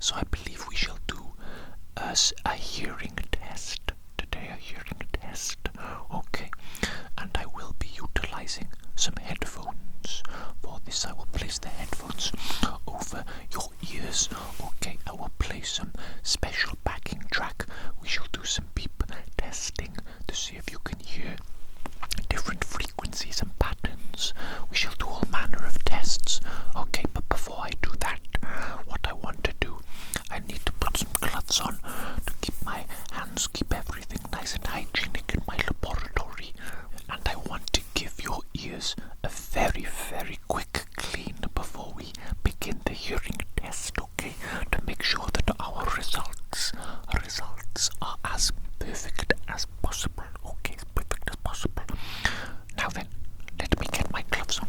So I believe we shall do a hearing test today, a hearing test. Okay, and I will be utilizing some headphones. For this I will place the headphones over your ears. Okay, I will play some special backing track. We shall do some beep testing to see if you can hear different frequencies and patterns. We shall do all manner of tests. Okay, but before I do that, what I want to do, I need to put some gloves on to keep my hands, keep everything nice and hygienic in my laboratory. And I want to give your ears a very, very quick clean before we begin the hearing test, okay? To make sure that our results are as perfect as possible, okay? As perfect as possible. Now then, let me get my gloves on.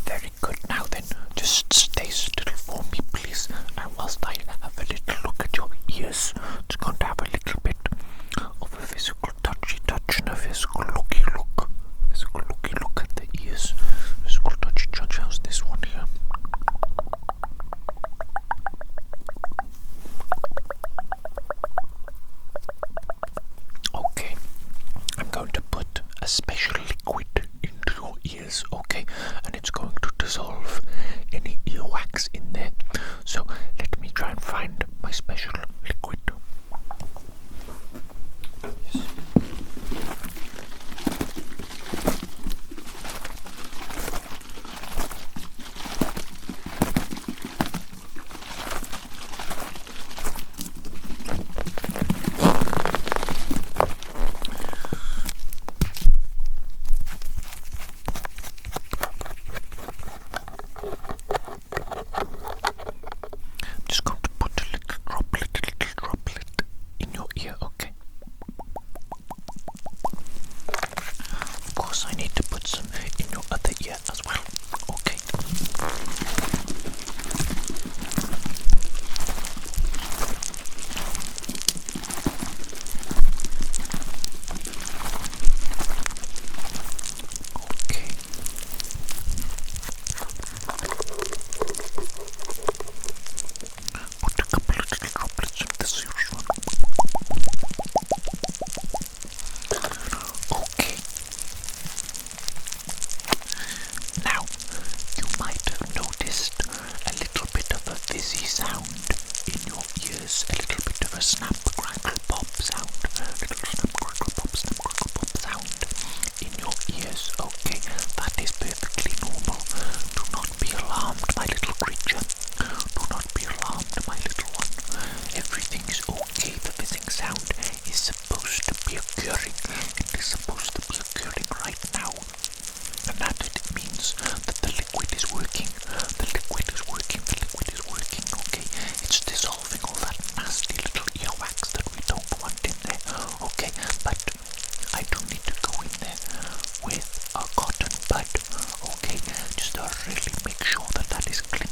Very good. Now then, just stay still for me, please. And whilst I have a little look at your ears, just going to have a little bit of a physical touchy touch and a physical looky look. Physical looky look at the ears. Physical touchy touch. How's this one here? Okay, I'm going to put a special liquid into your ears, okay, and it's going to dissolve any earwax in there. So let me try and find my special liquid. Yes. Just going to put a little droplet in your ear, okay? Of course, I need to put some in your other ear as well, okay? Okay. Put a couple of little droplets of this here one. Okay. Now, you might have noticed a little bit of a fizzy sound in your ears, a little bit of a snap, crackle, pop sound, little snap, crackle, pop sound in your ears. Okay, that is perfectly normal. Do not be alarmed, my little creature. Do not be alarmed, my little one. Everything is okay. The fizzing sound is supposed to be occurring. It is supposed to be occurring right now. And that it means that the liquid is working. The liquid is working. The liquid is working. Okay, it's dissolving all that nasty little earwax that we don't want in there. Okay, but I do need to go in there with a cotton bud. Okay, just to really make sure that that is clean.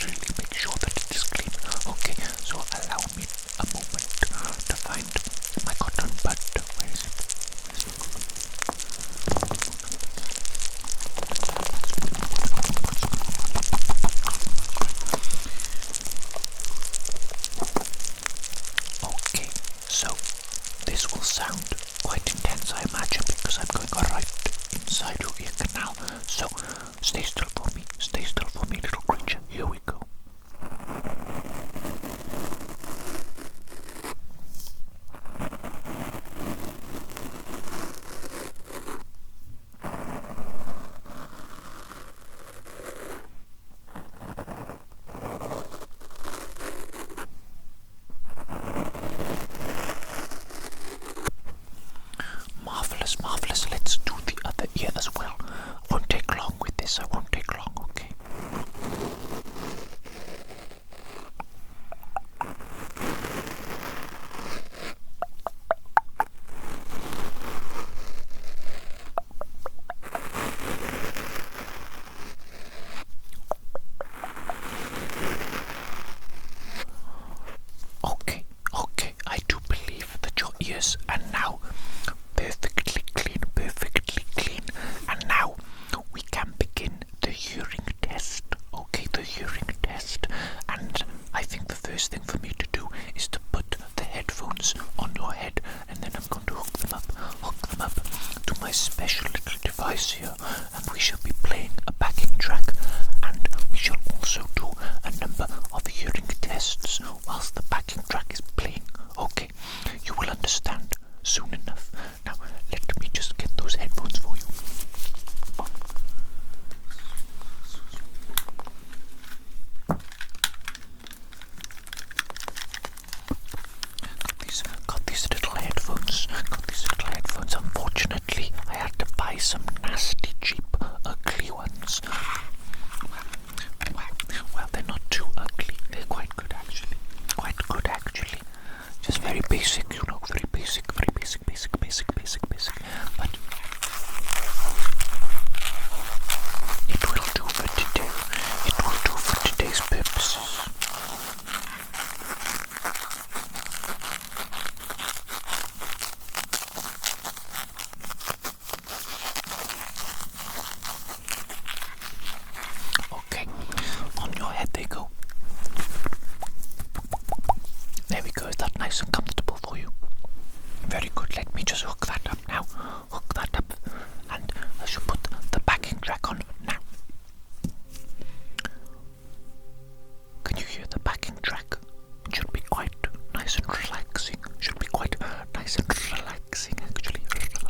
Really make sure that it is clean. Okay, so allow me a moment to find my cotton bud. Where is it? Okay, so this will sound quite intense, I imagine, because I'm going right inside your ear canal. So stay still for me, little creature. Here we go. Yes, and now perfectly clean. And now we can begin the hearing test. Okay, the hearing test. And I think the first thing for me to do is to put the headphones on your head, and then I'm going to hook them up to my special little device here, and we shall be playing a backing track, and we shall also do a number of hearing tests whilst the backing track is playing. Okay, you will understand soon enough. Now, let me just get those headphones for you. Got these little headphones. Unfortunately, I had to buy some nasty, cheap, ugly ones. Well, they're not too ugly. They're quite good, actually. Just very basic, very basic. But it will do for today. It will do for today's purposes. Okay, on your head they go. There we go. Is that nice and comfortable for you? Very good. Let me just hook that up now. And I shall put the backing track on now. Can you hear the backing track? It should be quite nice and relaxing. Actually.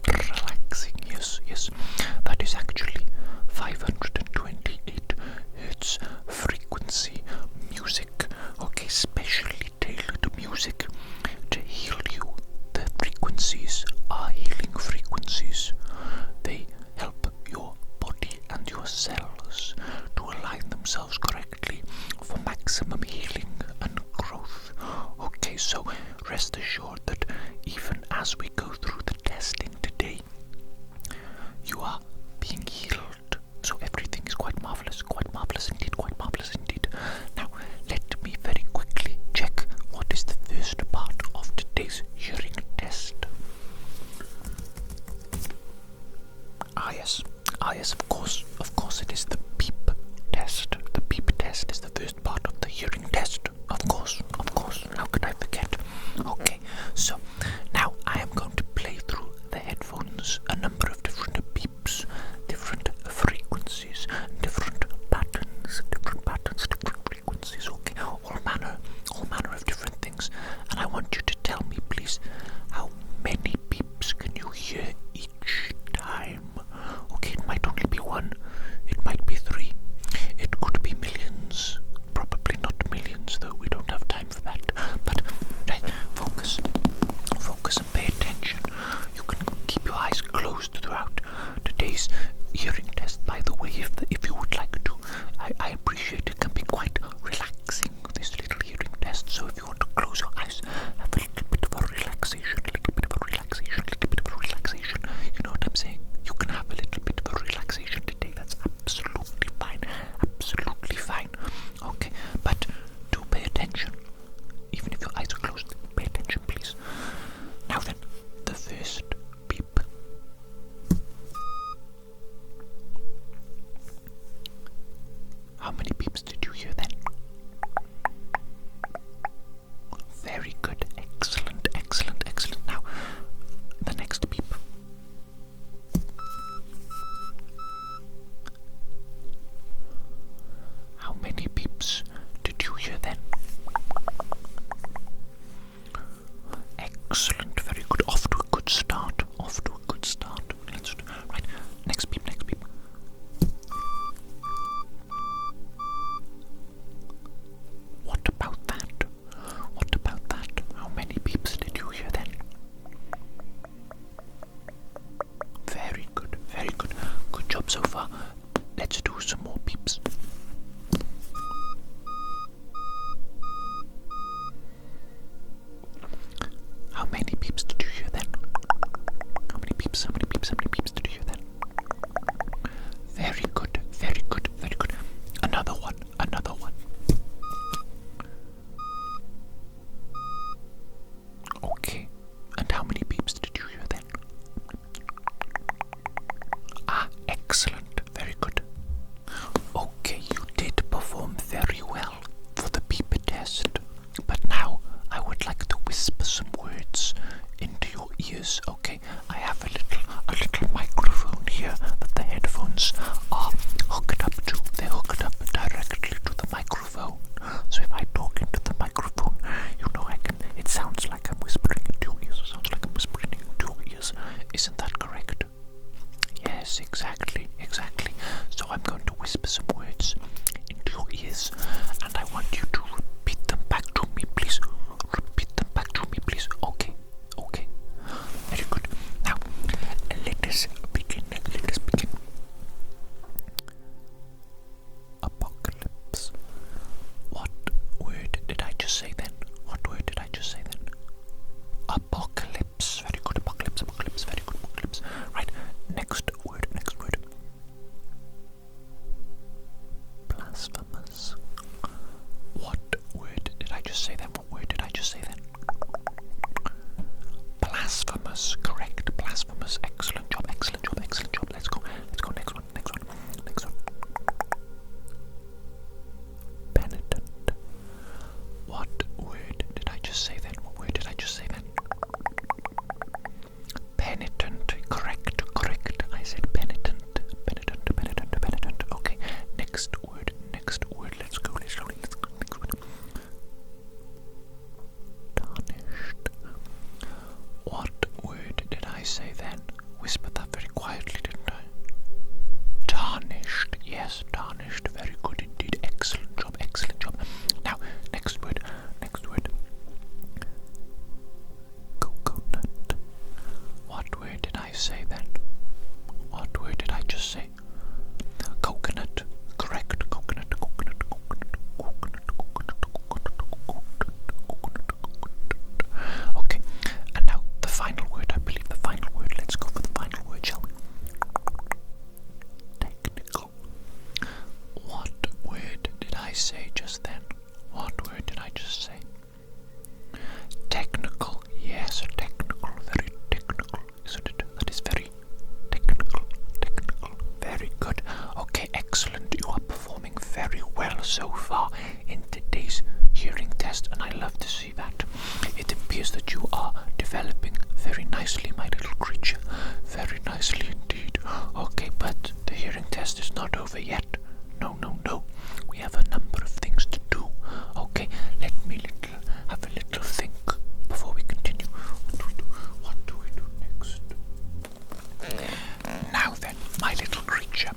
Relaxing, yes. That is actually 528 hertz frequency music. Okay, specially tailored music to heal you. The frequencies are healing frequencies. They help your body and your cells to align themselves correctly for maximum healing and growth. Okay, so rest assured that even as we go through the testing today, you are being healed. So everything is quite marvelous indeed. Now, let me very quickly check what is the first part of today's hearing test. Yes, of course it is the beep test. The beep test is the first part of the hearing test. Of course, how could I forget? Okay, so now I am going to play through the headphones a number of different beeps, different frequencies, different patterns, different frequencies, okay, all manner of different things, and I want you to tell me, please, how many beeps can you hear each time? Okay, it might only be one, it might be three, it could be millions, probably not millions, though we don't have time for that, but focus and pay attention. You can keep your eyes closed throughout today's hearing test, by the way, if you would like to. I appreciate it can be quite relaxing, this little hearing test, so if you want to close your eyes, have a little bit of a relaxation, just say then? What word did I just say then? Blasphemous, correct. Blasphemous. Excellent job, excellent job, excellent job. Let's go. Let's go. Next one, next one, next one. Penitent. What word did I just say then? What word did I just say then? Penitent. Correct, correct. I said penitent. Penitent, penitent, penitent. Okay. Next word, next word. Let's go, let's go, let's go. Next word. Tarnished. What word did I say then? Whispered that very quietly, didn't I? Tarnished. Yes, tarnished. Very good indeed. Excellent job, excellent job. Now, next word, next word. Coconut. What word did I say then? What word did I just say? Coconut. Correct. Coconut, coconut, coconut, coconut, coconut, coconut, coconut, coconut. Okay, and now the final word, I believe the final word. Let's go for the final word, shall we? Technical. What word did I say just then? What word did I just say? Technical. Yes, technical. Very technical, isn't it? That is very technical. Technical. Very good. Okay, excellent. You are performing very well so far in today's hearing test, and I love to see that. It appears that you are developing very nicely, my little creature. Very nicely indeed. Okay, but the hearing test is not over yet. No, no, no. We have a number of things to do. Okay, let me have a little think before we continue. What do we do next? Now then, my little creature,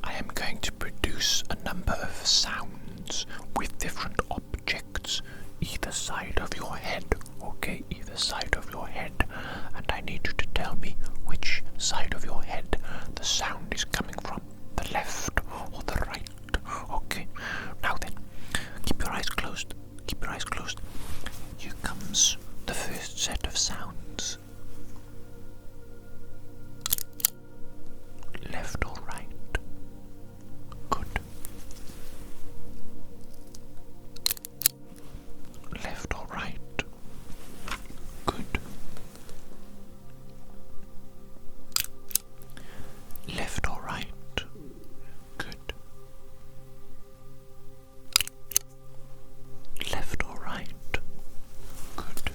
I am going to produce a number of sounds with different objects either side of your head. Okay, either side of your head, and I need you to tell me which side of your head the sound is coming from, the left or the right. Okay, now then, keep your eyes closed, keep your eyes closed. Here comes the first set of sounds. Left or right? Good. Left or right? Good. Left or right? Good. Left or right? Good.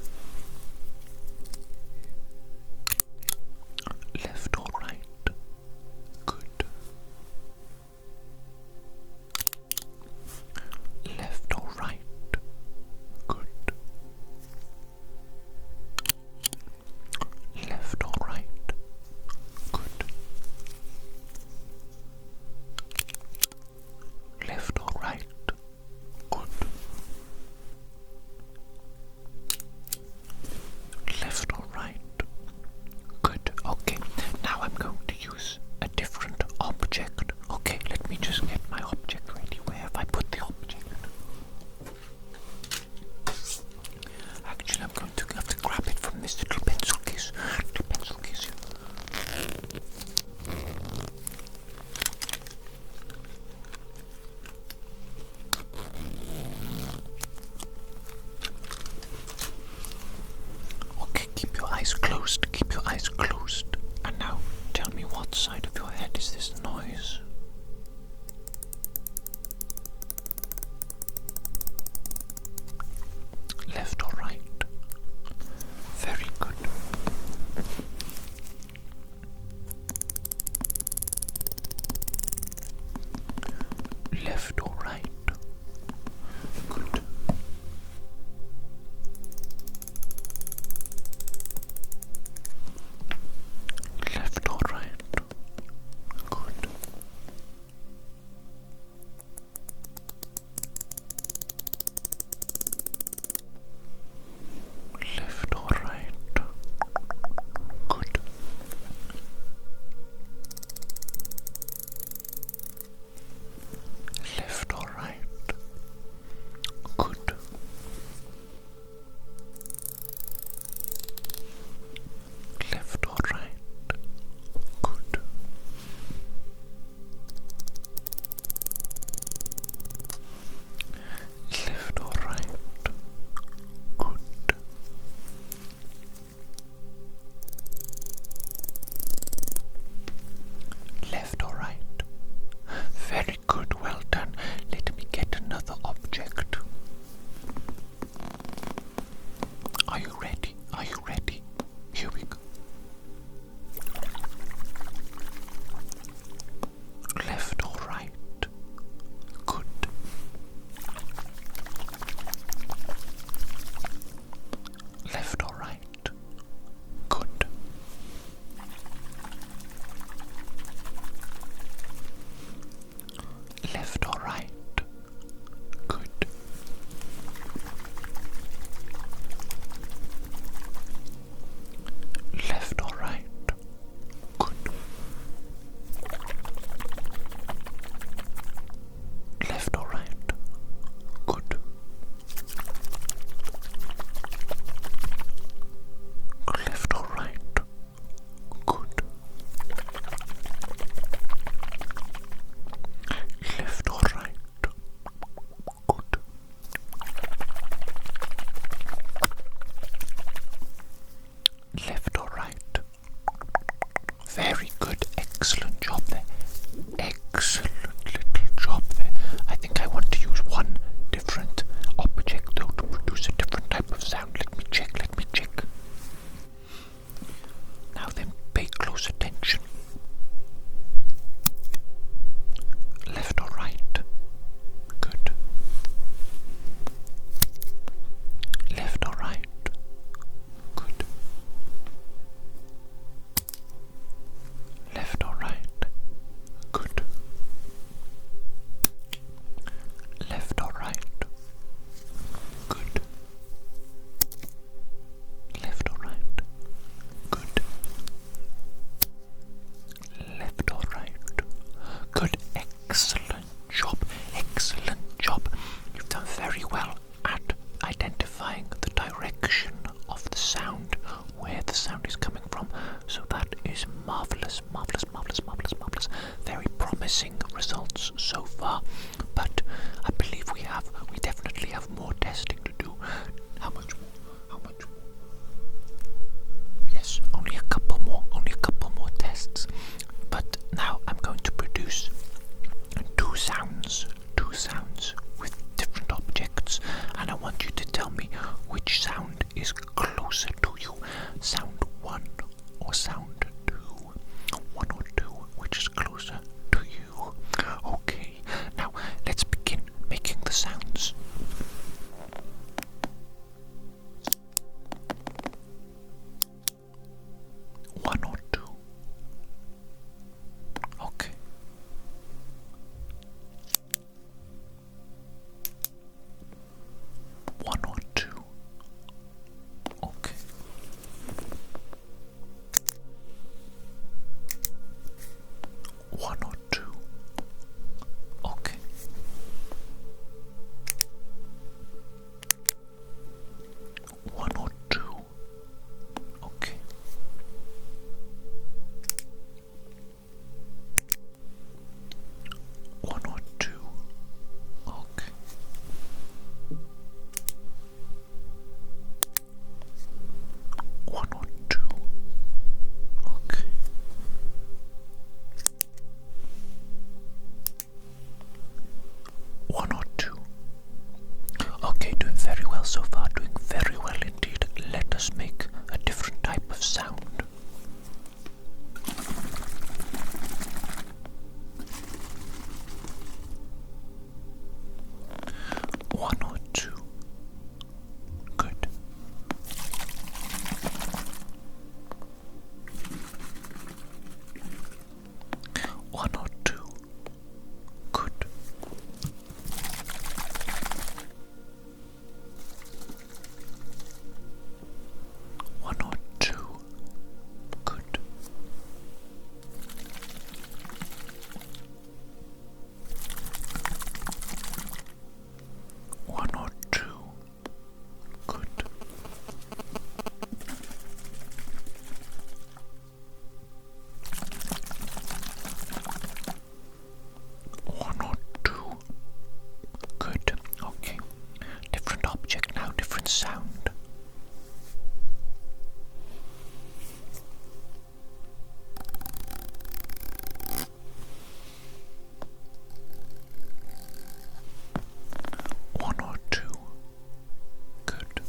Left or right? Good. Left or right? Good. Left or right? Good. Left or right? Good. Left or right? Good. Okay, now I'm going to use a different object. Okay, let me just get my object ready. Where have I put the object? Actually, I'm going to have to grab it from this little pencil case. Little pencil case. Okay, keep your eyes closed, keep your eyes closed. And now, tell me what side of your head is this noise? Left or right? Very good. Left or right? Good. you ready? Are you ready? Here we go. Left or right? Good. Left or right? Good. Left or right? Good. Left or right? Good. Left or right? Good. Left or right? Good. Left or right? Good. Left or right? Very good. Excellent job there. Excellent little job there. I think I want to use one different object though to produce a different type of sound. Let me check. Now then, pay close attention. Left or right? Good. Left or right? Good. Left or right? Good. Left or right? Good. Left or right? Good. Left or right? Good. Excellent job. Excellent job. You've done very well at identifying the direction of the sound, where the sound is coming from. So that is marvelous, marvelous, marvelous, marvelous, marvelous. Very promising results so far. But I believe we definitely have more testing to do. How much more? How much more? Yes, only a couple more tests. But now I'm going to produce two sounds with different objects, and I want you to tell me which sound is closer to you. Sound 1 or sound 2? 1 or 2, which is closer to you? Okay, now let's begin making the sounds. One or two? Okay. One or two? Okay. One or two? Okay. One or two? Okay. One or two? Okay. One or two? Okay. One or two? Okay, doing very well so far, doing very well indeed. Let us make a different type of sound. One or two? Good. One or two? Good. One or two? Good. One or two? Good. One or two? Good. Okay. Different object now, different sound. One or two? Good.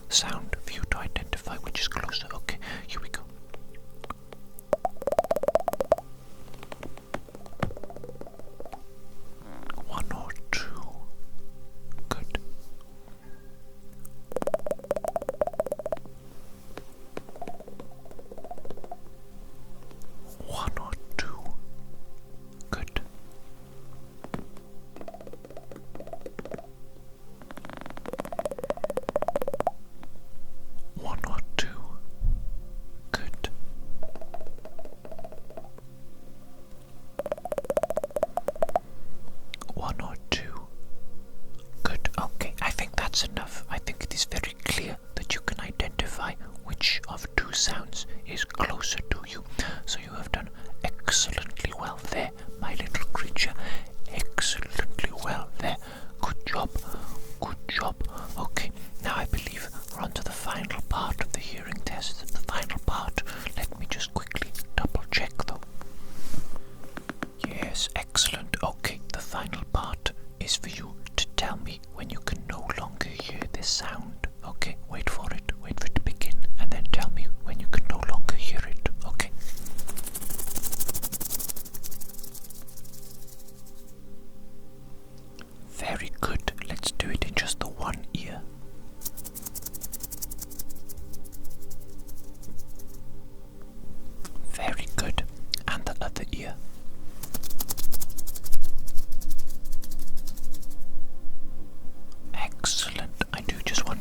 sound for you to identify which is closer. Okay, here we go. One or two. Good. One or two. Good. One or two. Good. One or two. Good. Okay, I think that's enough. I think it is very clear that you can identify which of two sounds is closer to you. So you have done excellently well there, my little creature. Excellently well there. Good job. Good job. Okay, now I believe we're on to the final part of the hearing test. The final part. Let me just quickly double check though. Yes, excellent. Okay, the final part is for you to tell me when you can no longer hear this sound. Okay, wait for it to begin, and then tell me when you can no longer hear it. Okay. Very good. Let's do it in just the one ear. Very good. And the other ear. Excellent. I do just want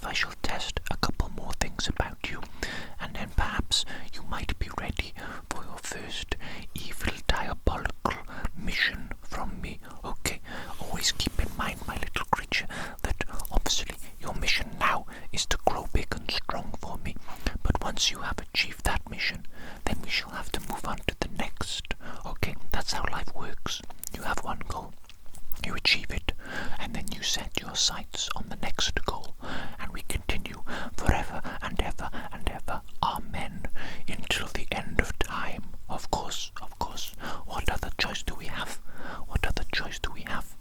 I shall test a couple more things about you, and then perhaps you might be ready for your first evil diabolical mission from me. Okay, always keep in mind, my little creature, that obviously your mission now is to grow big and strong for me. But once you have achieved that mission, then we shall have to move on to the next. Okay, that's how life works. You have one goal, you achieve it, and then you set your sights on the next goal, and we continue forever and ever and ever, amen, until the end of time. Of course, of course. What other choice do we have? What other choice do we have?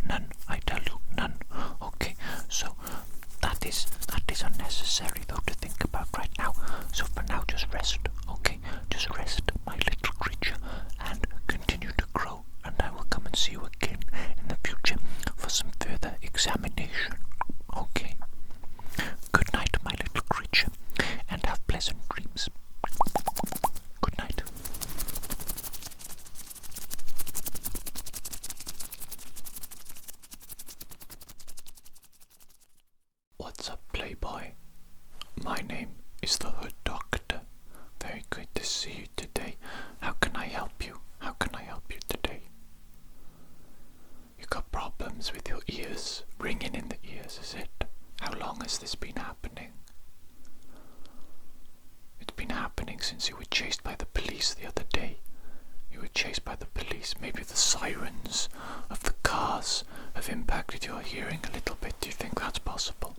None, I tell you, none. Okay, so that is unnecessary though to think about right now. So for now, just rest, okay? Just rest, my little creature, and continue to grow, and I will come and see you again in the future for some further examination. Okay? Good night, my little creature, and have pleasant dreams. Good night. What's up, Playboy? My name is the Hood Doctor. Very good to see you today. How can I help you? How can I help you today? You got problems with your ears, ringing in the ears, is it? How long has this been happening? It's been happening since you were chased by the police the other day. You were chased by the police. Maybe the sirens of the cars have impacted your hearing a little bit. Do you think that's possible?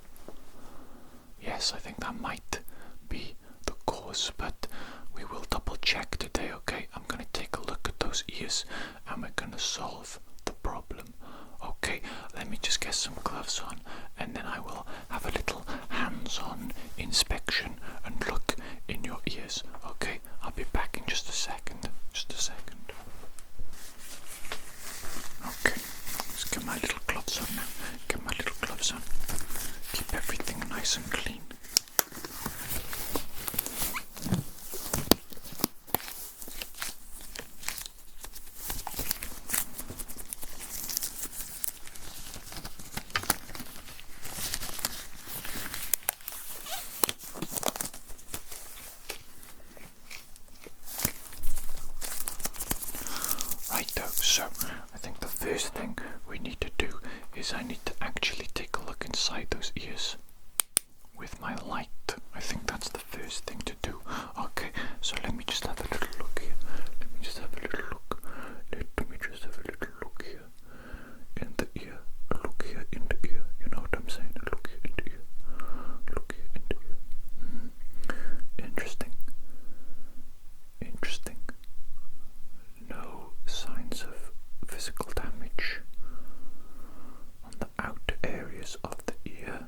Yes, I think that might be the cause, but we will double check today, okay? I'm going to take a look at those ears and we're going to solve the problem. Okay, let me just get some gloves on, and then I will have a little hands-on inspection and look in your ears. Okay, I'll be back in just a second. Just a second. Okay, let's get my little gloves on now. Get my little gloves on. Keep everything nice and clean. So, I think the first thing we need to do is I need to actually take a look inside those ears with my light. I think that's the first thing to do. Okay, so let me just have a little look here. Let me just have a little look. Let me just have a little look here. In the ear. Look here in the ear. You know what I'm saying? Look here in the ear. Look here in the ear. Interesting. Interesting. No signs of physical damage on the outer areas of the ear.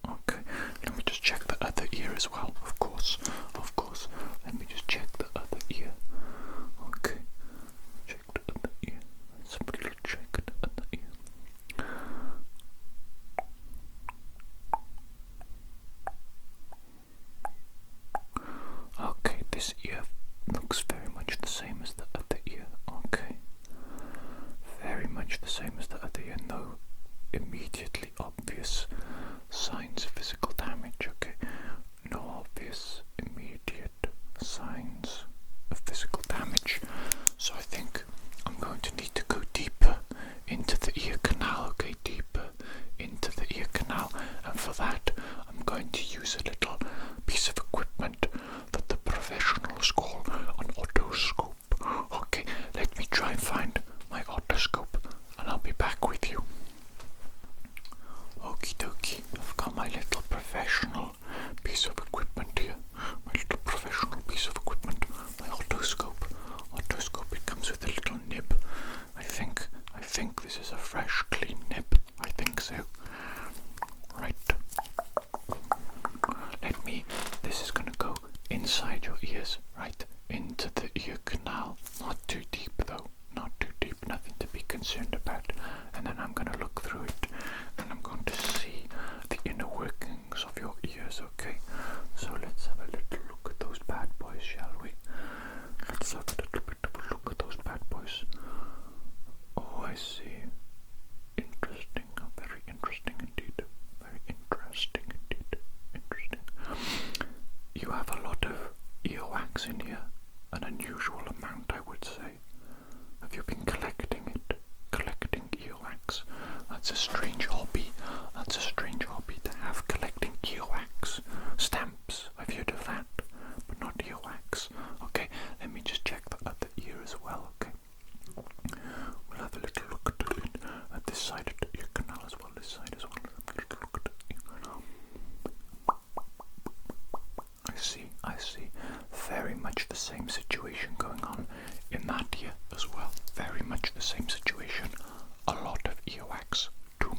Okay, let me just check the other ear as well. Of course. Let me just check the other ear. Okay, check the other ear. Somebody will check the other ear. Okay, this ear looks very much the same as the other ear. Okay, very much the same as the other ear. No immediately obvious signs of physical damage. Okay, no obvious immediate signs of physical damage. So I think I'm going to need to go deeper into the ear canal. Okay, deeper into the ear canal, and for that I'm going to use a little piece of equipment that the professionals call an otoscope. Okay, let me try and find my otoscope and I'll be back with you. Okie dokie, I've got my little professional piece of equipment here. My little professional piece of equipment, my otoscope. Otoscope, it comes with a little nib. I think this is a fresh, clean nib. I think so. Right. This is gonna go inside your ears, right? Into the ear canal. Not too deep though. Not too deep, nothing to be concerned about. And then I'm gonna look through it and I'm going to see the inner workings of your ears, okay? you have a lot of earwax in here, an unusual amount, I would say. Have you been collecting it? Collecting earwax? That's a strange hobby. That's a strange hobby to have, collecting earwax. Stamps, I've heard of that, but not earwax. Okay, let me just check the other ear as well, okay? We'll have a little look at this side of the ear canal as well, this side as well. Look at the ear canal. I see. Very much the same situation going on in that ear as well. Very much the same situation. A lot of earwax. Too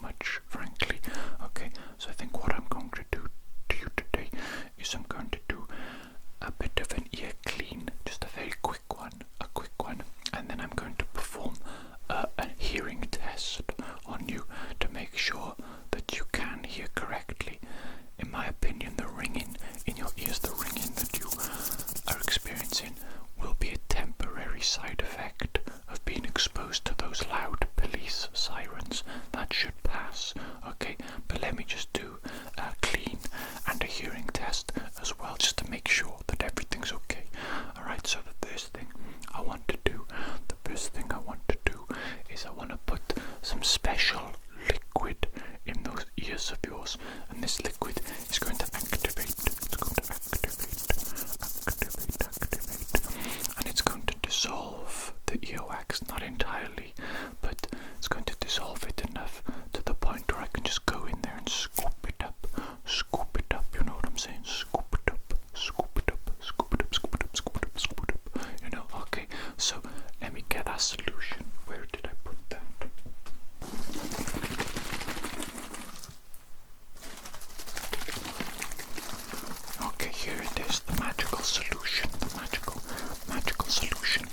much, frankly. Okay, so I think what I'm going to do to you today is I'm going to do a bit of an ear clean, just a very quick one, and then I'm going to perform a hearing test on you to make sure that you can hear correctly. In my opinion, the ringing in your ears, the ringing that you are experiencing, will be a temporary side effect of being exposed to those loud police sirens. That should pass, okay? But let me just do a clean and a hearing test as well, just to make sure that everything's okay. Alright, so the first thing I want to do is I want to put some special liquid in those ears of yours, and this liquid is going to activate, and it's going to dissolve the earwax, not entirely, but it's going to dissolve it enough to the point where I can just go in there and scoop it up, you know what I'm saying? Scoop it up, you know, okay, so let me get that solution. Where did I put that? Okay, here it is, the magical solution, magical solution.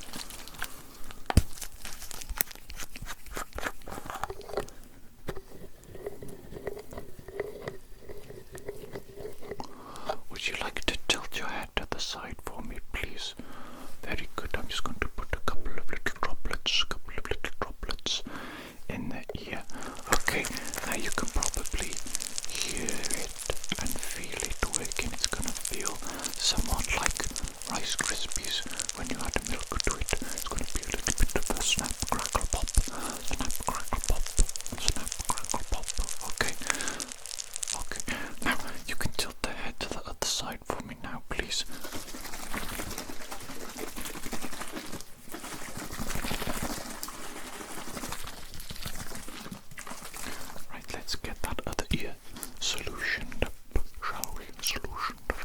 Would you like to tilt your head to the side for me, please? Very good. I'm just going to put a couple of little droplets in the ear. Okay, now you can probably hear it and feel it working. It's going to feel somewhat like Rice Krispies when you add milk to it. It's going to be a little bit of a snap, crackle, pop. Okay. Now you can tilt the head to the other side for me now, please. Right, let's get that other ear solutioned up, shall we? Solutioned up.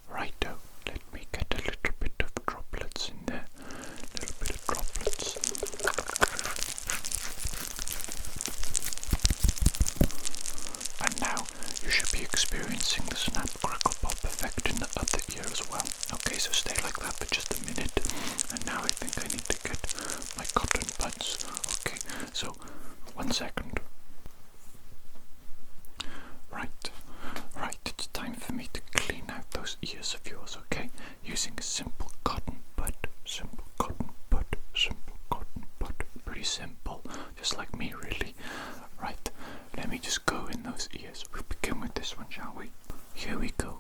Righto, let me get a little bit of droplets in there. And now you should be experiencing the snap, crackle, pop effect in the other ear as well. Okay, so stay like that for just a minute. And now I think I need to get my cotton buds. Okay, so 1 second. Right, it's time for me to clean out those ears of yours, okay? Using a simple cotton bud. Pretty simple, just like me, really. Right, let me just go in those ears. We'll begin with this one, shall we? Here we go.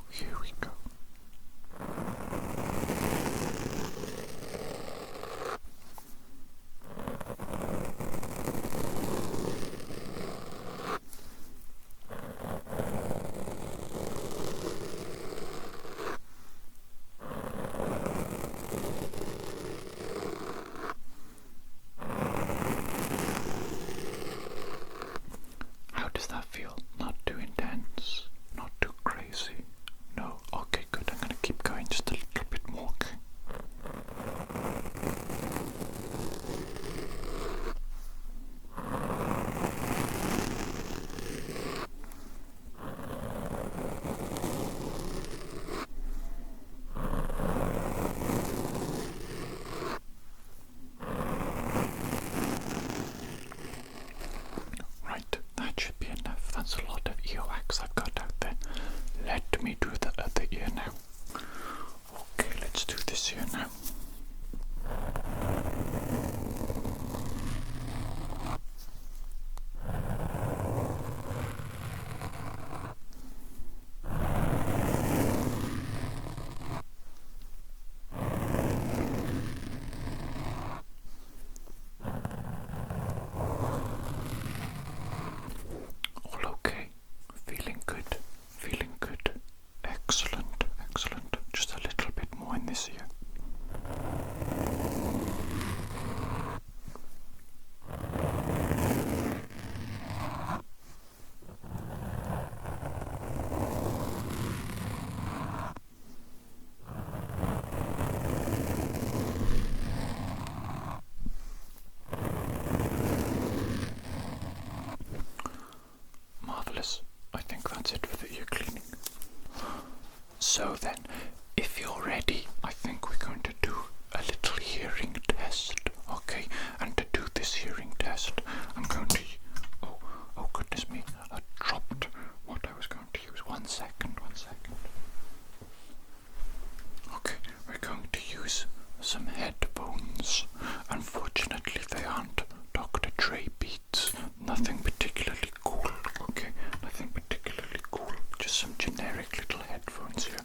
some headphones. Unfortunately, they aren't Dr. Dre beats. Nothing particularly cool, okay? Nothing particularly cool. Just some generic little headphones here.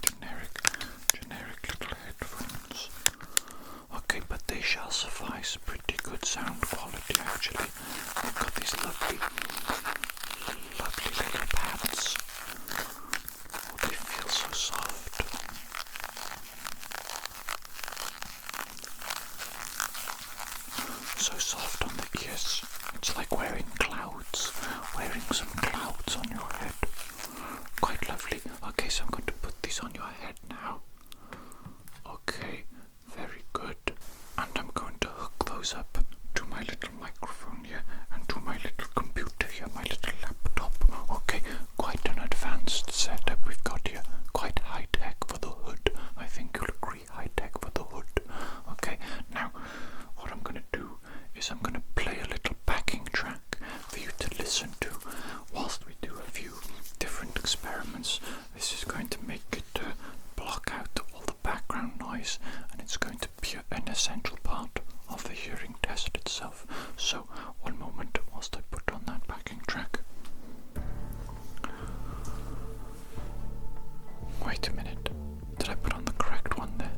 Generic little headphones. Okay, but they shall suffice. Pretty good sound quality, actually. They've got these lovely little pads. Oh, they feel so soft. So soft on the ears. It's like wearing some clouds on your head. Quite lovely. Okay, so I'm going to put these on your head now. Okay, very good. And I'm going to hook those up to my little microphone here and to my little computer here, my little laptop. Okay, quite an advanced setup we've got here. Quite high tech for the hood. I think you'll agree, high tech for the hood. Okay, now what I'm going to do is I'm going to play a little backing track for you to listen to whilst we do a few different experiments. This is going to make it block out all the background noise, and it's going to be an essential part of the hearing test itself. So, one moment whilst I put on that backing track. Wait a minute. Did I put on the correct one there?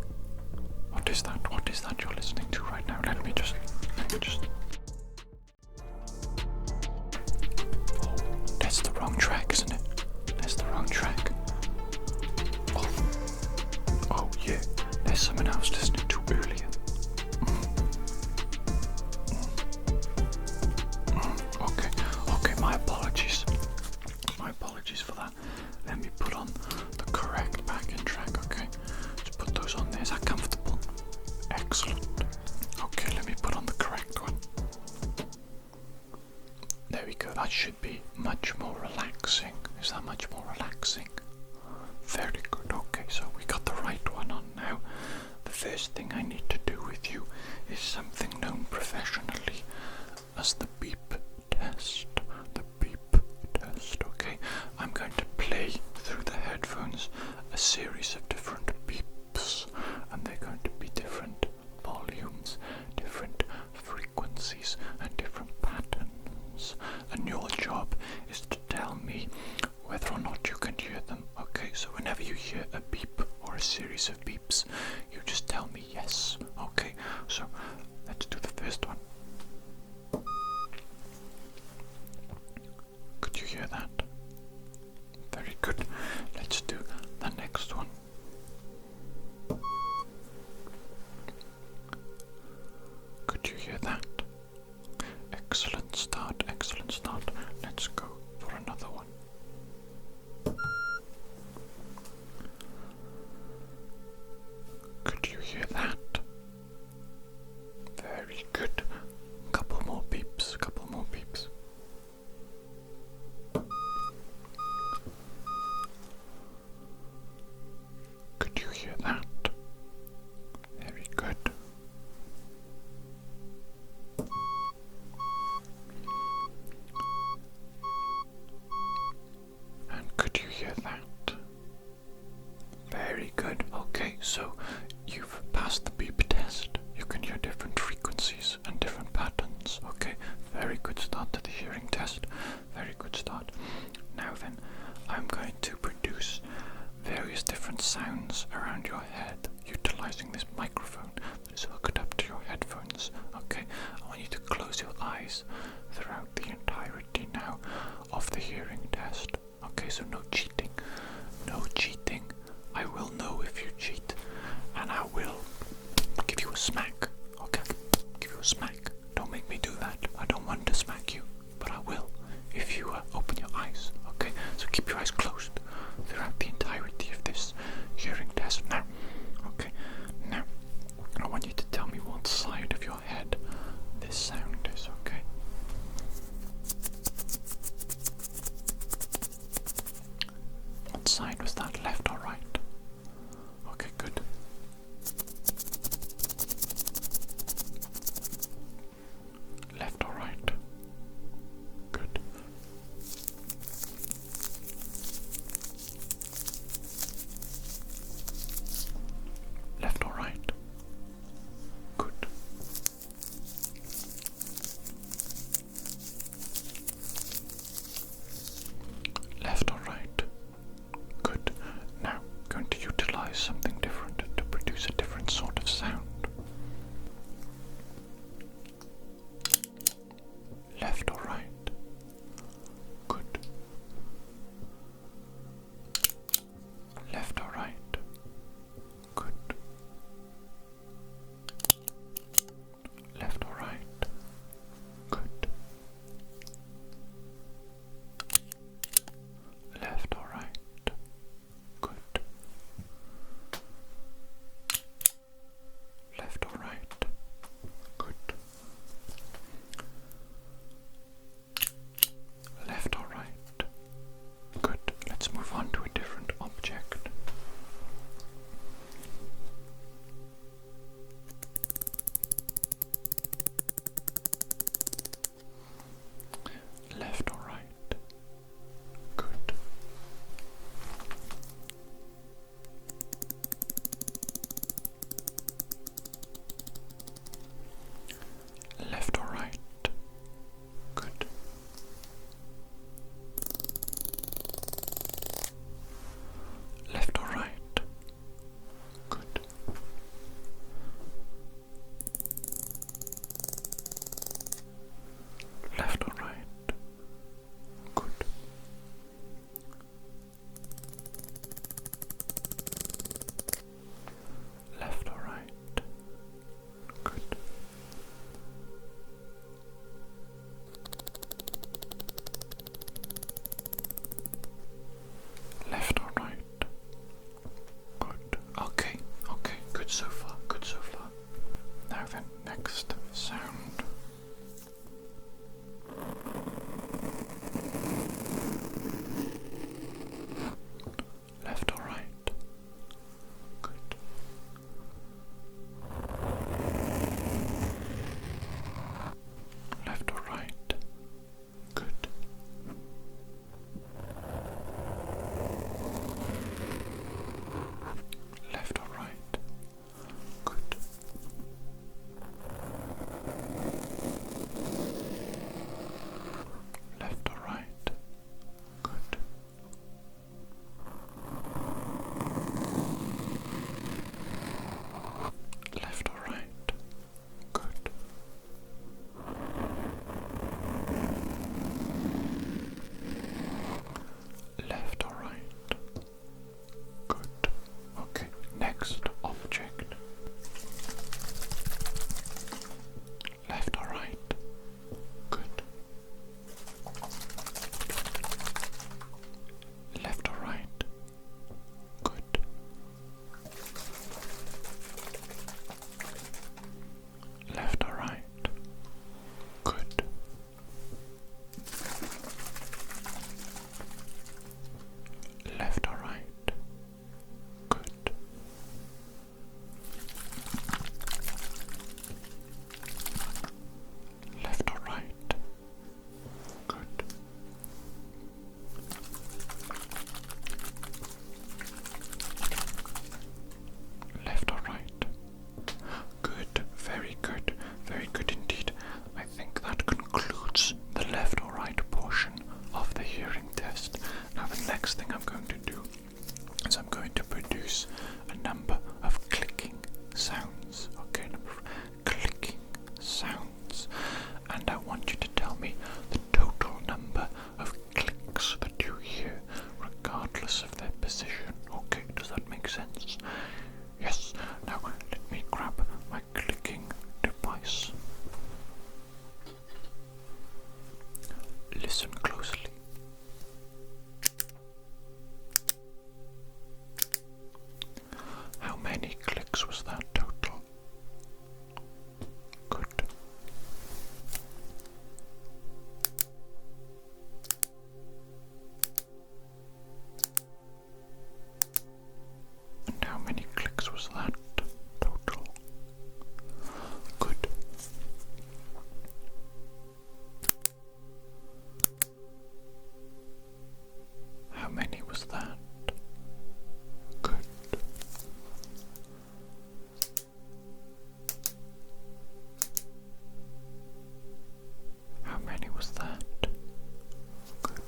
What is that? What is that you're listening to right now? Let me just... Oh, that's the wrong track, isn't it? That's the wrong track. Oh yeah, there's someone I was listening to earlier. Okay, my apologies. My apologies for that. Let me put on the correct backing track, okay? Just put those on there. Is that comfortable? Excellent. Okay, let me put on the correct one. There we go. That should be much more relaxing. Is that much more relaxing? Very good. Okay, so we got the right one on now. The first thing I need to do with you is something known professionally as the beep test. The beep test, okay? I'm going to play through the headphones a series of different beeps, and they're going to be different volumes, different frequencies, and different patterns. And your job is to tell me whether or not you can hear them. Okay, so whenever you hear a beep or a series of beeps, you just tell me yes. Okay, so let's do the first one. Could you hear that? Very good. Let's do the next one. Could you hear that? Excellent start, excellent start. Let's go for another one. Could you hear that? Very good. Couple more beeps, couple more beeps. Could you hear that? Very good. then next sound. Left or right? Good. Left or right? Good. Left or right? Good. Left or right? Good. Left or right? Good. Left or right? Good. Okay, next object. Left or right? Good. Left or right? Good. Left or right? Good. Left or right? Good. Left or right? Good. Left or right? Good. Very good. Very good indeed. I think that concludes the left or right portion of the hearing test. Now the next thing I'm going to do is I'm going to produce a number of clicking sounds. Okay, number of clicking sounds. And I want you to tell me the total number of clicks that you hear, regardless of their position. Okay, does that make sense? Yes. Now let me grab my clicking device. Listen closely. How many clicks was that total? Good. And how many clicks was that total? Good. How many was that? Good. How many was that? Good.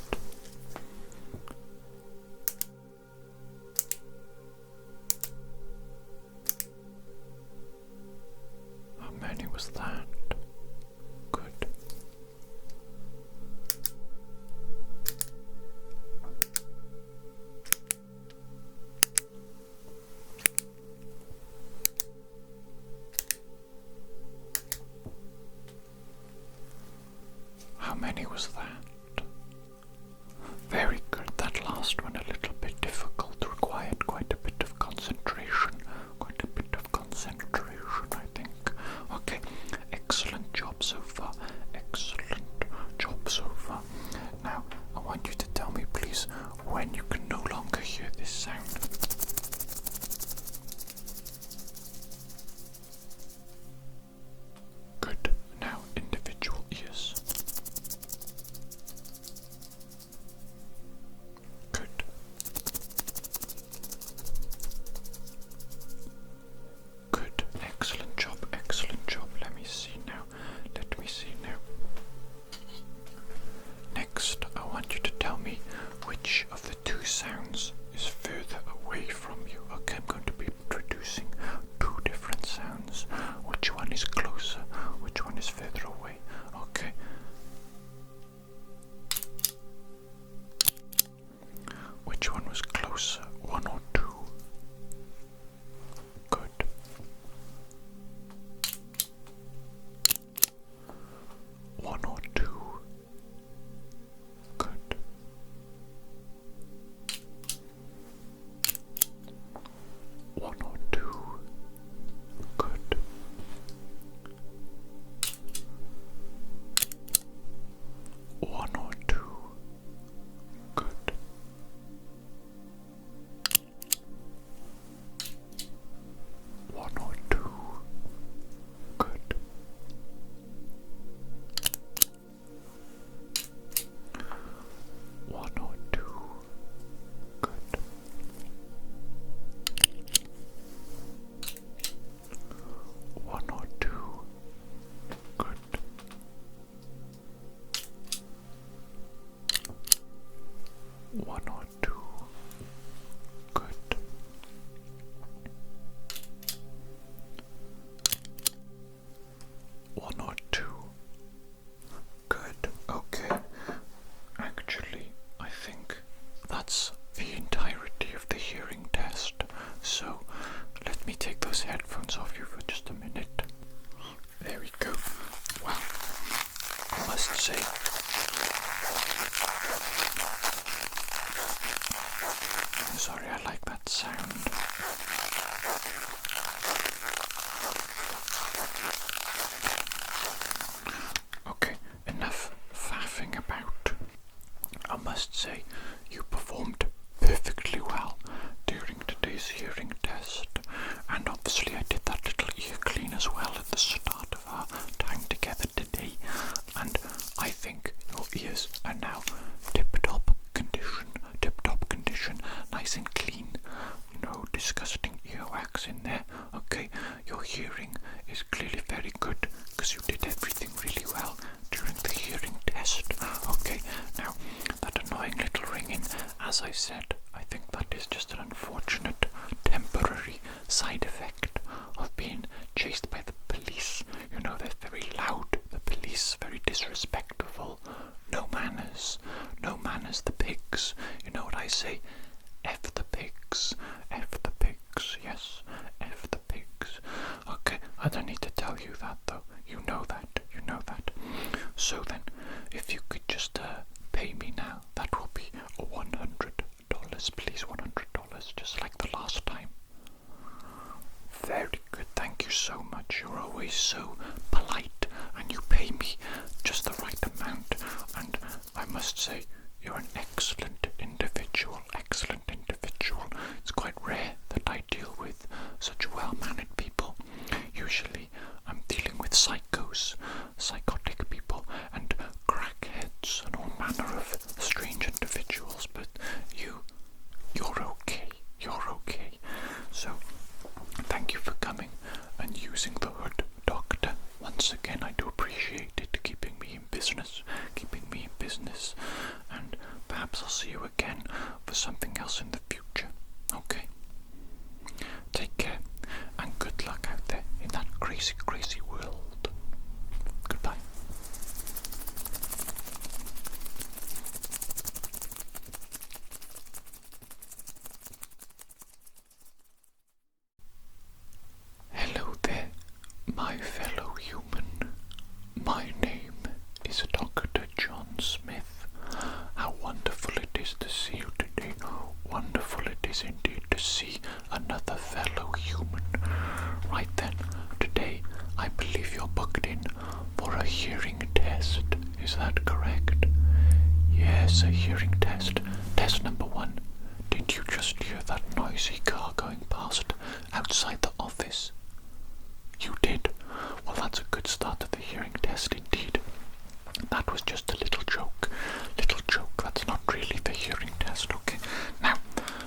How many was that? Good. How many was that? Very good. That last one a little bit difficult, required quite a bit of concentration. Quite a bit of concentration, I think. Okay, excellent job so far. Excellent job so far. Now, I want you to tell me, please, when you can no longer hear this sound. Good. Now, individual ears. Good. Good. Excellent job. Excellent job. Let me see now. Let me see one or two. Good, okay. Actually, I think that's the entirety of the hearing test. So, let me take those headphones off you for just a minute. There we go. Well, I must say, I'm sorry, I like that sound. Okay, enough faffing about. I must say, you performed perfectly well during today's hearing test, and obviously I did that little ear clean as well at the start of our time together today, and I think your ears are now tip-top condition, nice and clean, no disgusting earwax in there. Okay, your hearing is clearly very good because you did everything really well during the hearing test. Okay, now that annoying little ringing, as I said, I think that is just an unfortunate temporary side effect of being chased by the police. You know, they're very loud, the police, very disrespectful, no manners, the pigs. You know what I say? F the pigs, yes, F the pigs. Okay, I don't need to tell you that though, you know that. So then, if you could just pay me now, that will be $100, please, $100, just like the last time. Very good, thank you so much. You're always so polite and you pay me just the right amount, and I must say you're an excellent individual. It's quite rare that I deal with such well-mannered people. Usually I'm dealing with psychos, psychotic people, and crackheads and all manner of strange individuals, but you're okay. So thank you for coming and using the hood, Doctor. Once again, I do appreciate it, keeping me in business, and perhaps I'll see you again for something else in the future. Okay? Take care, and good luck out there in that crazy, crazy world. Goodbye. Hello there, my fellow human. My name is Dr. John Smith. How wonderful it is to see you today. Wonderful it is indeed to see another fellow human. Right then, today I believe you're booked in for a hearing test. Is that correct? Yes, a hearing test. Test number 1. Did you just hear that noisy car going past outside the office? You did? Well, that's a good start to the hearing test indeed. That was just a little joke. That's not really the hearing test, okay? Now,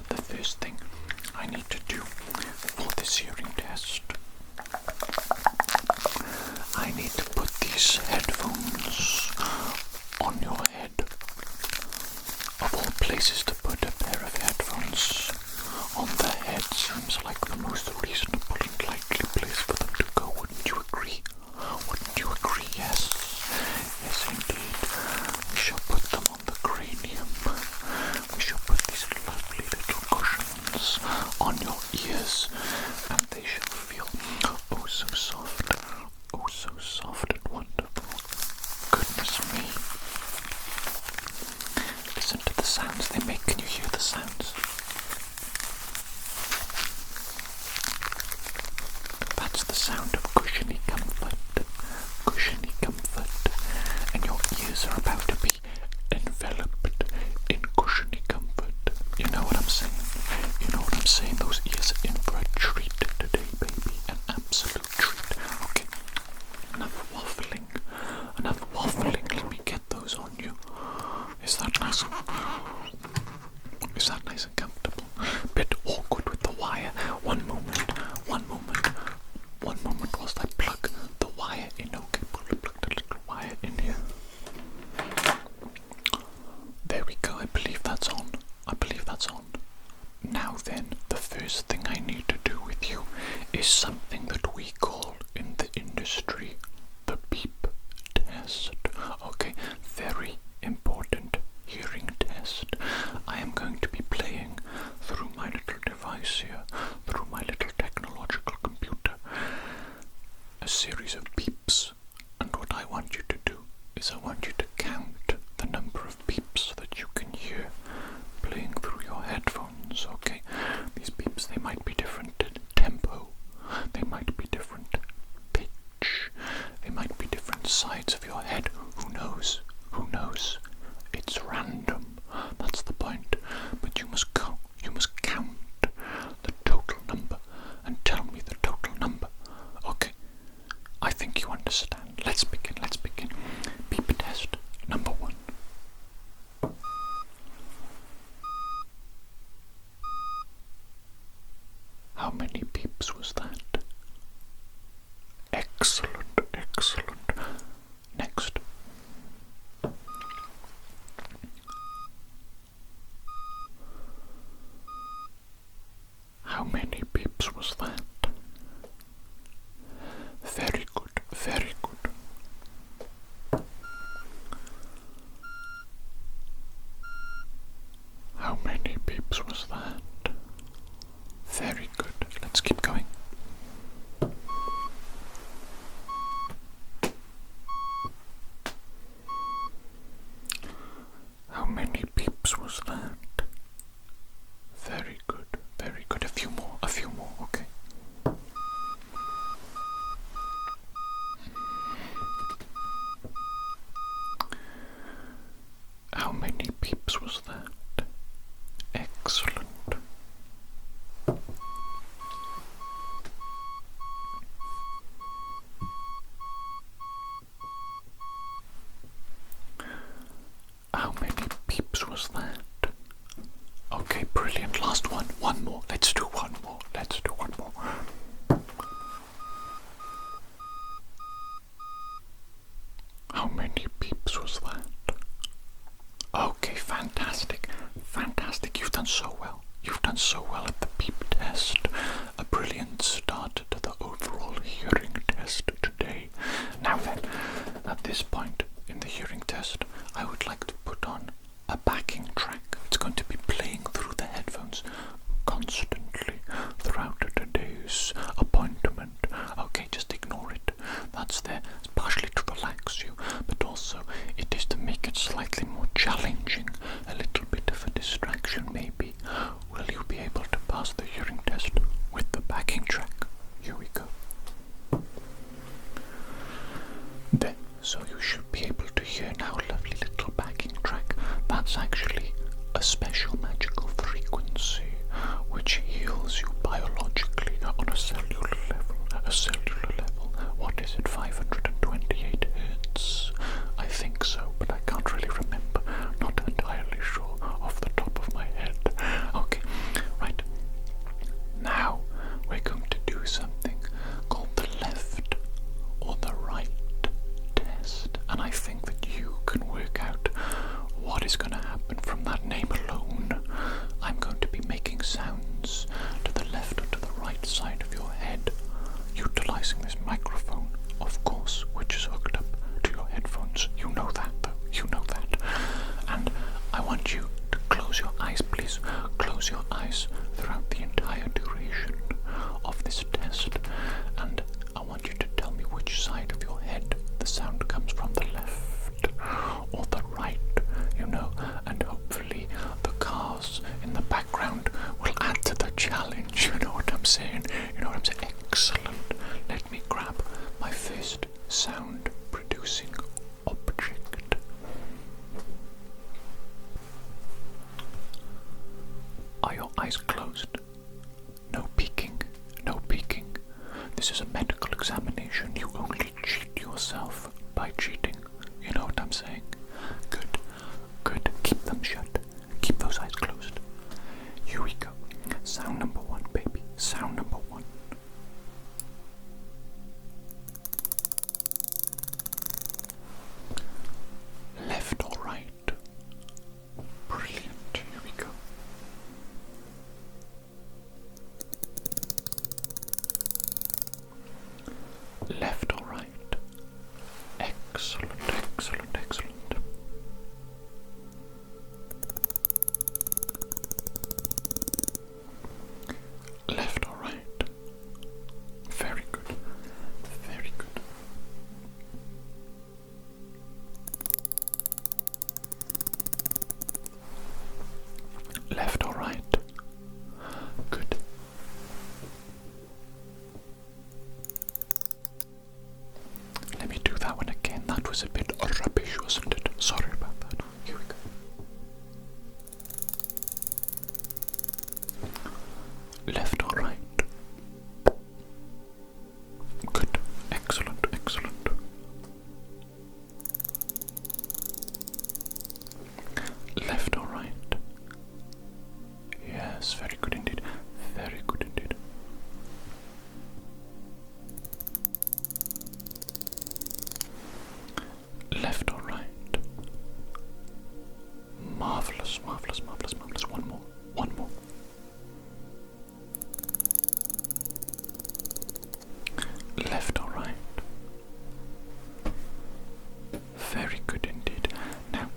the first thing I need to do for this hearing test, I need to put these headphones on your head. Of all places to put a pair of headphones on the head seems like the most reasonable and likely place for them to go. Wouldn't you agree? Yes. Yes, indeed. We shall put them on the cranium. We shall put these lovely little cushions on your ears, and they shall feel oh so soft and wonderful. Goodness me. Listen to the sounds they make. Can you hear the sounds? That's the sound of cushiony comfort, and your ears are about to be enveloped in cushiony comfort. You know what I'm saying? Those ears are in for a treat today, baby, an absolute treat. Okay, enough waffling. Let me get those on you. Is that nice and comfortable? Bit awkward with the wire. One moment whilst I plug the wire in. Okay, plug the little wire in here. There we go, I believe that's on. Now then, the first thing I need to do with you is something that we call in the industry the beep. series of beeps, and what I want you to do is I want you to count the number of beeps that you can hear playing through your headphones, okay? These beeps, they might be different tempo, they might be different pitch, they might be different sides of your head. Who knows? Who knows? It's random. That's the point. But you must count the total number and tell me the total number. Okay. I think you understand. Let's begin. Beep test number 1. How many beeps was that? Excellent. Next. How many beeps was that? Very good. How many beeps was that? Very good. Let's keep going. How many beeps was that? Very good. A few more, okay. How many beeps was that? Excellent. How many beeps was that? Okay, brilliant. Last one. One more. Let's do one more. How many beeps was that? Okay, fantastic. You've done so well at the beep test. A brilliant start to the overall hearing test today. Now then, at this point in the hearing test, I would like to put on a backing track. It's going to be playing through the headphones constantly throughout today's appointment. Okay, just ignore it. That's there. It's partially to relax you, but also it is to make it slightly more challenging, a little bit of a distraction maybe. Will you be able to pass the hearing test with the backing track? Here we go. There, so you should be able to hear now a lovely little backing track. That's actually a special magical frequency which heals you biologically on a cellular level. What is it, 528 hertz? I think so, but I can't really remember. Not entirely sure off the top of my head. Okay, right. Now we're going to do something called the left or the right test, and I think that you can work out what is going to happen from that name alone. I'm going to be making sounds to the left or to the right side of your head, utilizing this microphone, of course, which is hooked up to your headphones. You know that, though. And I want you to close your eyes, please. Close your eyes throughout the entire duration of this test. And I want you to tell me which side of your head the sound comes from, the left or the right, and hopefully the cars in the background will add to the challenge. You know what I'm saying? Excellent. Let me grab my first sound producing object. Are your eyes closed? No peeking. This is a medical examination. You only cheat yourself by cheating. You know what I'm saying? Good. Keep them shut. Keep those eyes closed. Here we go. Sound number 1, baby. Sound number 1. Left or right? Brilliant. Here we go. Left or right? Excellent. Left or right? Very good. was a bit rubbish, wasn't it? Sorry about that. Here we go. Left or right? Good. Excellent, excellent. Left or right? Yes, very good indeed. Very good indeed. Left or right? Marvelous, marvelous, marvelous, marvelous. One more, one more. Left or right? Very good indeed. Now,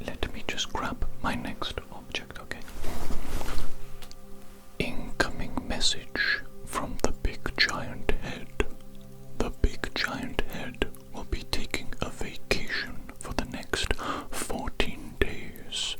let me just grab my next object, okay? Incoming message from the big giant head. The big giant head will be taking a vacation for the next 14 days.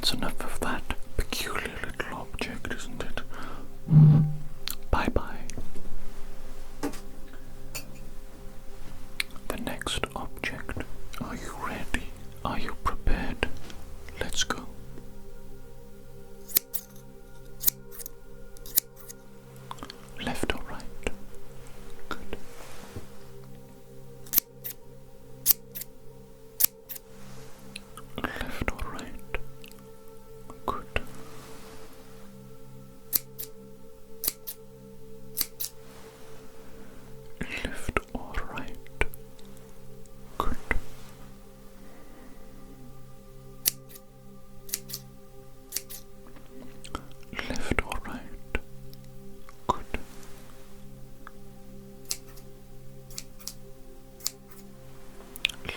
that's enough of that peculiar little object, isn't it? Bye-bye. The next object. Are you ready? Are you prepared? Let's go. Left or right? Good. Left or right? Good. Left or right? Good. Left or right? Good.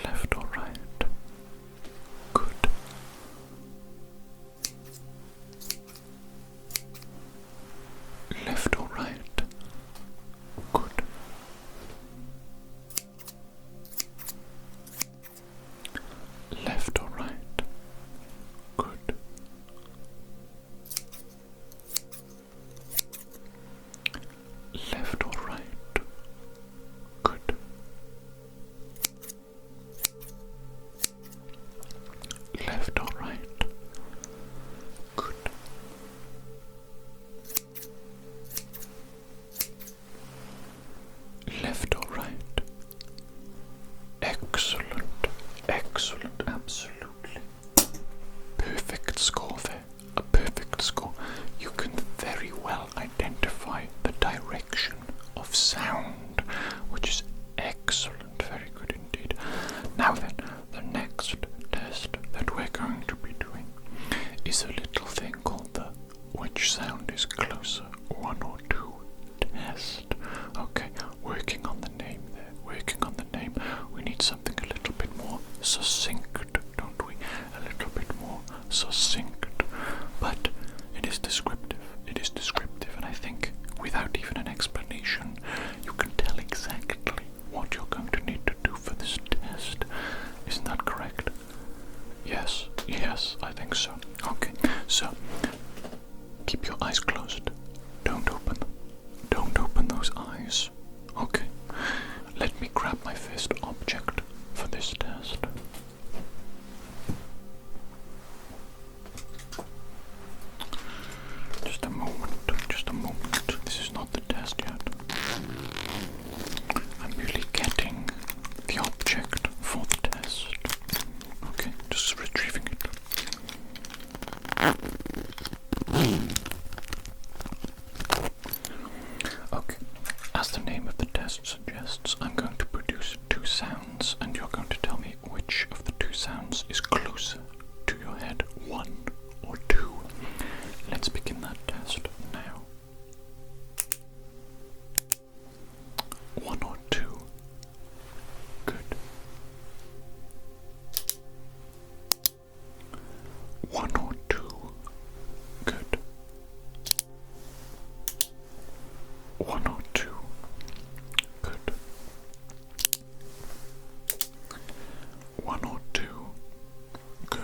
Left or right? Good. Left or right? Good. Left or right? Good. Left or right? Good. Left or right? Good. Left or right? Excellent. Excellent. Absolutely. Perfect score there. A perfect score. You can very well identify the direction of sound, which is excellent. Very good indeed. Now then, the next test that we're going to be doing is a little thing called the which sound is closer, 1 or 2 test. Okay, working on the name there, working on the name. We need something a little bit more succinct, don't we? A little bit more succinct. But it is descriptive, and I think without even an explanation, you can tell exactly what you're going to need to do for this test. Isn't that correct? Yes, I think so. Okay, so keep your eyes closed. Don't open those eyes. Okay, let me grab my first object for this test. Just a moment. This is not the test yet. I'm really getting the object for the test. Okay, just retrieving it. Okay, as the name of the test suggests, I'm going to produce 2 sounds, and you're going to tell me which of the 2 sounds is closer to your head, 1 or 2. Let's begin that test now. 1 or 2. Good. 1 or 2. Good. 1 or 2. Good. 1 or 2. Good.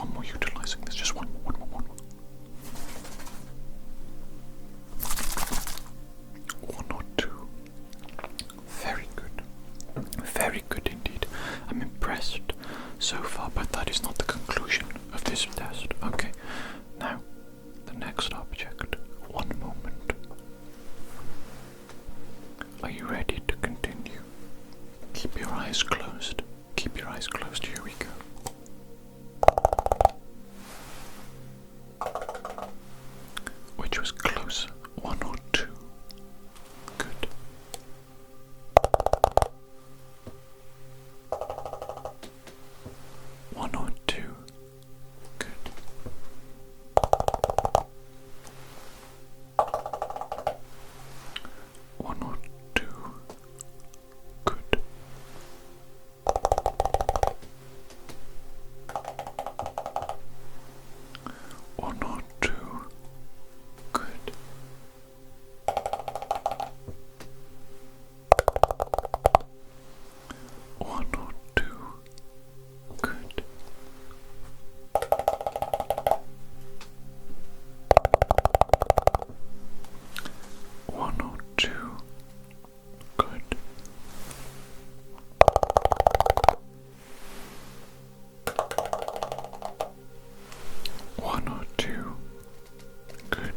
one more utilizing this. Just one more. One or two. Very good. Very good indeed. I'm impressed so far, but that is not the conclusion of this test. Okay, now the next object. One moment. Are you ready to continue? Keep your eyes closed. Keep your eyes closed. Here we go. Which was closer? One or two? Good. One or two? Good. One or two? Good. One or two? Good. One or two? Good. One or two? Good. One or two? Good.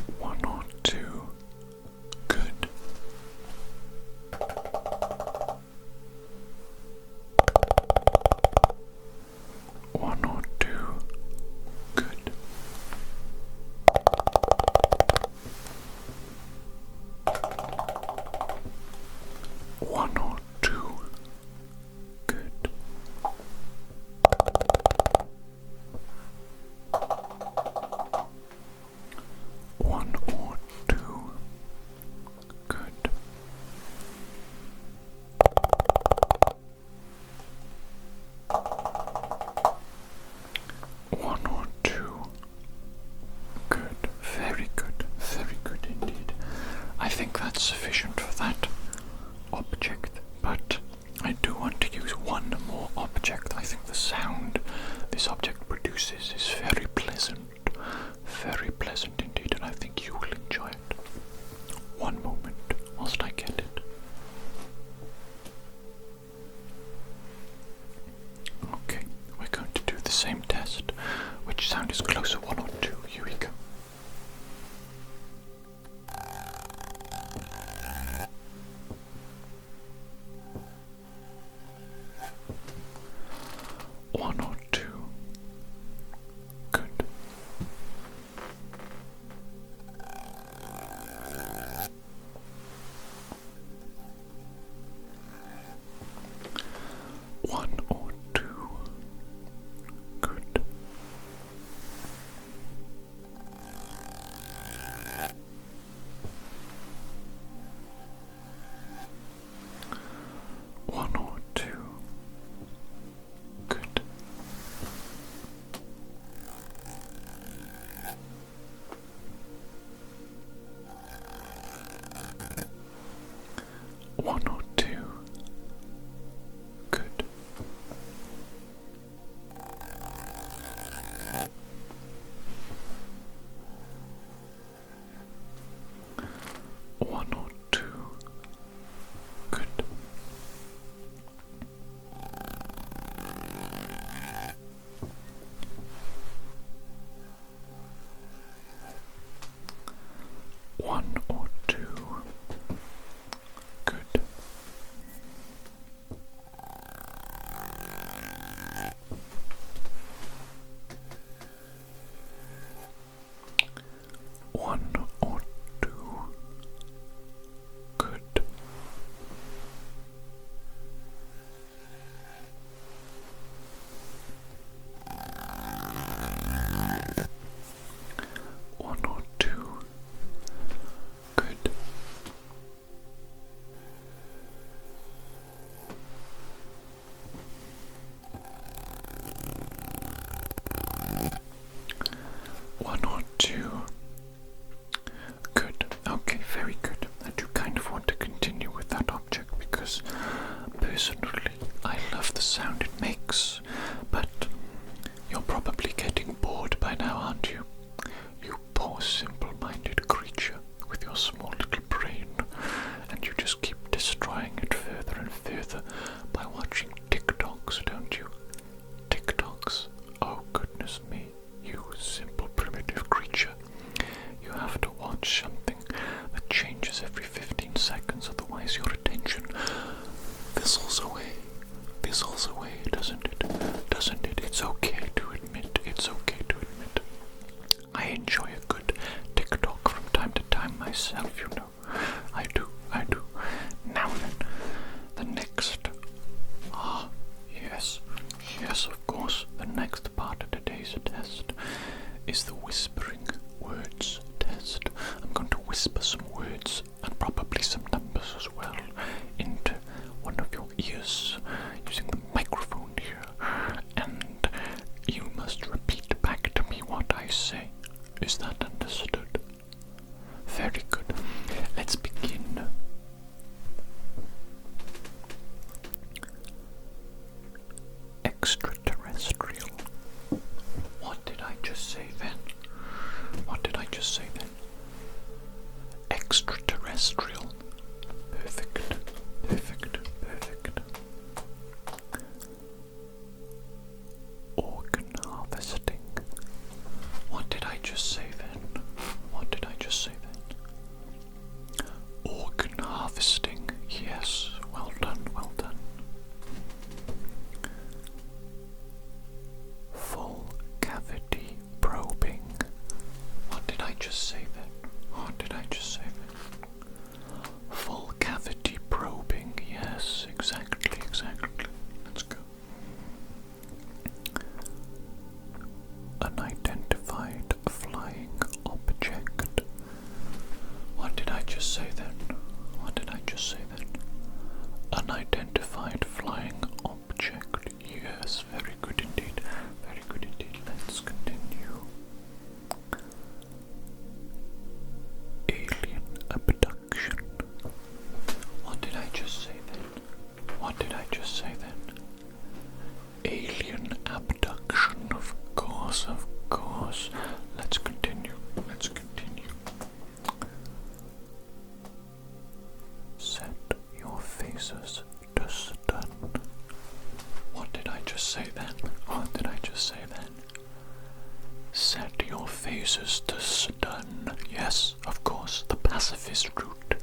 One or two? Good. One or two? Good. One or two? Good. One or two? Good. One or two? Good. Very good. Very good indeed. I think that's sufficient for that object, but I do want to use one more object. I think the sound this object produces is very pleasant indeed, and I think you will enjoy it. One moment whilst I get it. Okay, we're going to do the same test. Which sound is closer, one or two? Here we go. One or two? Good. One or two? Good. One or two? Good. One or two? Good. One or two? Good. unidentified flying object. Yes, very good indeed. Very good indeed. Let's continue. Alien abduction. What did I just say then? What did I just say then? Alien abduction, of course, of course. Let's continue. Let's continue. Set your faces to stun. What did I just say then? What did I just say then? Set your faces to stun. Yes, of course, the pacifist route,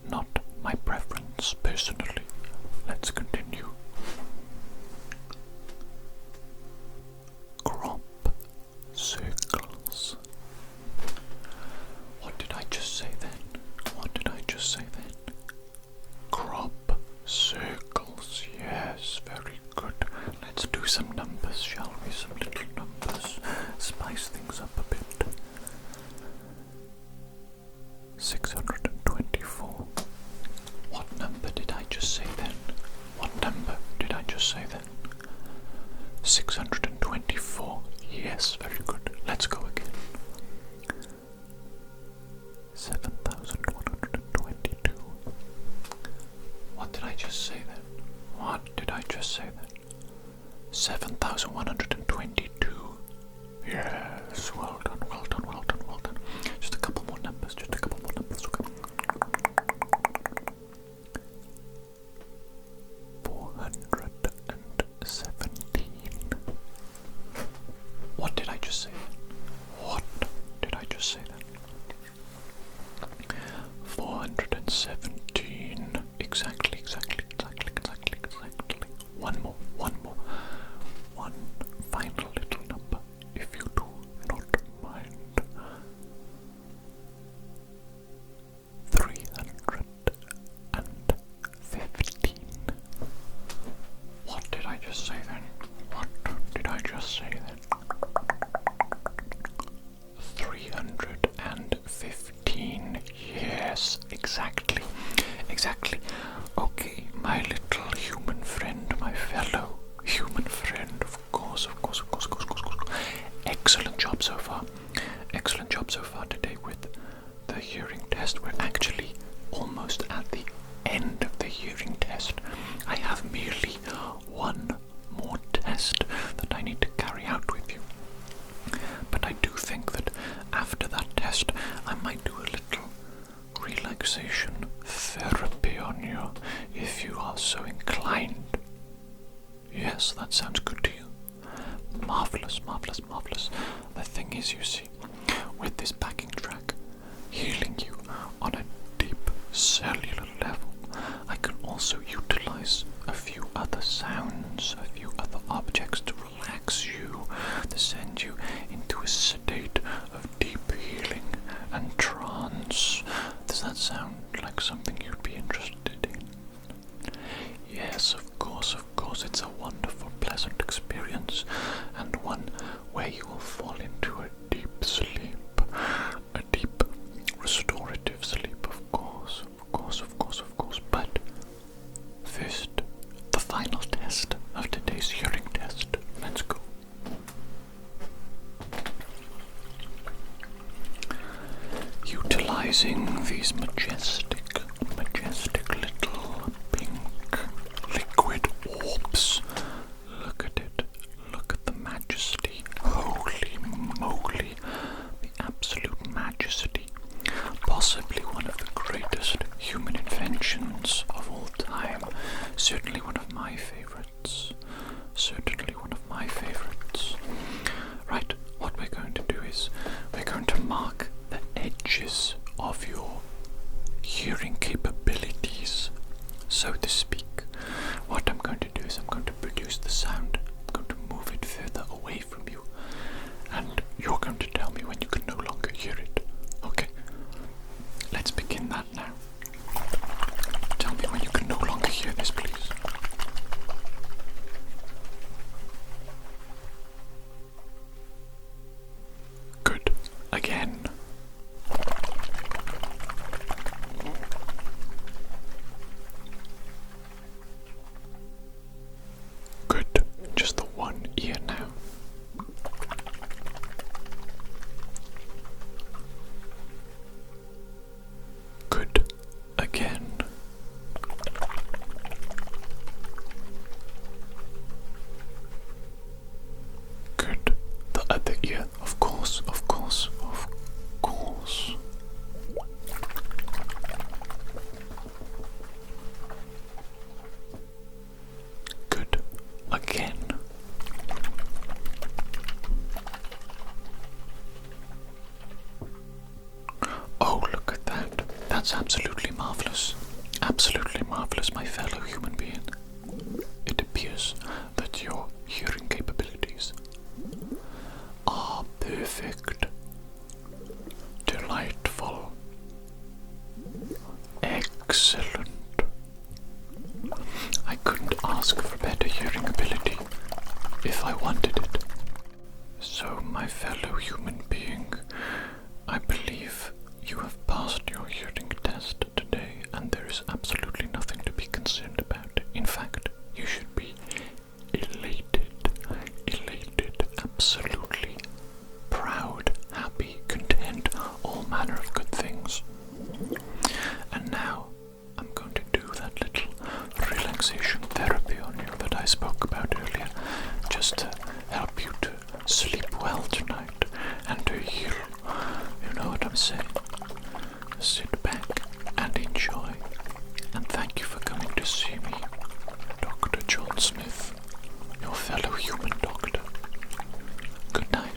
not my preference personally. Let's continue. Crop circles. What did I just say then? What did I just say then? Crop circles. Yes, very good. Let's do some numbers, shall we? Some little numbers. Spice things up a bit. 624. What number did I just say then? What number did I just say then? 624. Yes, very good. Let's go again. 7,122. What did I just say then? What did I just say then? 7,122. Yes, well done, well done, well done, well done. Just a couple more numbers, just a couple more numbers, okay. 417. What did I just say then? What did I just say then? 417. Exactly, exactly, exactly, exactly, exactly. One more, one more. One final little number, if you do not mind. 315. What did I just say then? What did I just say then? 315. Yes, exactly. Exactly. Okay, my little human friend, my fellow human friend, of course, of course, of course, of course, of course, of course. Excellent job so far. Excellent job so far today with the hearing test. We're actually almost at the end of the hearing test. I have merely one more test that I need to carry out with you. But I do think that after that test, I might do a little relaxation therapy on you, if you are so inclined. Yes, that sounds good to you. Marvelous, marvelous, marvelous. The thing is, you see, with this backing track healing you on a deep cellular level, I can also utilize a few other sounds, a few other objects to relax you, to send you into a state of deep healing and trance. Does that sound like something you'd be interested in? Yes, of course, it's a wonderful, pleasant experience, and one where you will fall into a deep sleep, a deep restorative sleep, of course, of course, of course, of course. But first, the final test of today's hearing test. Let's go. Utilizing these majestic little pink liquid orbs. Look at it. Look at the majesty. Holy moly. The absolute majesty. Possibly one of the greatest human inventions of all time. Certainly one of my favorites. Certainly one of my favorites. Right, what we're going to do is we're going to mark the edges of your hearing capabilities, so to speak. What I'm going to do is I'm going to produce the sound. I'm going to move it further away from you, and you're going to tell me when you can no longer hear it. Okay? Let's begin that now. Tell me when you can no longer hear this, please. Good. Again. absolutely marvelous, my fellow human being. It appears that your hearing capabilities are perfect, delightful, excellent. I couldn't ask for better hearing ability if I wanted it. So, my fellow human being, I believe you have passed your hearing test today, and there is absolutely nothing to be concerned about. In fact, you should be elated, absolutely proud, happy, content, all manner of good things. And now, I'm going to do that little relaxation therapy on you that I spoke about earlier, just to help you to sleep well tonight and to heal. You know what I'm saying? Sit back and enjoy. And thank you for coming to see me, Dr. John Smith, your fellow human doctor. Good night.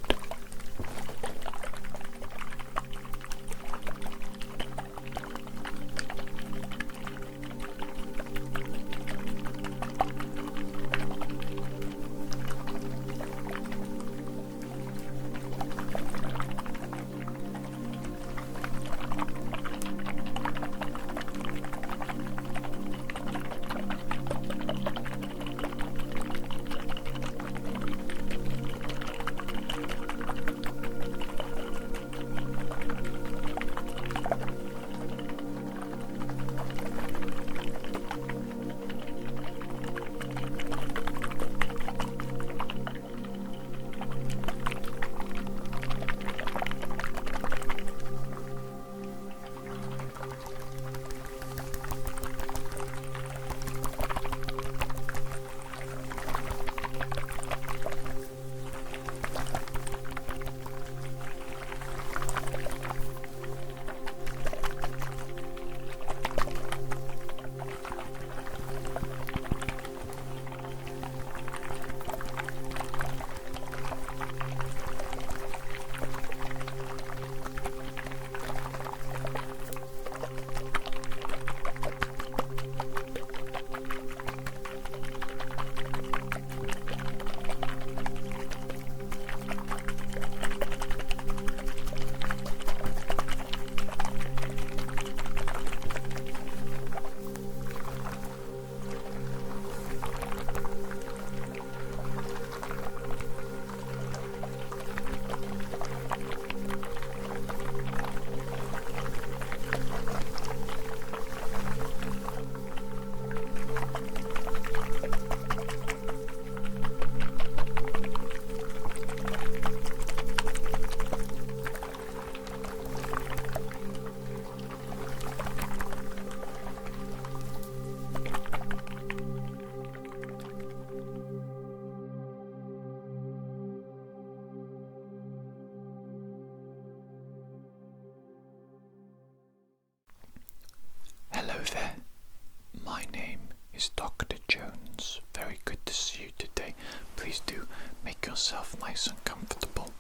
Dr. Jones. Very good to see you today. Please do make yourself nice and comfortable.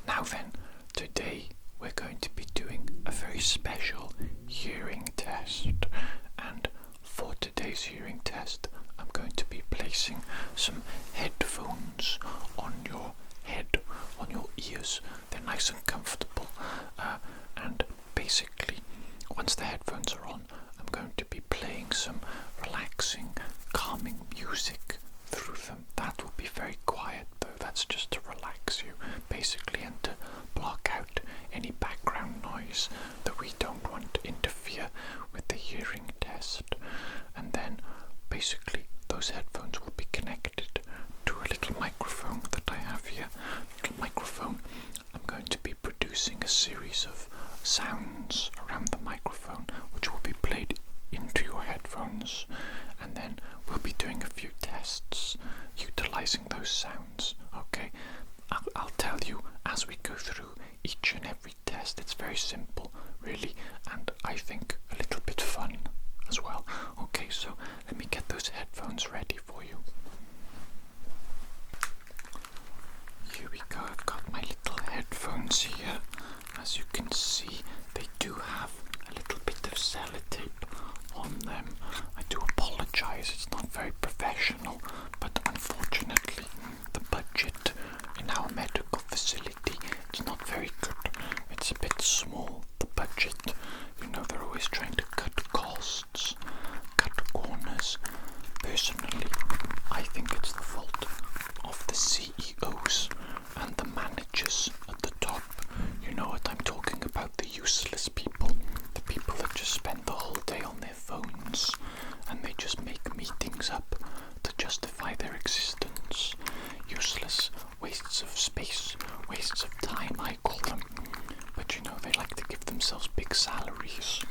Now then, today we're going to be doing a very special hearing test. And for today's hearing test, I'm going to be placing some headphones on your head, on your ears. They're nice and comfortable. And basically, once the headphones are on, I'm going to be playing some relaxing, calming music through them. That will be very quiet though. That's just to relax you, basically, and to block out any background noise that we don't want to interfere with the hearing test. And then, basically, those headphones will be connected to a little microphone that I have here. Little microphone. I'm going to be producing a series of sounds around the microphone, which will be played into your headphones, and then we'll be doing a few tests utilizing those sounds. Okay, I'll tell you as we go through each and every test. It's very simple, really, and I think a little bit fun as well. Okay, so let me get those headphones ready for you. Here we go. I've got my little headphones here. As you can see, they do have a little bit of sellotape on them, personally, I think it's the fault of the CEOs and the managers at the top. You know what I'm talking about, the useless people, the people that just spend the whole day on their phones and they just make meetings up to justify their existence. Useless wastes of space, wastes of time, I call them. But you know, they like to give themselves big salaries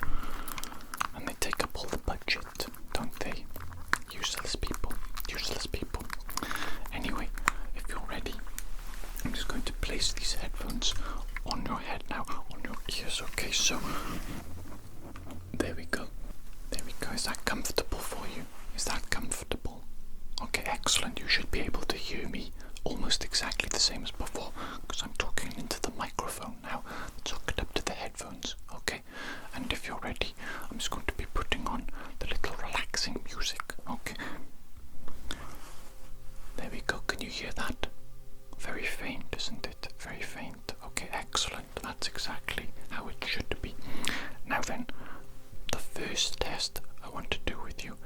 and they take up all the budget, don't they? Useless people, useless people. Anyway, if you're ready, I'm just going to place these headphones on your head now, on your ears, okay? So, there we go. There we go. Is that comfortable for you? Is that comfortable? Okay, excellent. You should be able to hear me almost exactly the same as before, because I'm talking into the microphone now. Let's hook it up to the headphones, okay? And if you're ready, I'm just going to be putting on the little relaxing music, okay? There we go. Can you hear that? Very faint, isn't it? Very faint. Okay, excellent. That's exactly how it should be. Now then, the first test I want to do with you,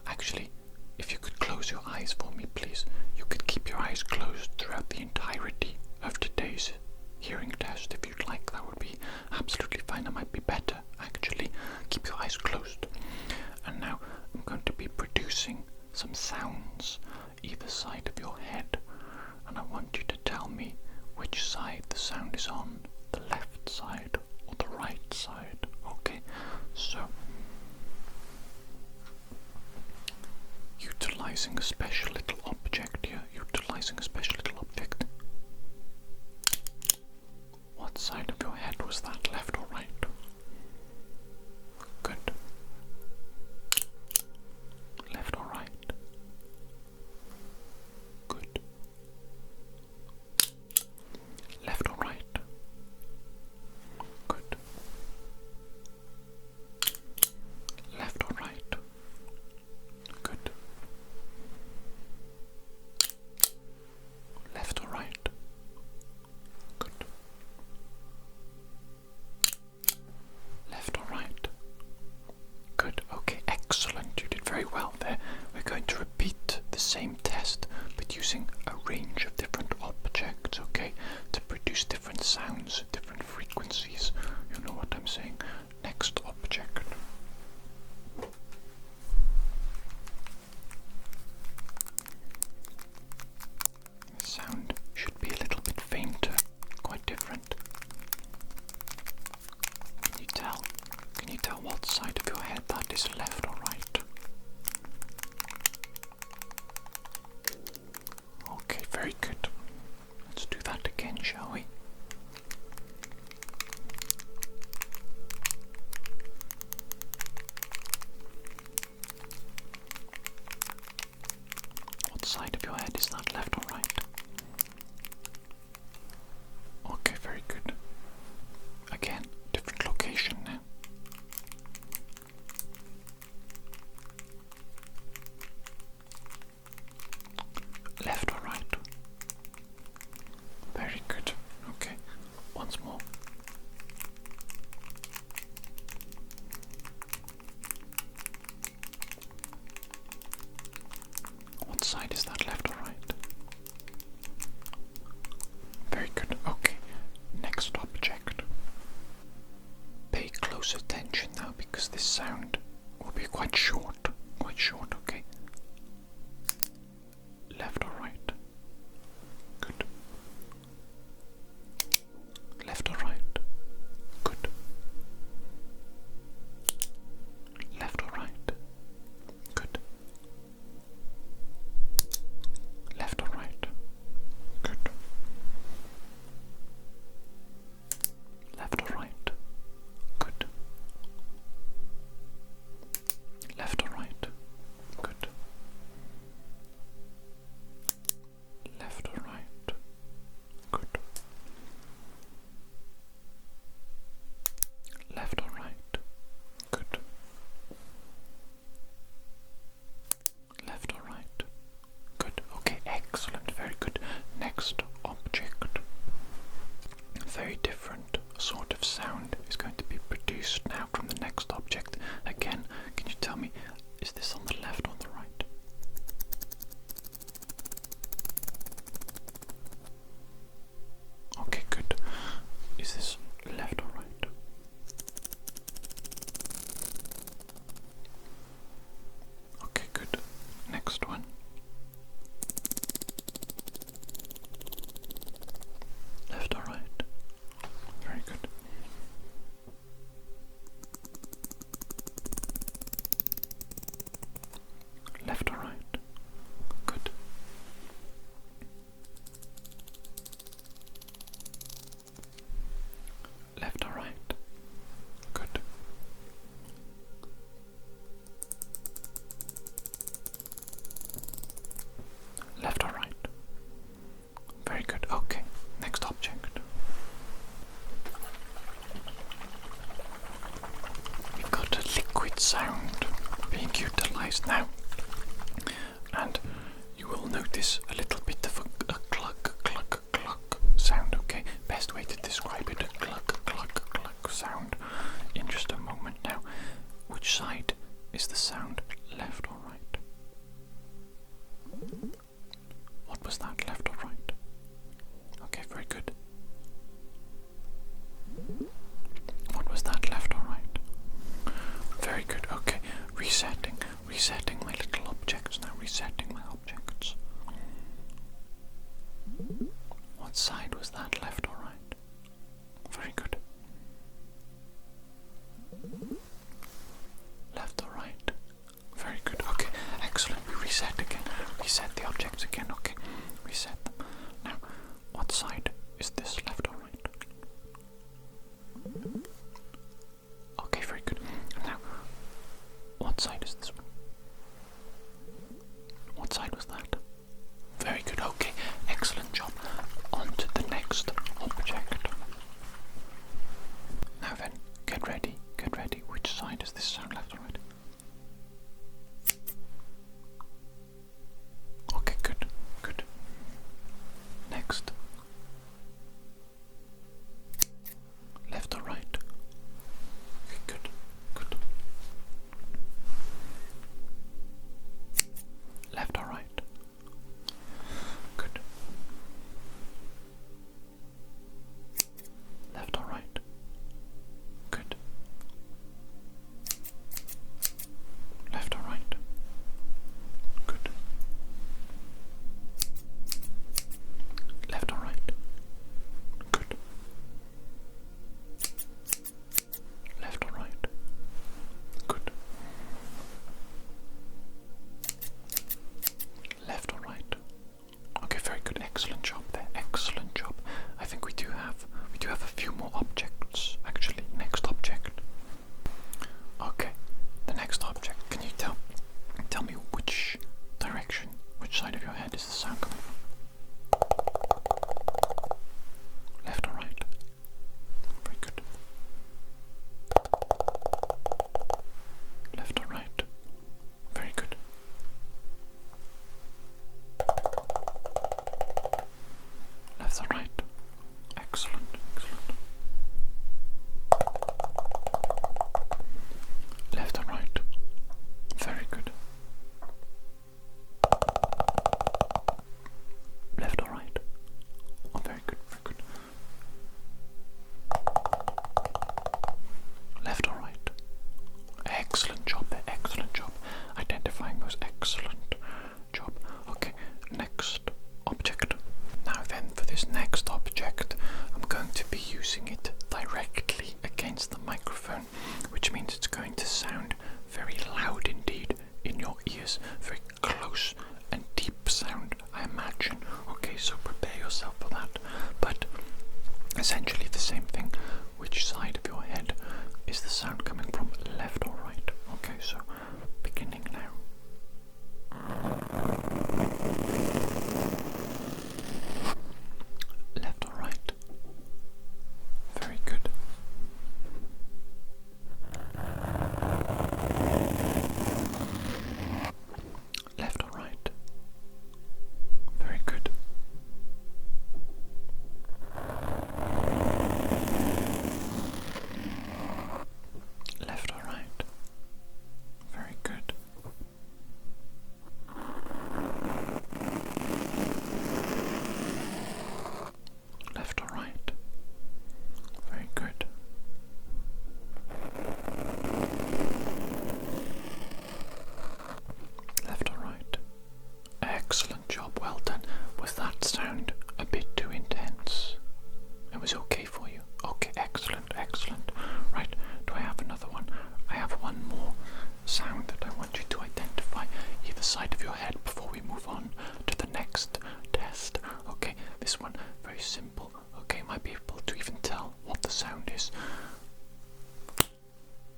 actually, if you could close your eyes for me, please. You could keep your eyes closed throughout the entirety of today's hearing test if you'd like. That would be absolutely fine. That might be better, actually. Keep your eyes closed. And now I'm going to be producing some sounds either side of your head, and I want you to tell me which side the sound is on, the left side or the right side, okay? So, utilizing a special little object here, utilizing a special little object. What side of your head was that, left or right? Good. Left or right? Good. Left or right? Good. Left or right? Good. Left or right? Good. Left or right? Good. Okay, excellent. You did very well there. We're going to repeat the same test, but using a range of different objects, okay, to produce different sounds, different frequencies. You know what I'm saying? Next object. The sound should be a little bit fainter, quite different. Can you tell? Can you tell what side of your head that is, left or right? Okay, very good. Let's do that again, shall we? What side of your head is that, left or right? Okay, very good. Again, different location now. Left or right? Very good. Okay, once more. What side is that, left or right? Very good. Okay, next object. Pay close attention now because this sound will be quite short, okay? Left or right? Good. Left or right? Good. Left or right? Good. visualize now. And you will notice a little bit of a cluck, cluck, cluck sound, okay? Best way to describe it, a cluck, cluck, cluck sound. In just a moment now. Which side is the sound, left or right? What was that, left or right? Okay, very good. What was that, left or right? Very good, okay. Resetting my little objects now, resetting my objects. What side was that, left or right? Very good. Left or right? Very good, okay, excellent. We reset again, reset the objects again, okay, reset them. Now, what side is this, left or right? Okay, very good. Now, what side is this one? What side was that? Very good, okay, excellent job. On to the next object. Now then, get ready, get ready. Which side is this sound, left or right? Okay, good, good. Next. Left or right? Okay, good, good. Left or right? Good. Left or right? Good. Left or right? Good. Left or right? Good. Left or right? Good. Left or right? Okay, very good. Excellent job there. Excellent job. I think we do have a few more objects. Actually, next object. Okay, the next object. Can you tell me which direction, which side of your head is the sound coming from? Left or right? Very good. Left or right? Very good. Left or right? Excellent, excellent. Left or right? Very good. Left or right? Oh, very good, very good. Left or right? Excellent job there, excellent job. Identifying those, excellent job. Okay, next object. Now then, for this next object, I'm going to be using it directly against the microphone, which means it's going to sound very loud indeed in your ears, very close and deep sound, I imagine. Okay, so prepare yourself for that. But essentially the same thing. Which side of your head is the sound coming from, left or right? Okay, so beginning now. Left or right? Very good. Left or right? Very good. Left or right? Very good. Left or right? Very good. Left or right? Excellent job, well done. Was that sound a bit too intense? It was okay for you? Okay, excellent, excellent. Right, do I have another one? I have one more sound that I want you to identify either side of your head before we move on to the next test. Okay, this one, very simple. Okay, might be able to even tell what the sound is.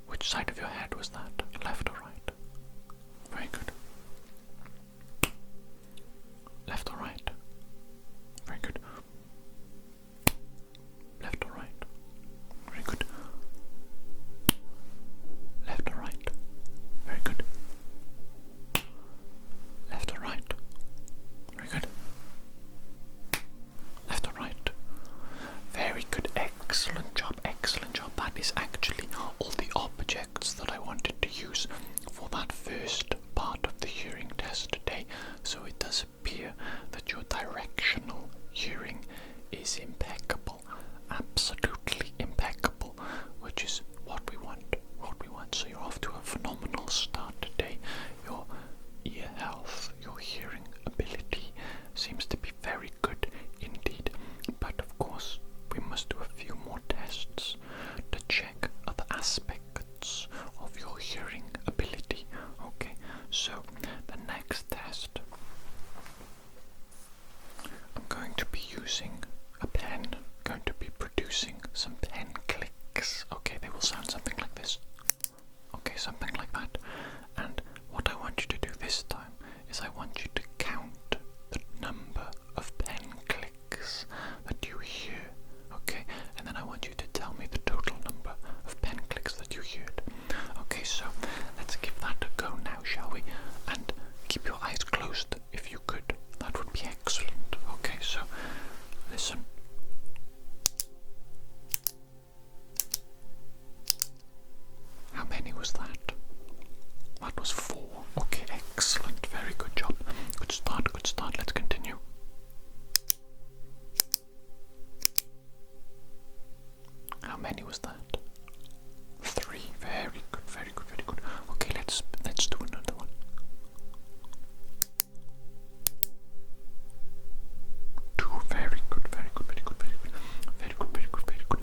Which side of your head was that? Left or right? Very good. Left or right? Very good. Left or right? Very good. Left or right? Very good. So the next test, I'm going to be using a pen, going to be producing some pen clicks. Okay, they will sound something like this. Okay, something like that. And what I want you to do this time is I want you to count the number of pen clicks that you hear. Okay, and then I want you to tell me the total number of pen clicks that you heard. Okay, so let's give that a go now, shall we? And keep your eyes closed if you could. That would be excellent. Okay, so listen. How many was that? That was 4. Okay, excellent. Very good job. Good start, good start. Let's continue. How many was that? 3. Very good, very good, very good. Okay, let's do another one. 2. Very good, very good, very good, very good. Very good, very good, very good.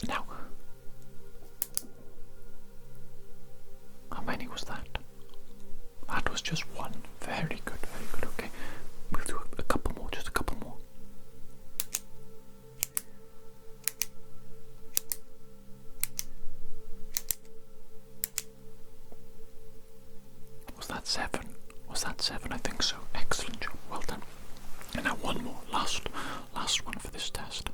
Now, how many was that? That was just 1. Very good, very good. Okay, we'll do a couple more, just a couple more. Was that 7? Was that 7? I think so. Excellent job. Well done. And now one more. Last one for this test.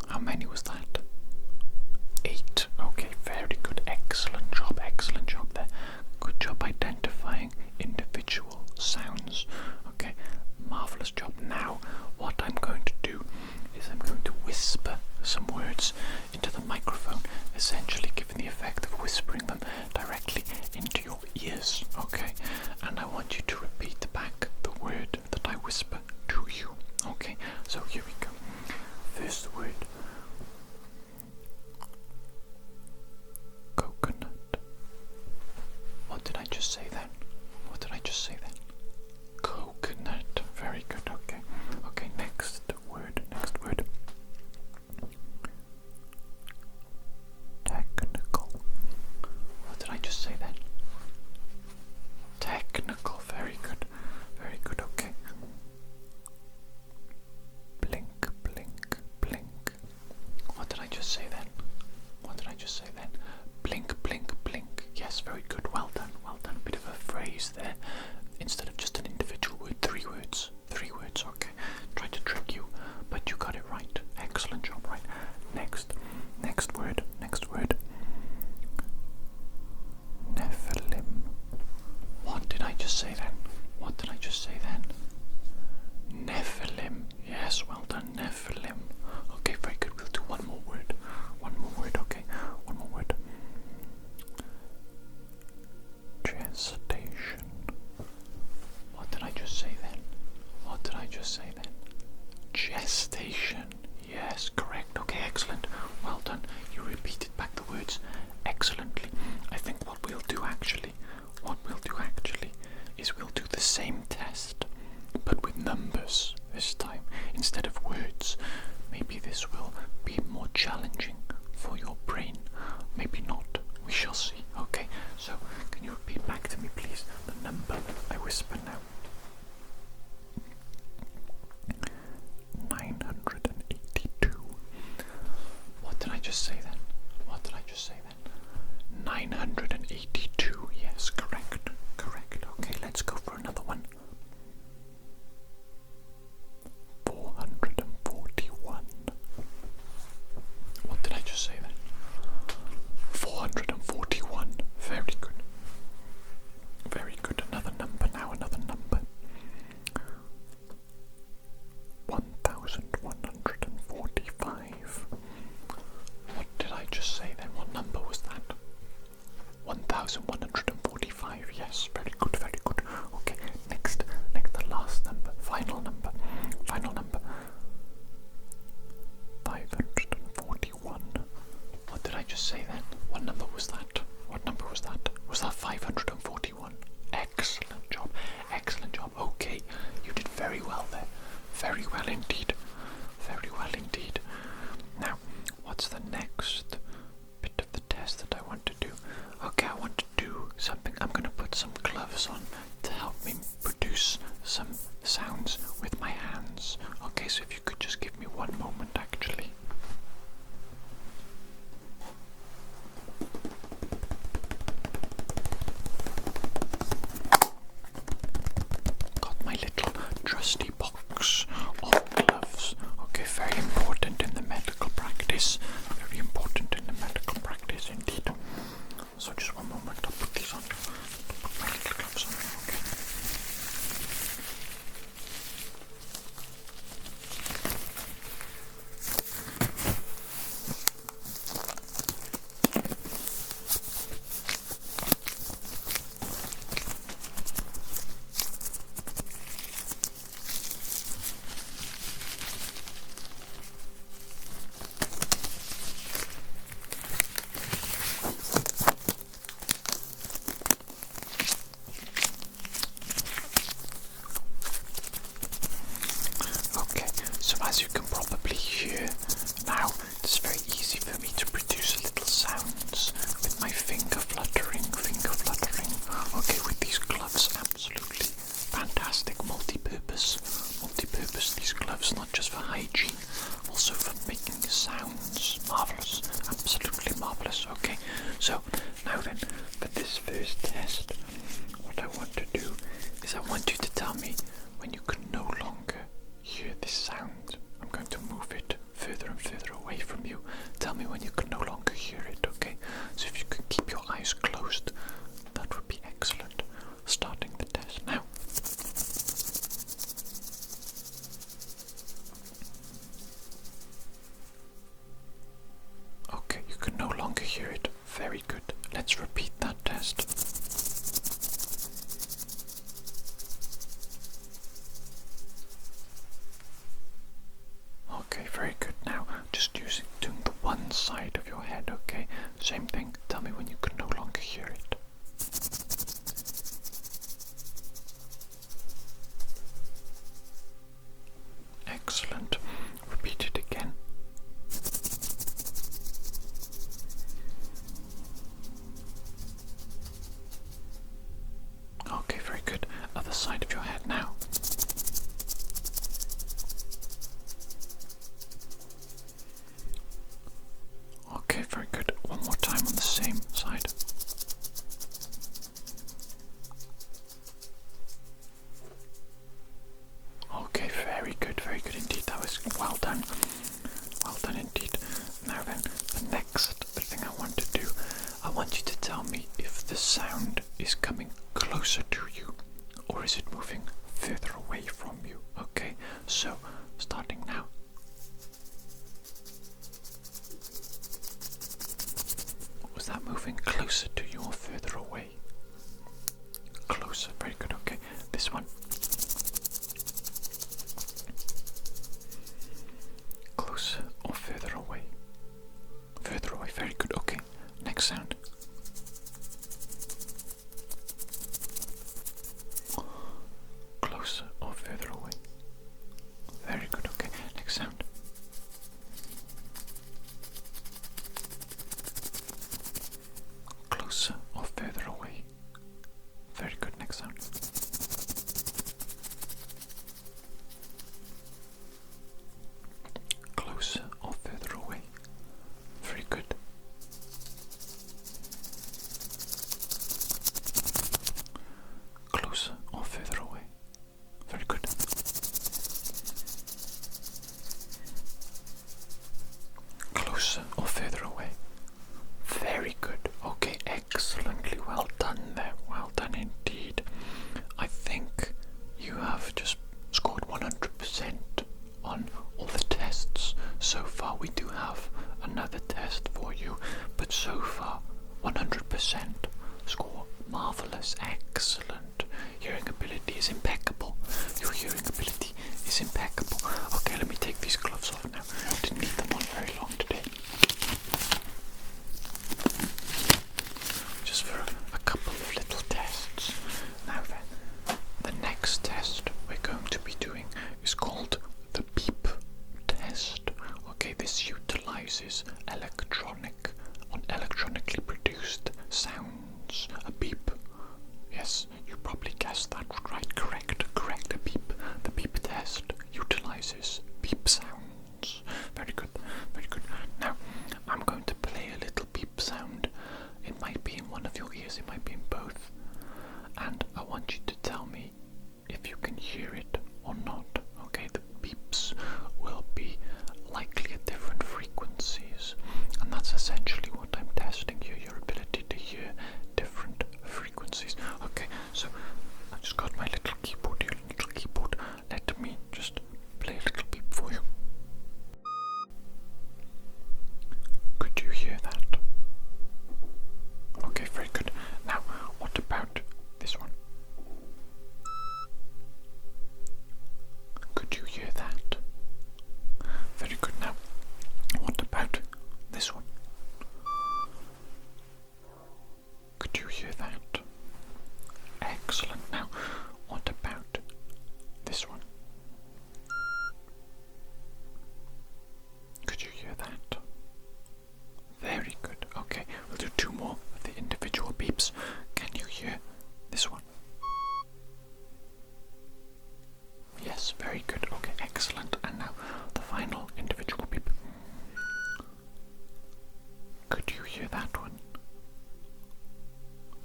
How many was that? 8. Okay, very good. Excellent job there. Good job identifying individual sounds. Okay, marvelous job. Now, what I'm going to do is I'm going to whisper some words into the microphone, essentially giving the effect of whispering them directly into your ears. Okay, and I want you to repeat back the word that I whisper to you. Okay, so here we go. First word. Coconut. What did I just say then? What did I just say then? Coconut. Very good. Okay. Okay, next word. Next word. Technical. What did I just say then? Technical. Very good. Very good. Okay. Blink, blink, blink. What did I just say then? What did I just say then? Blink, blink, blink. Yes, very good. Well done, well done. A bit of a phrase there. Instead of just an individual word, 3 words. 3 words, okay. Tried to trick you, but you got it right. Excellent job, right? Next word, next word. Nephilim. What did I just say then? What did I just say then? Nephilim. Yes, well done, Nephilim. Okay, very good. We'll do one more word. One more word, okay. One more word. Gestation. What did I just say then? What did I just say then? Gestation. Yes, correct. Okay, excellent. Well done. You repeated back the words excellently. I think what we'll do actually is we'll do the same test, but with numbers this time instead of words. Maybe this will be more challenging for your brain. Maybe not. We shall see. Okay, so can you repeat back to me, please, the number I whisper now? 982. What did I just say then? What did I just say then? 982. Yes, correct. Correct. Okay, let's go for another one. 441. What did I just say then? 441. Very good. Very good. Another number now, another number. 1145. What did I just say then? What number was that? 1145. Yes, very good, very good. Okay, next, the last number, final number. 541. What did I just say then? What number was that? What number was that? Was that 541? Excellent job. Excellent job. Okay, you did very well there. Very well indeed. Very well sounds. Marvellous, absolutely marvellous. Okay, so now then, for this first test, what I want to do is I want you to tell me when you can no longer hear this sound. I'm going to move it further and further away from you. Tell me when you can no longer hear it, okay? So if you could keep your eyes closed, that would be excellent. Starting the test now. Okay, you can no longer hear it. Very good. Let's repeat that test. Okay, very good. Now, just doing the one side of your head, okay? Same thing. Tell me when you can no longer hear it. Excellent. Repeat it again. Okay, very good. Other side of your head now. Okay, very good. One more time on the same side. Okay, very good indeed. That was well done. Well done indeed. Now then, the next thing I want to do, I want you to tell me if the sound is coming closer to you or is it moving further away from you. Okay, so starting now. Was that moving closer to you or further away? Closer, very good, okay. This one. Closer or further away? Further away, very good, okay. Next sound. Closer or further away? Very good, okay. Next sound. Closer or further away? Very good, next sound. Closer or further away? Very good. Closer or further away? Very good. Closer or further away? Very good. Okay, excellently well done there. Well done indeed. I think you have just scored 100% on all the tests so far. We do have another test for you, but so far 100% score. Marvellous, excellent. Hearing ability is impeccable. Your hearing ability is impeccable. Okay, let me take these gloves off now. I didn't need them on very long today. Just for a couple of little tests. Now then, the next test we're going to be doing is called the beep test. Okay, this utilizes electronically produced sounds. A beep. Yes, you probably guessed that right. Correct. A beep. The beep test utilizes beep sounds. Very good. Now, I'm going to play a little beep sound. It might be in one of your ears, it might be in both. And I want you to tell me if you can hear it or not. Okay, the beeps will be likely at different frequencies. And that's essentially what I'm testing here, your ability to hear different frequencies. Okay, so I just got my little keyboard here, Let me just play a little beep for you. that one.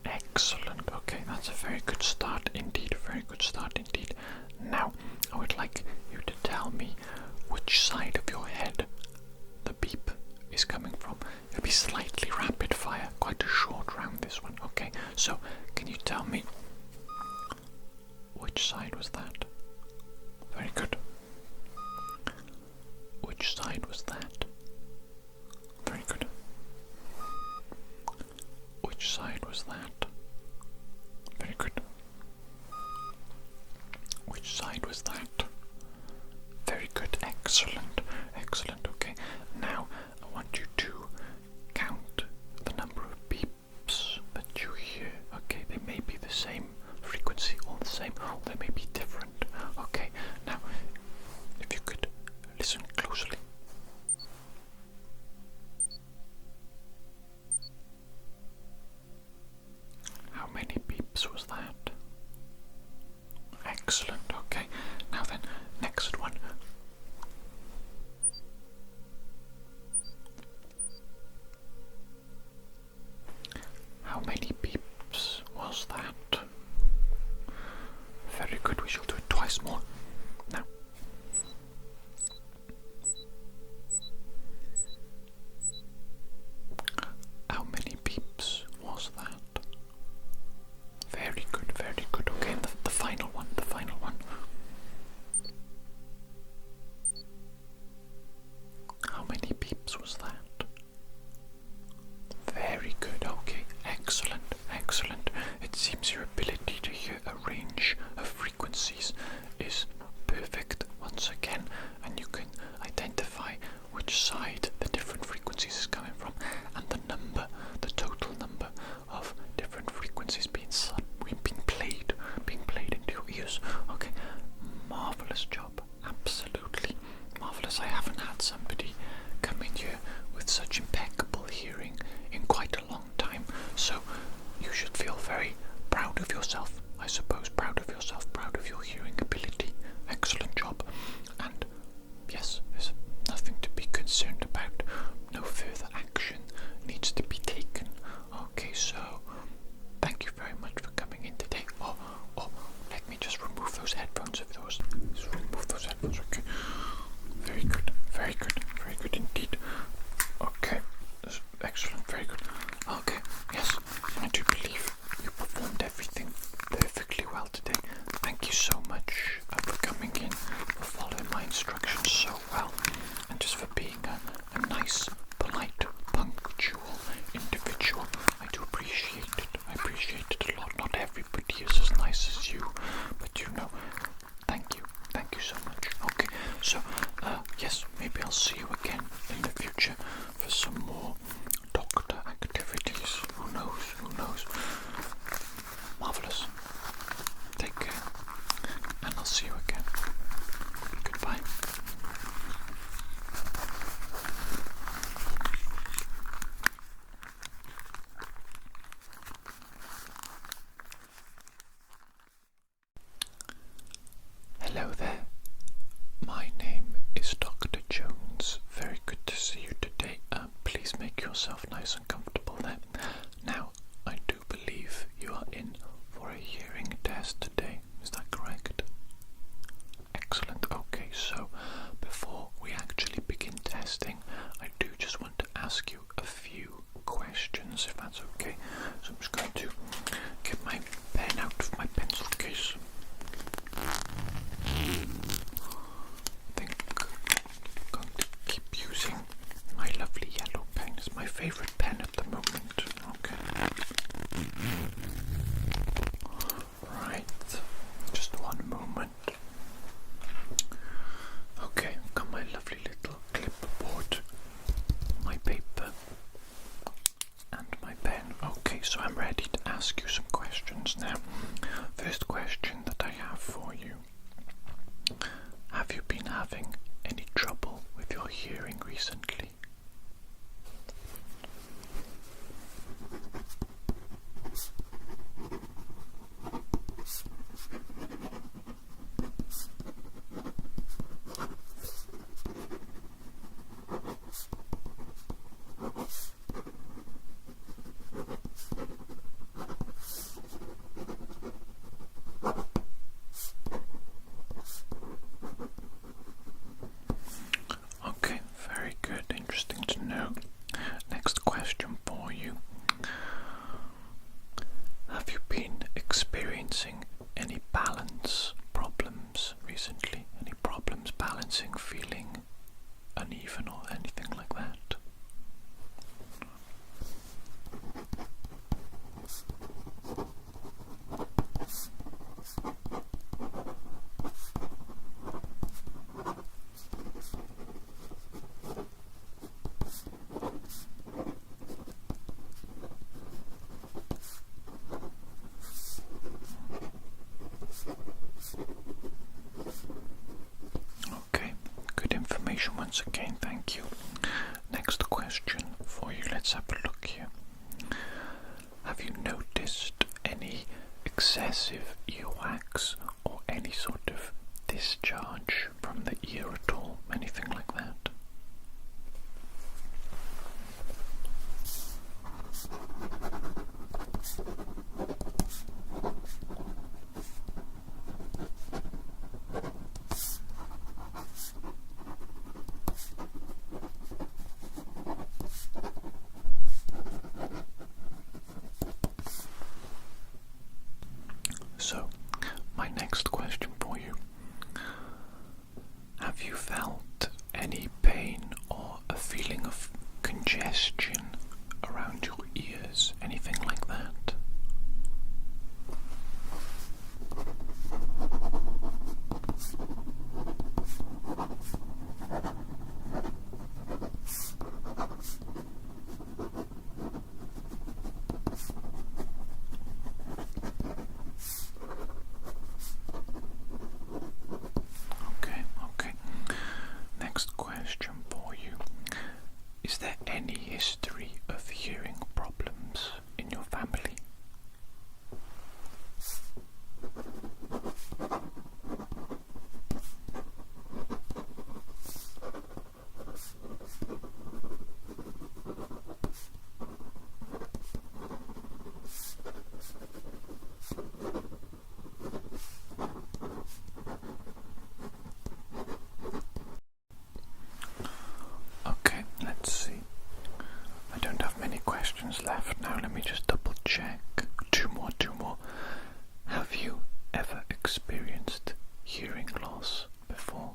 Excellent. Okay, that's a very good start indeed. A very good start indeed. Now, I would like you to tell me which side of your head the beep is coming from. It'll be slightly rapid fire, quite a short round this one. Okay, so can you tell me which side was that? Very good. Which side was that? Very good. Which side was that? Very good. Which side was that? Very good. Excellent. Excellent. Okay. Now I want you to count the number of beeps that you hear. Okay. They may be the same frequency, all the same, or they may be different. Okay. Now, if you could listen closely. How many beeps was that? Excellent. Okay. Now then, next one. How many beeps was that? Very good. We shall do it twice more. Now. How many beeps was that? Very good, very good. Okay, the final one, the final one. How many beeps was that? Very good, okay. Excellent, excellent. It seems your ability to hear a range of frequencies is perfect once again, and you can identify which side the different frequencies is coming from, and the total number of different frequencies being played into your ears. Okay, marvelous job, absolutely marvelous. I haven't had somebody come in here with such impeccable hearing in quite a long time, so you should feel very proud of yourself, I suppose. Proud of yourself, proud of your hearing ability. Excellent job. And yes, there's nothing to be concerned about. No further action needs to be taken. Okay, so thank you very much for coming in today. Oh, let me just remove those headphones of yours. Just remove those headphones, okay. Very good, very good, very good indeed. Okay, excellent, very good. Okay, yes, I do believe you performed everything perfectly well today. Thank you so much for coming in, for following my instructions so well, and just for being a nice, polite, punctual individual. I do appreciate it. I appreciate it a lot. Not everybody is as nice as you, but you know, thank you. Thank you so much. Okay, so, yes, maybe I'll see you again in the future for some more doctor activities. Who knows? Who knows? Marvelous. Take care, and I'll see you again. Goodbye. Hello there. My name is Dr. Jones. Very good to see you today. Please make yourself nice and comfortable there. Now, I do believe you are in for a hearing test today. Is that correct? Excellent. Okay, so before we actually begin testing, I do just want to ask you a few questions, if that's okay. So I'm just going to get my pen out of my pencil case. I think I'm going to keep using my lovely yellow pen. It's my favorite pen at the moment. Okay. Right. Just one moment. Okay, I've got my lovely little clipboard, my paper, and my pen. Okay, so I'm ready to ask you some questions now. First question that I have for you. Have you been having any trouble with your hearing recently? relaxation or anything like that? Okay, good information once again, thank you. Next question for you, let's have a look here. Have you noticed any excessive earwax or any sort of discharge from the ear at all? Anything like that? So, my next question for you. Have you felt any pain or a feeling of congestion around your ears? Anything like that? Okay. Next question for you. Is there any history of hearing problems in your family? Okay, let's see. I don't have many questions left now. Let me just double check. Two more. Have you ever experienced hearing loss before?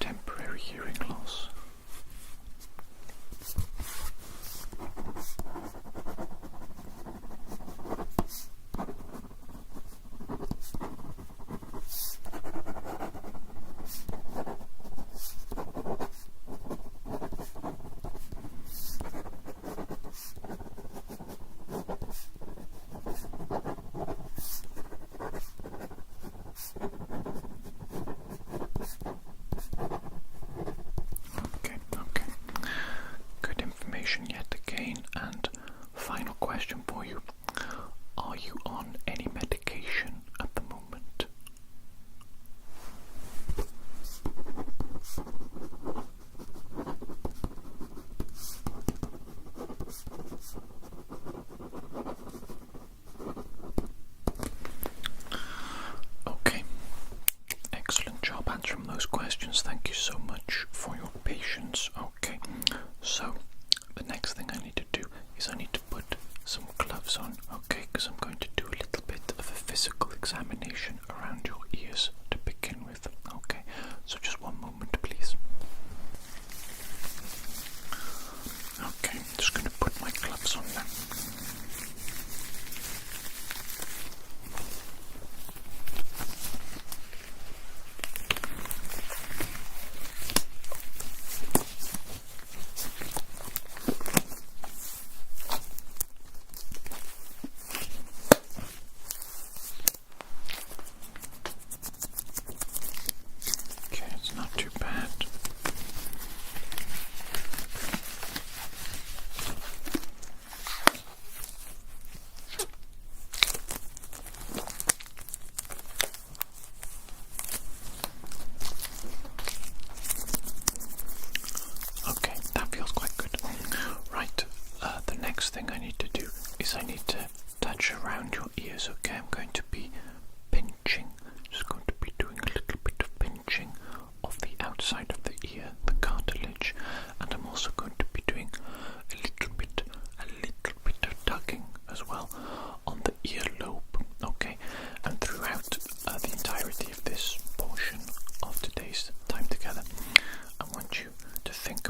Temporary hearing loss? Okay. Good information yet again. And final question for you. Are you on any medication at the moment? Okay. Excellent job answering those questions. Thank you so much for your patience. Okay, so the next thing I need to do is I need to put some gloves on, okay, because I'm going to do a little bit of a physical examination around your ears to begin with. Okay, so just one moment, please. Okay, I'm just going to put my gloves on now. Okay, it's not too bad. Okay, that feels quite good. Right, the next thing I need to do is I need to touch around your ears, okay? I'm going to be pinching, just going to be doing a little bit of pinching of the outside of the ear, the cartilage, and I'm also going to be doing a little bit of tugging as well on the earlobe, okay? And throughout the entirety of this portion of today's time together, I want you to think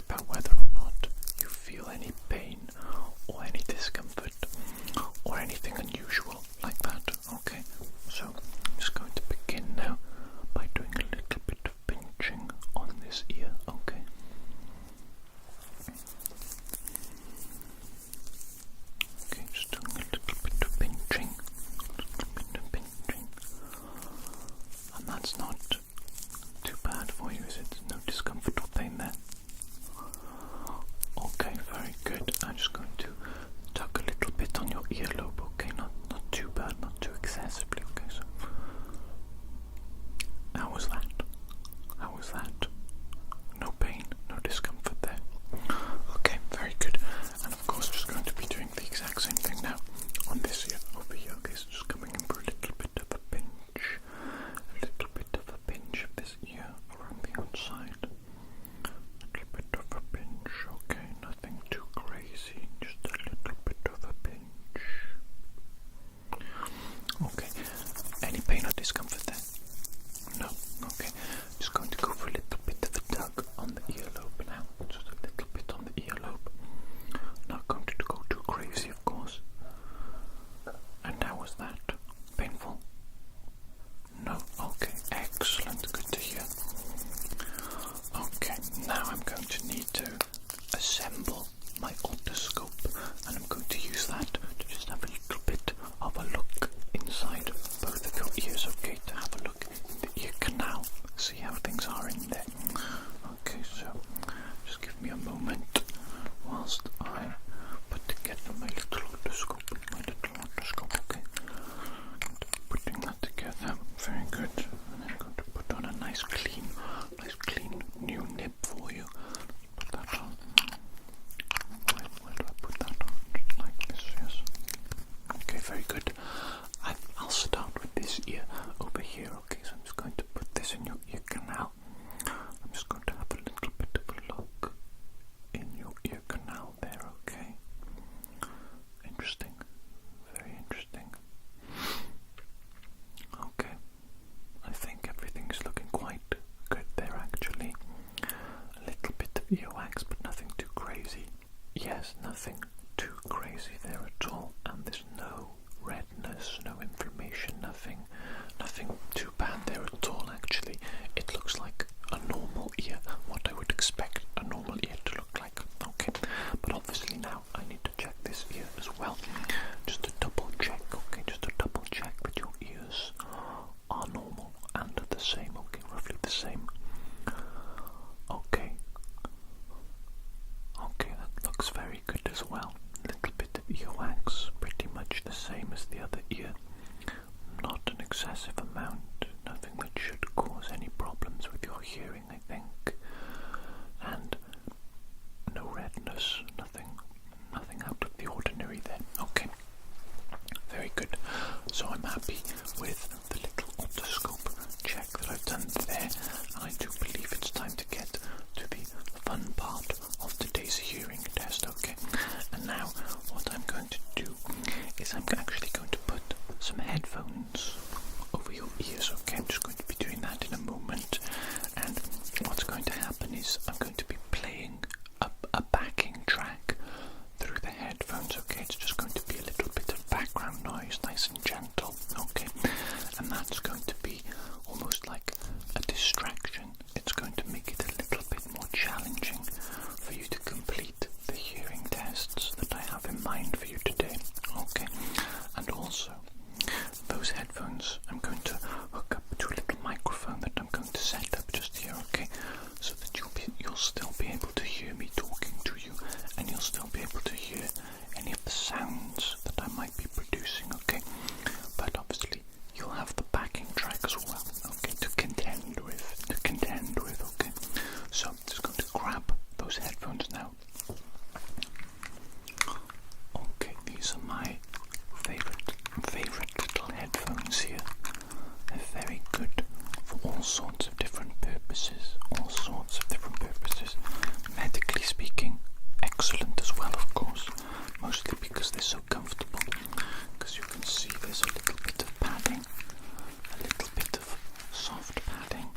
assemble my otoscope, and I'm going to use that to just have a little bit of a look inside both of your ears, okay, to have a look in the ear canal, see how things are in there. Okay, so just give me a moment whilst I put together my little otoscope, okay. Putting that together, very good. And I'm going to put on a nice clean new nib for you. Put that on. Where do I put that on? Just like this, yes. Okay, very good. I'll start with this ear over here, okay, so I'm just going to put this in your ear canal. I'm just going to have a little bit of a look in your ear canal there, okay? Interesting, very interesting. Okay, I think everything's looking quite good there actually. A little bit of earwax, but nothing too crazy. Yes, nothing too crazy there at all, and there's no redness, no inflammation, nothing too bad there at all actually. It looks like a normal ear, what I would expect a normal ear to look like. Okay, but obviously now I need to check this ear as well, just to double check, okay, just to double check that your ears are normal and the same, okay, roughly the same. Okay, that looks very good as well. A little bit of earwax, pretty much the same as the other ear. Not an excessive amount, nothing that should cause any problems with your hearing, I think. And no redness, nothing out of the ordinary then. Okay, very good. So I'm happy with the little otoscope check that I've done there, and I do believe it's time to get to the fun part of today's hearing test, okay? And now what I'm going to do is I'm actually going to put some headphones over your ears, okay? I'm just going to be doing that in a moment, and what's going to happen is I'm going to be playing a backing track through the headphones, okay? It's just going to be a little bit of background noise, nice and gentle, okay? And that's going to be almost like a distraction. It's going to make it a little bit more challenging for you to complete the hearing tests that I have in mind for you today, okay? And also, those headphones I'm going to hook up to a little microphone that I'm going to set up just here, okay? So that you'll still be able to hear me talking to you, and you'll still be able to hear any of the sounds that I might be producing, okay? But obviously you'll have the backing track as well, okay, to contend with, okay? So I'm just going to grab those headphones now. Okay, these are my favorite little headphones here. They're very good for all sorts of different purposes, medically speaking, excellent as well, of course, mostly because they're so comfortable, because you can see there's a little bit of padding, a little bit of soft padding,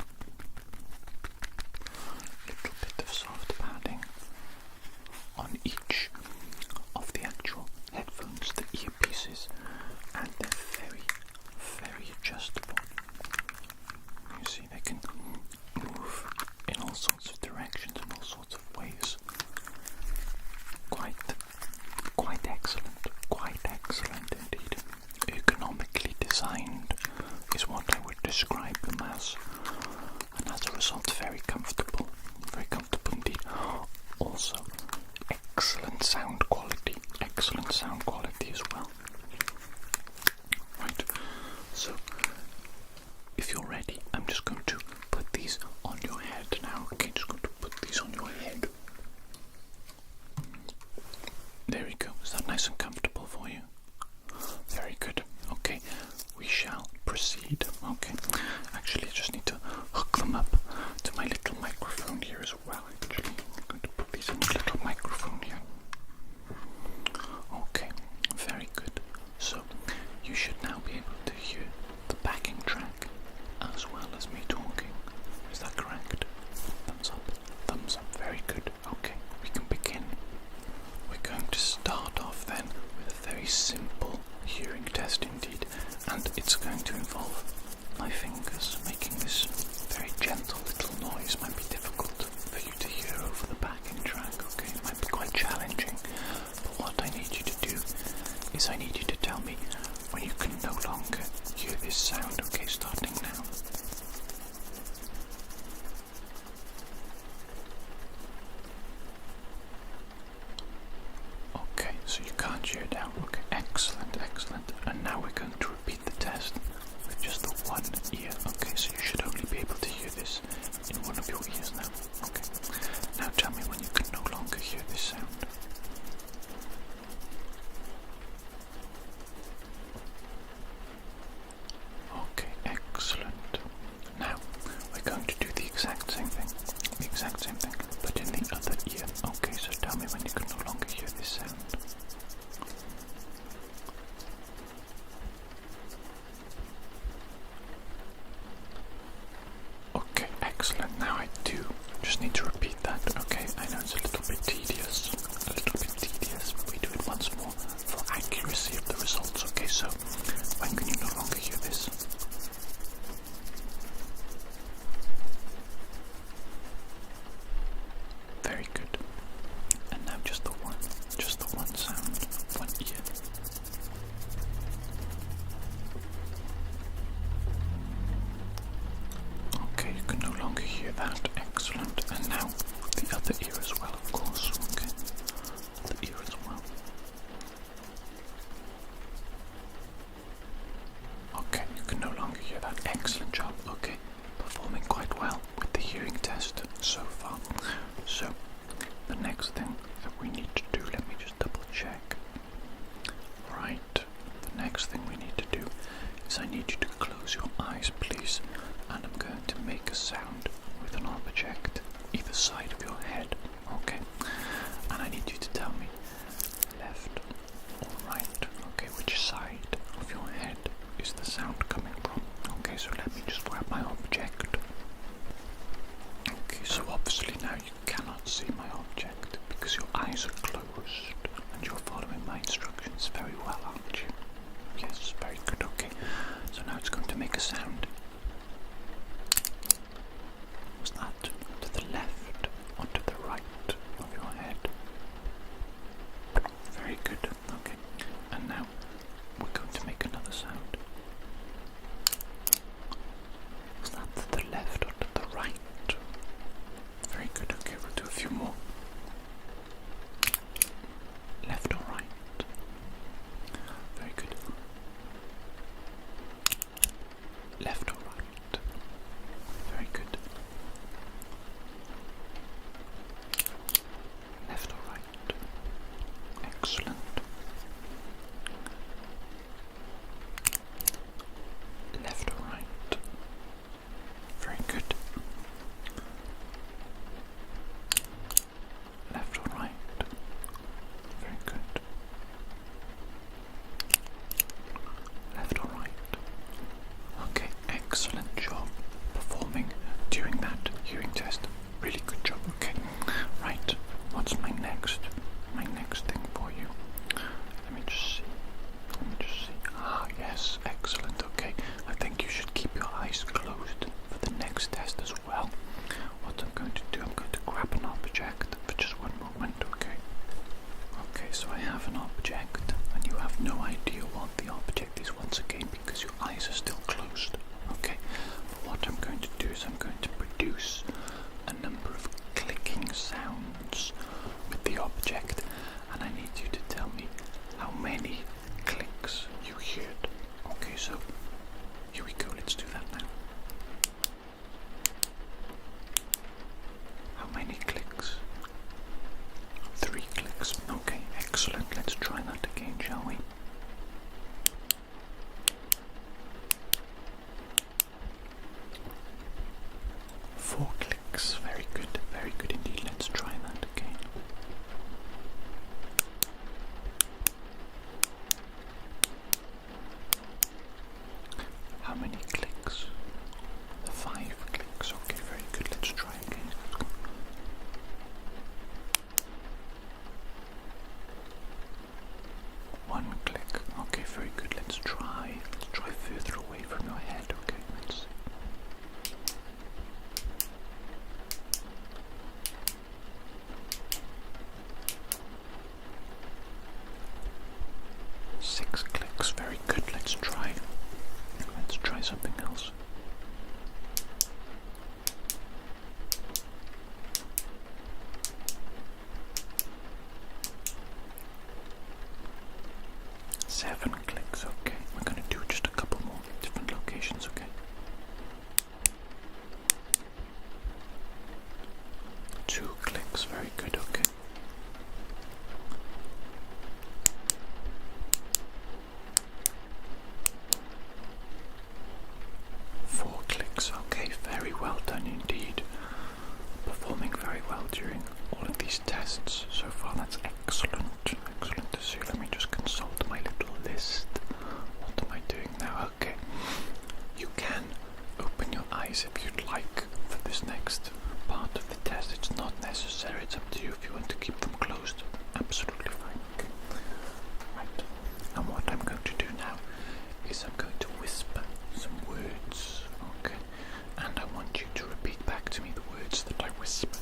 on each of the actual headphones, the earpieces, and they're very, very adjustable. You see, they can move in all sorts of directions, in all sorts of ways. Quite excellent indeed. Ergonomically designed is what I would describe them as, and as a result very comfortable indeed. Also, excellent sound quality as well. Right, so if you're ready, I'm just going to put these on your head now. Okay, just going to put these on your head. There we go. Is that nice and comfortable for you? Very good. Okay, we shall proceed. Okay, actually I just need to hook them up to my little microphone here as well. Actually, I'm going to put these in the little microphone here. Okay, very good. So you should now be able to hear the backing track as well as me talking. Is that correct? Thumbs up. Thumbs up. Very good. Okay, we can begin. We're going to start off then with a very simple hearing test indeed, and it's going to involve my fingers making this is I need you to tell me when you can no longer hear this sound, okay, starting now. Okay, so you can't hear now. Okay, excellent, excellent. And now we're going to repeat the test with just the one ear. Okay, so you should only be able to hear this in one of your ears now. Okay, now tell me when you can no longer hear this sound. Okay, excellent. Now we're going to do the exact same thing. But in the other ear. Okay, so tell me when you can no longer hear this sound. Okay, excellent. Now I do just need to repeat that. Okay, I know it's a little bit tedious, but we do it once more for accuracy of the results. Okay, so when can you no longer hear this? Very good. And now just the one sound, one ear. Okay, you can no longer hear that. Excellent. And now the other ear as well, of course. Okay, the ear as well. Okay, you can no longer hear that. Excellent job. Okay, performing quite well with the hearing test so far. So, the next thing that we need to do, let me just double check. Right, the next thing we need to do is I need you to close your eyes, please, and I'm going to make a sound with an object either side of your head, okay? And I need you to tell me left or right, okay, which side of your head is the sound coming from. Okay, so let me just grab my object. Okay, so obviously now you cannot see my object because your eyes are closed and you're following my instructions very well, aren't you? Yes, very good, okay. So now it's going to make a sound. Was that to the left or to the right of your head? Very good, okay. And now we're going to make another sound. Was that to the left or to the right? Very good, okay, we'll do a few more. Left or right? Very good. Left or right? Very good. Left or right? Excellent. Left or right? Very good. Left or right? Very good. Left or right? Okay, excellent job performing during that hearing test. Really good job, okay. Right, what's my next thing for you? Let me just see. Ah, yes, excellent, okay. I think you should keep your eyes closed for the next test as well. What I'm going to do, I'm going to grab an object for just one moment, okay? Okay, so I have an object, and you have no idea what the object is once again because your eyes are still closed, okay? But what I'm going to do is I'm going to produce a number of clicking sounds with the object, and I need you to tell me how many clicks you heard. Okay, so here we go, let's do that now. How many clicks? 3 clicks. Okay, excellent. Let's try that again, shall we? 4 clicks. Very good indeed. Let's try that again. How many clicks? 5 clicks. Okay, very good. Let's try again. 6 clicks, very good. Let's try something else. Seven clicks, okay. We're going to do just a couple more different locations, okay? 2 clicks, very good, okay. 4 clicks, okay, very well done indeed. Performing very well during all of these tests so far. That's excellent. Excellent to see. Let me just consult my little list. What am I doing now? Okay. You can open your eyes if you'd like for this next part of the test. It's not necessary. It's up to you if you want to keep them closed. Absolutely fine. Okay. Right. And what I'm going to do now is I'm going to whisper some words. Okay. And I want you to repeat back to me the words that I whisper.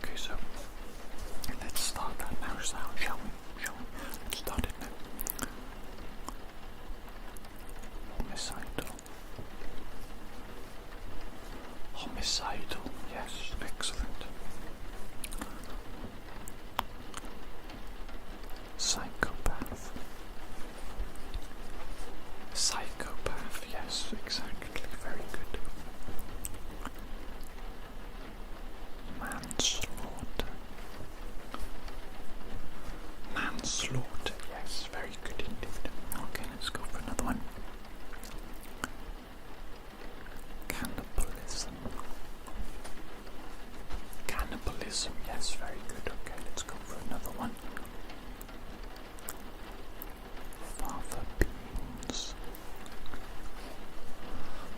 Okay, so let's start that now, shall we? Let's start it now. Homicidal. Homicidal, yes, excellent. Psychopath. Psychopath, yes, exactly, very good. Manslaughter. Manslaughter, yes, very good indeed. Okay, let's go for another one. Cannibalism. Cannibalism, yes, very good. Okay, let's go for another one. Fava beans.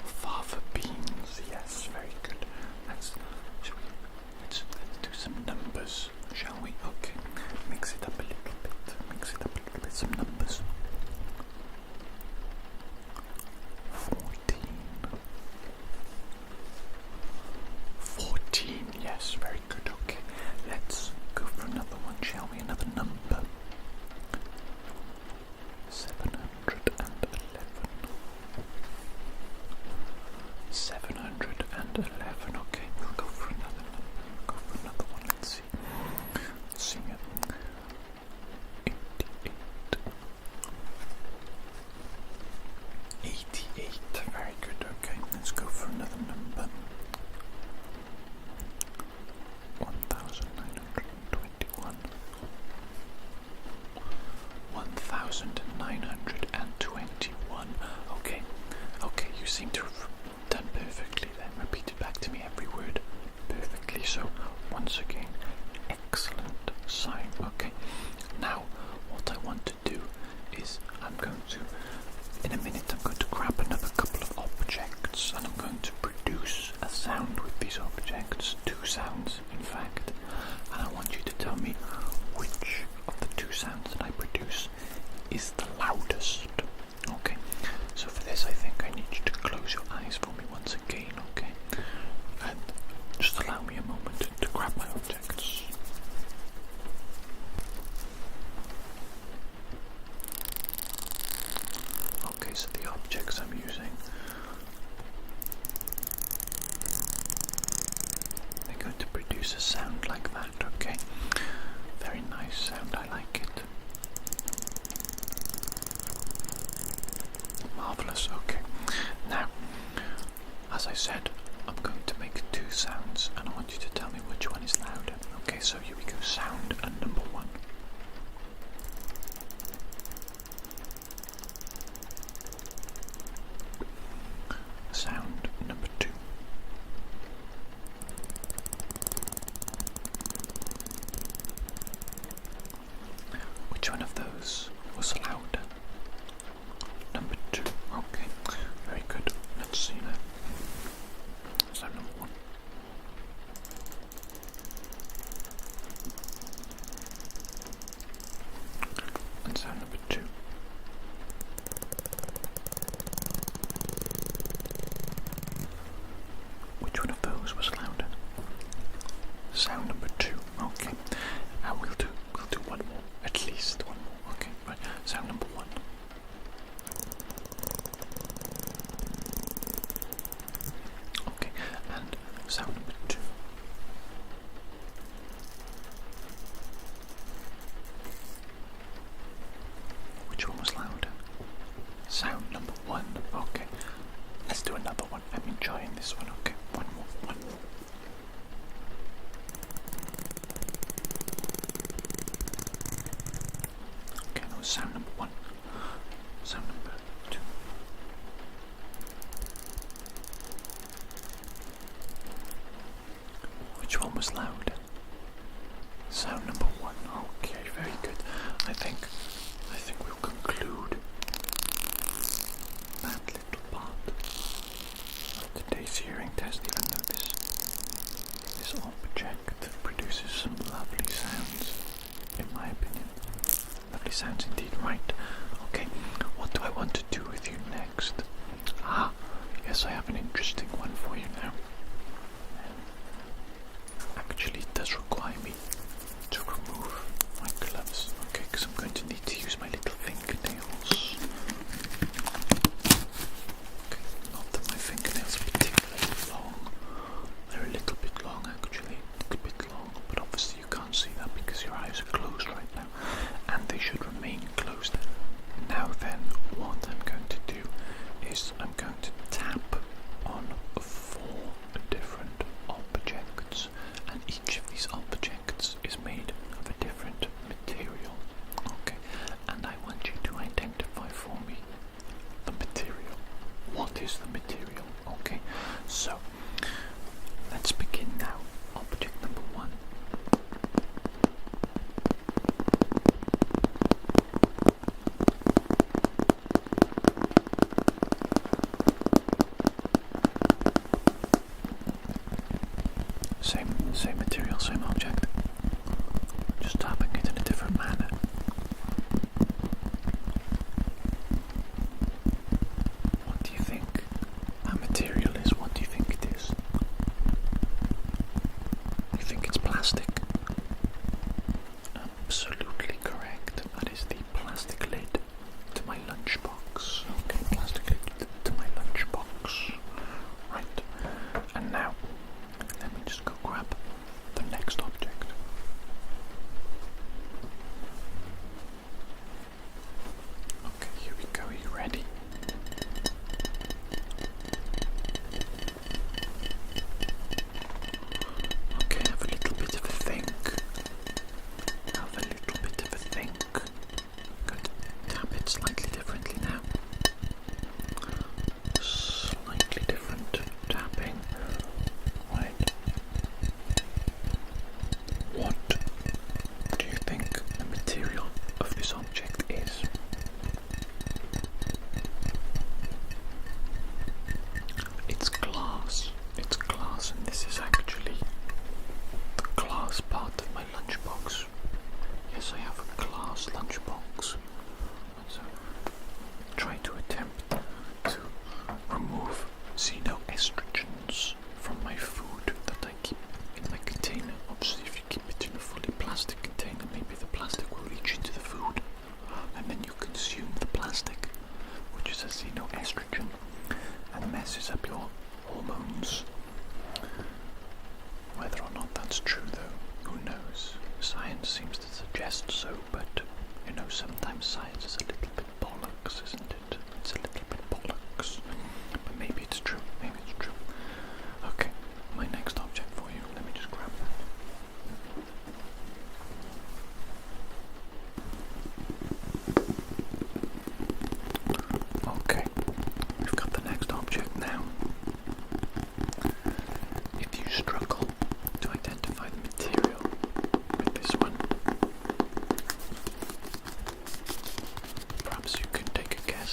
Fava beans, yes, very good. Let's do some numbers, shall we? Okay, mix it up a little bit. Some numbers. 14, yes, very good. Okay, let's go for another one, shall we? Another number. 711. 711, okay, we'll go for another number. Go for another one, let's see. Sing it. 88, very good, okay, let's go for another number. 1921. 1921. Okay, you seem to have done perfectly then. Repeat it back to me, every word perfectly. So, once again, excellent sign. Okay, now what I want to do is in a minute I'm going to grab another couple of objects and I'm going to produce a sound with these objects, 2 sounds in fact, and I want you to tell me which of the 2 sounds that I produce is the loudest. Okay, so for this I think I need you to close your eyes for me once again, okay, and just allow me a moment to grab my objects. Okay, so the objects I'm using, they're going to produce a sound like that, okay? Very nice sound, I like it. Marvellous, okay. Now, as I said, I'm going to make 2 sounds and I want you to tell me which one is louder. Okay, so here we go, sound and number 1. Sound number 2. Which one of those was louder? Number 2. Okay, very good. Let's see now. Sound number 1. And sound number 2. Which one of those was louder? Sound number 2. Okay. And we'll do one more. At least one more. Okay. Right. Sound number 1. sound number 1. Sound number 2. Which one was louder? Sound number 1. Okay, very good. I think we'll conclude that little part of today's hearing test, even though this object produces some lovely sounds, in my opinion. Lovely sounds indeed, right? Okay, what do I want to do with you next? Yes, I have an interesting one for you now. Actually, it does require me to remove my gloves, okay, because I'm going to need to use my little fingernails. Okay, not that my fingernails are particularly long. They're a little bit long, actually, a little bit long, but obviously you can't see that because your eyes are closed right now, and they should remain closed. Now then, what I'm going to do is I'm going to tap on 4 different objects, and each of these objects is made of a different material, okay, and I want you to identify for me the material. What is the material? Okay, so let's begin now. Object number 1. Same material, same object. Just tapping it in a different manner. What do you think that material is? What do you think it is? You think it's plastic? Absolutely correct. That is the plastic lid to my lunchbox. Okay, plastic lid to my lunchbox. Right. And now, let me just go grab the next object. Okay, here we go. Are you ready? Okay, have a little bit of a think. Have a little bit of a think. Going to tap it slightly differently now. Slightly different tapping. Right. What do you think the material of this object is? It's glass. It's glass, and this is actually the glass part of my lunchbox. Yes, I have a glass lunchbox. So try to attempt to remove xenoestrogens from my food that I keep in my container. Obviously, if you keep it in a fully plastic container, maybe the plastic will reach into the food, and then you consume the plastic, which is a xenoestrogen, and messes up your hormones. Whether or not that's true, though, who knows? Science seems to suggest so, but you know, sometimes science is a little bit bollocks, isn't it? It's a little bit bollocks. But maybe it's true. Maybe it's true. Okay, my next object for you. Let me just grab that. Okay, we've got the next object now. If you struggle to identify the material with this one, perhaps you can take a guess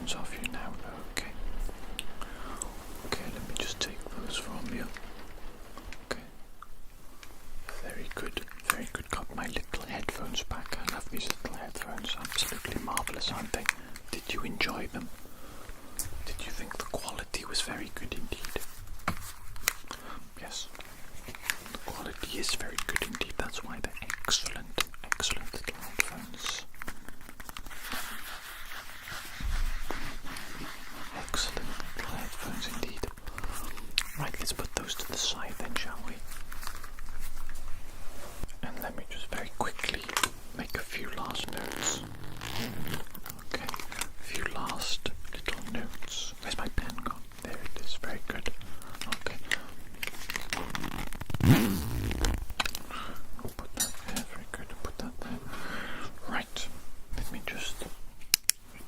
headphones off you now. Okay. Okay, let me just take those from you. Okay. Very good, very good. Got my little headphones back. I love these little headphones. Absolutely marvellous, aren't they? Did you enjoy them? Did you think the quality was very good indeed? Yes. The quality is very good indeed. That's why they're excellent, excellent little headphones. Excellent little headphones indeed. Right, let's put those to the side then, shall we? And let me just very quickly make a few last notes. Okay, a few last little notes. Where's my pen gone? There it is, very good. Okay. I'll put that there, very good. I'll put that there. Right, let me just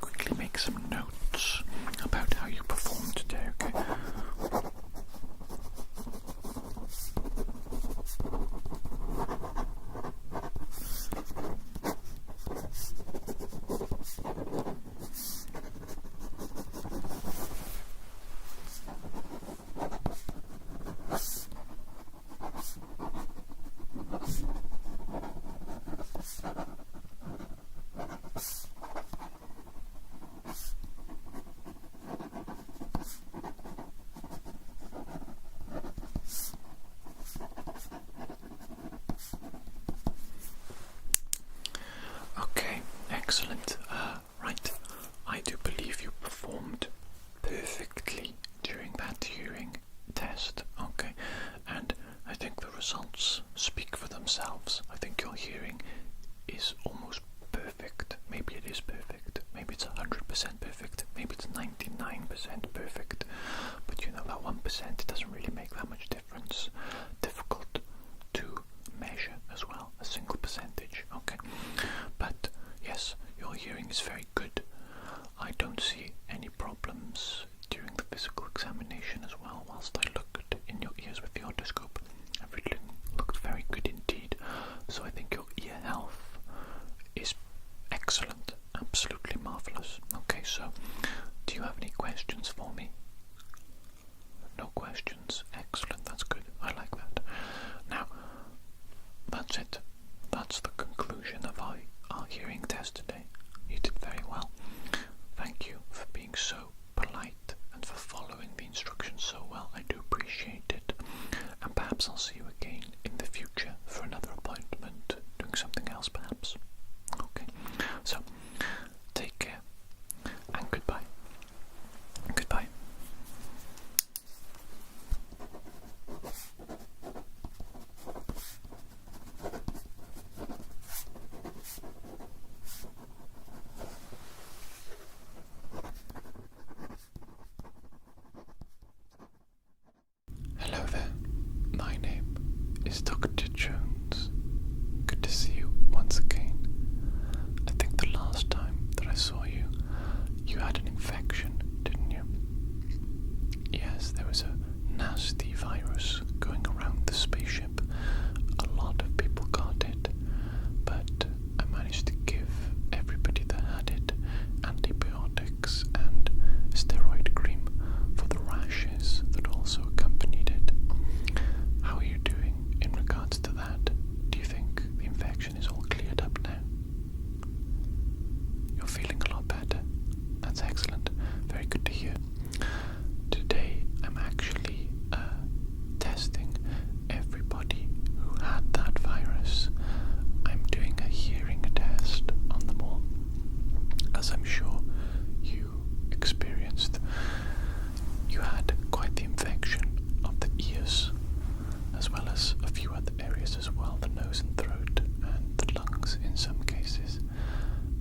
quickly make some notes about how you performed today, okay? Okay, excellent. Right, I do believe you performed perfectly during that hearing test. Okay, and I think the results speak for themselves. I think your hearing is almost perfect. Maybe it is perfect. Maybe it's 100% perfect. Maybe it's 99% perfect. But you know, that 1% doesn't really make that much difference. Difficult to measure as well, a single percentage. Okay, but yes, your hearing is very good. I don't see any problems during the physical examination as well. Whilst I looked in your ears with the otoscope, everything looked very good indeed. So I think your ear health is excellent, absolutely marvellous. Okay, so do you have any questions for me? No questions. Excellent, that's good. I like that. Now, that's it. That's the conclusion of our hearing test today. You did very well. Thank you for being so polite and for following the instructions so well. I do appreciate it. And perhaps I'll see you again in the future for another appointment, doing something else perhaps. Okay, so take care and goodbye. Goodbye. Hello there, my name is Dr. Jones. Good to see you once again. I think the last time that I saw you, you had an infection, didn't you? Yes, there was a nasty virus going around the spaceship. A lot of people got it, but I managed to give everybody that had it antibiotics and steroid cream for the rashes that also accompanied it. How are you doing in regards to that? Do you think the infection is all cleared up now? You're feeling a lot better? That's excellent. Very good to hear. Today I'm actually testing everybody who had that virus. I'm doing a hearing test on them all, as I'm sure you experienced. You had quite the infection of the ears, as well as a few other areas as well, the nose and throat and the lungs in some cases.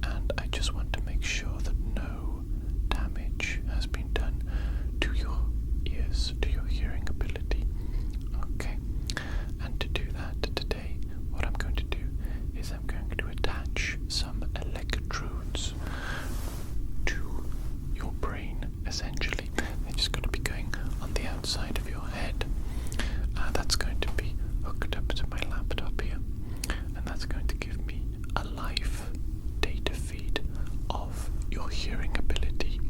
And I just want to make sure that no damage has been done to your ears, to your hearing ability. Okay, and to do that today, what I'm going to do is I'm going to attach some electrodes to your brain, essentially. They're just going to be going on the outside of your head. That's going to be hooked up to my laptop here, and that's going to give me a live data feed of your hearing ability.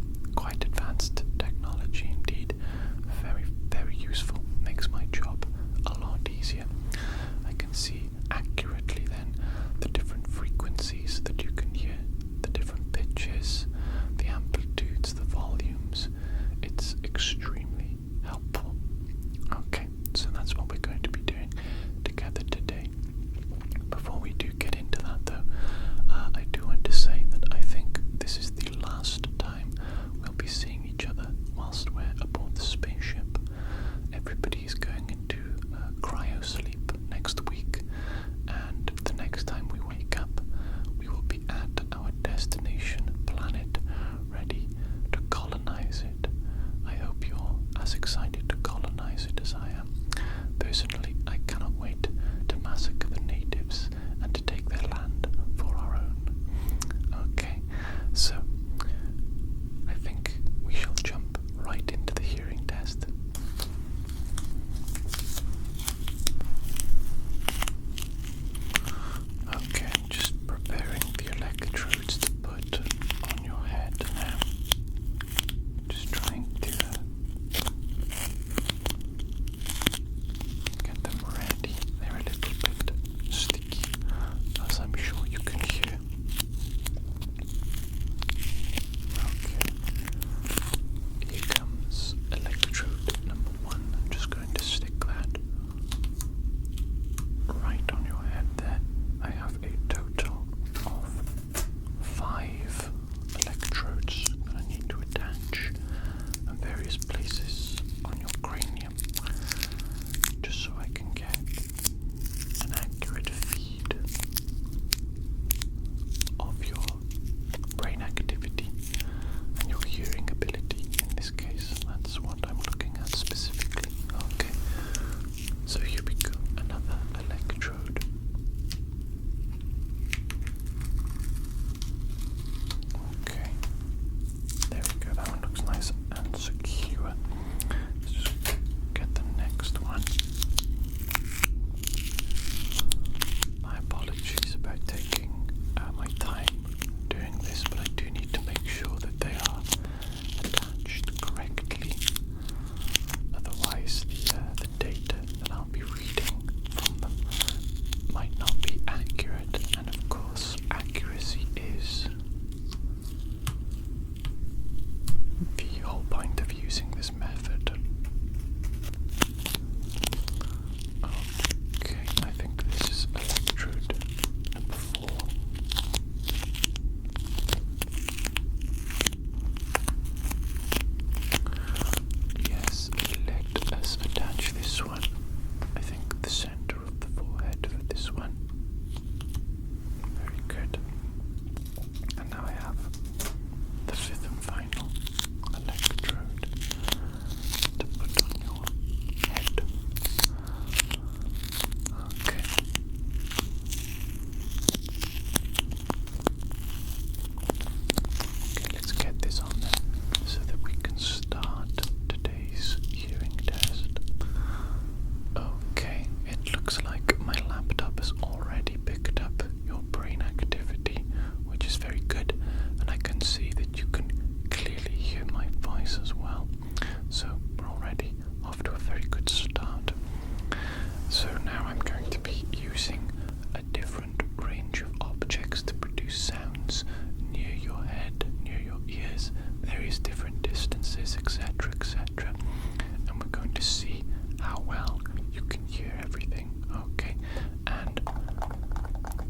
using this method. Okay, I think this is electrode number 4. Yes, let us attach this one. I think the center of the forehead for this one. Very good. And now I have the 5th and final electrode to put on your head. Okay. Okay, let's get this on there so that we can start today's hearing test. Okay, it looks like my laptop has already picked up your brain activity, which is very good, and I can see that you can clearly hear my voice as well. So we're already off to a very good start. So now I'm going to be using a different range of objects to produce sounds near your head, near your ears, various different distances, etc., etc. And we're going to see how well you can hear everything, okay? And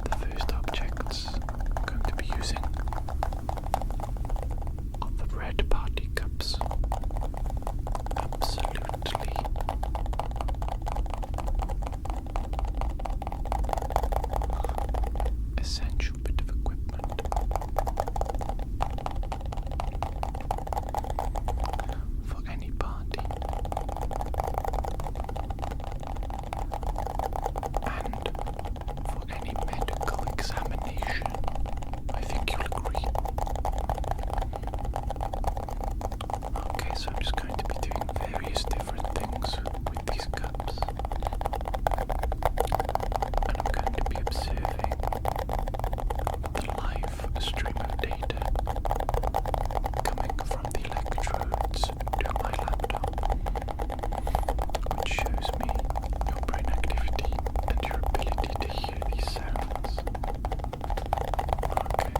the first objects I'm going to be using are the red party cups. Absolutely essential bit of equipment for any party. And for any medical examination, I think you'll agree. Okay, so I'm just going to be doing various different things with these cups. And I'm going to be observing the live stream of data coming from the electrodes to my laptop, which shows me your brain activity and your ability to hear these sounds. Okay.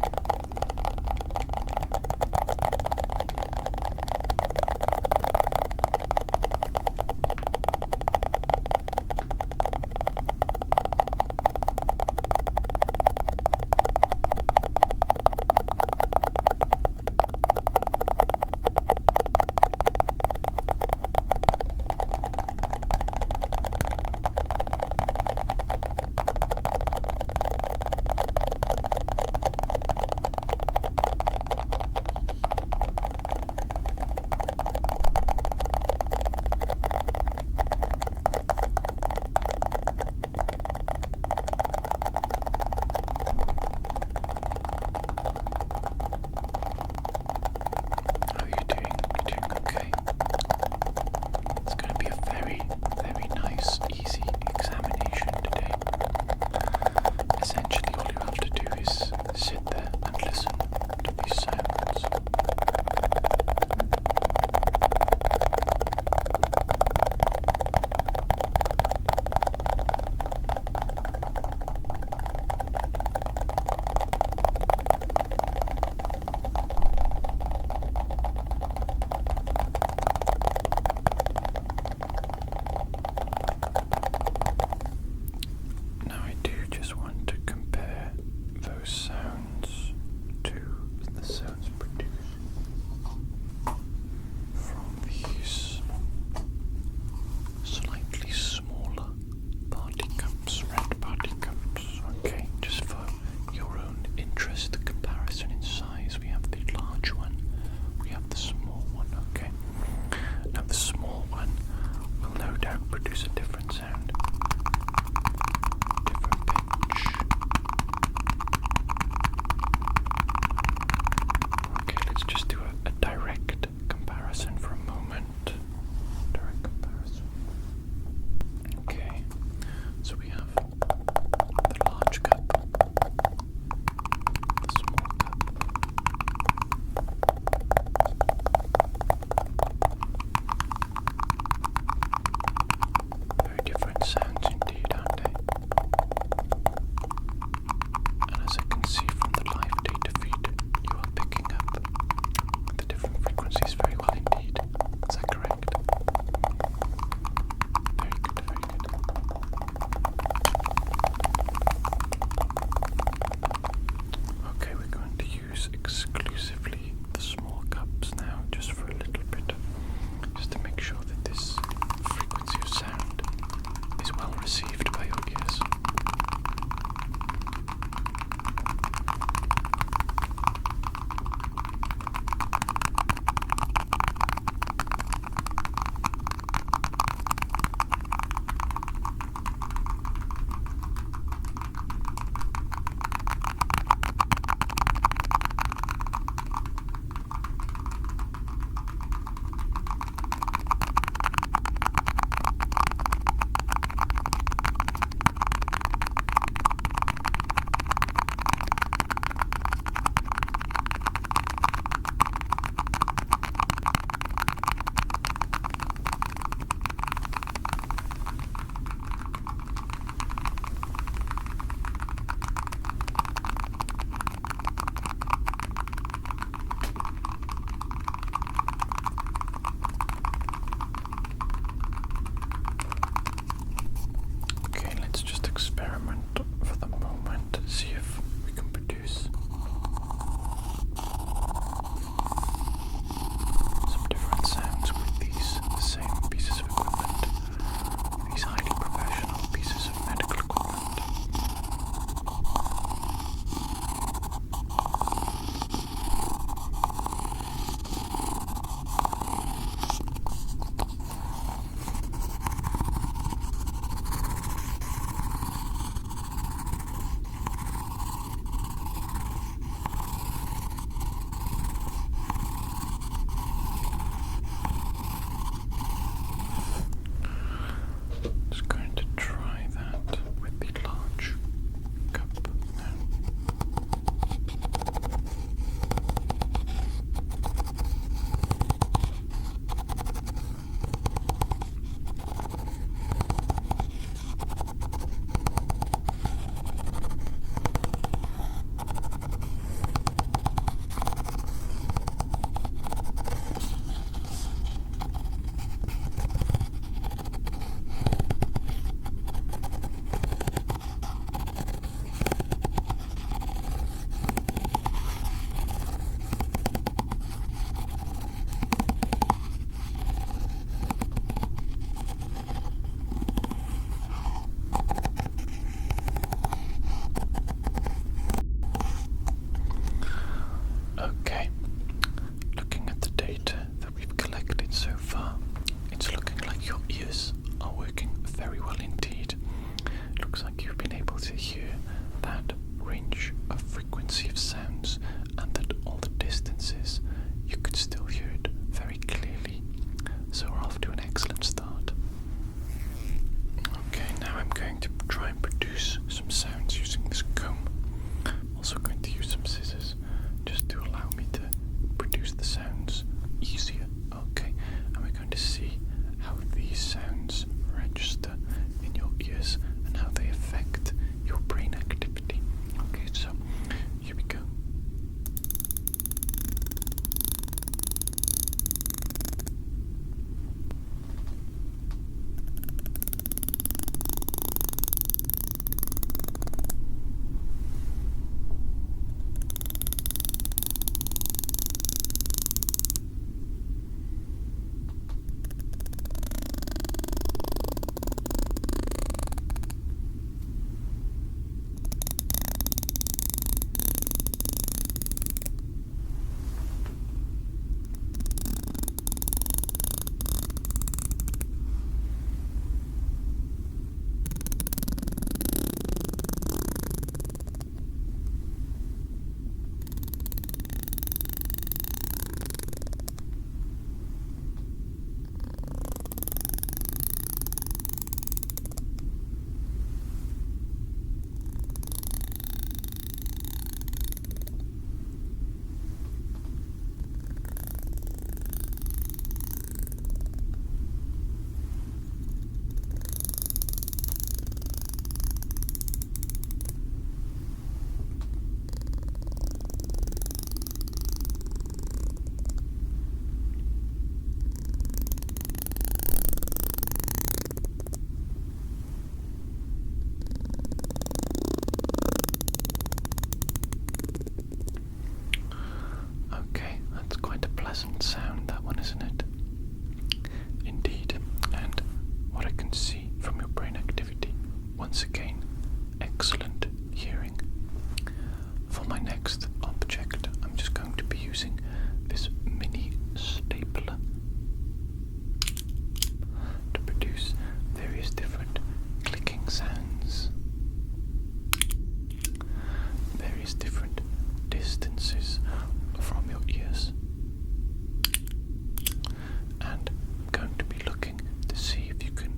How are you doing? You doing okay? It's going to be a very, very nice, easy examination today. Essentially, all you have to do is sit there and listen to these sounds. Now I do just want to compare those sounds to the sounds produced from these slightly smaller party cups, red party cups. Okay, just for your own interest comparison in size, we have the large one, we have the small one, okay? Now the small one will no doubt produce a different sound. Different pitch. Okay, let's just do a direct comparison for a moment. Direct comparison. Okay, so we have the large cup, the small cup. isn't it? Indeed, and what I can see from your brain activity, once again, excellent hearing. For my next object, I'm just going to be using this mini stapler to produce various different clicking sounds, various different distances from your ears, and I'm going to be looking to see if you can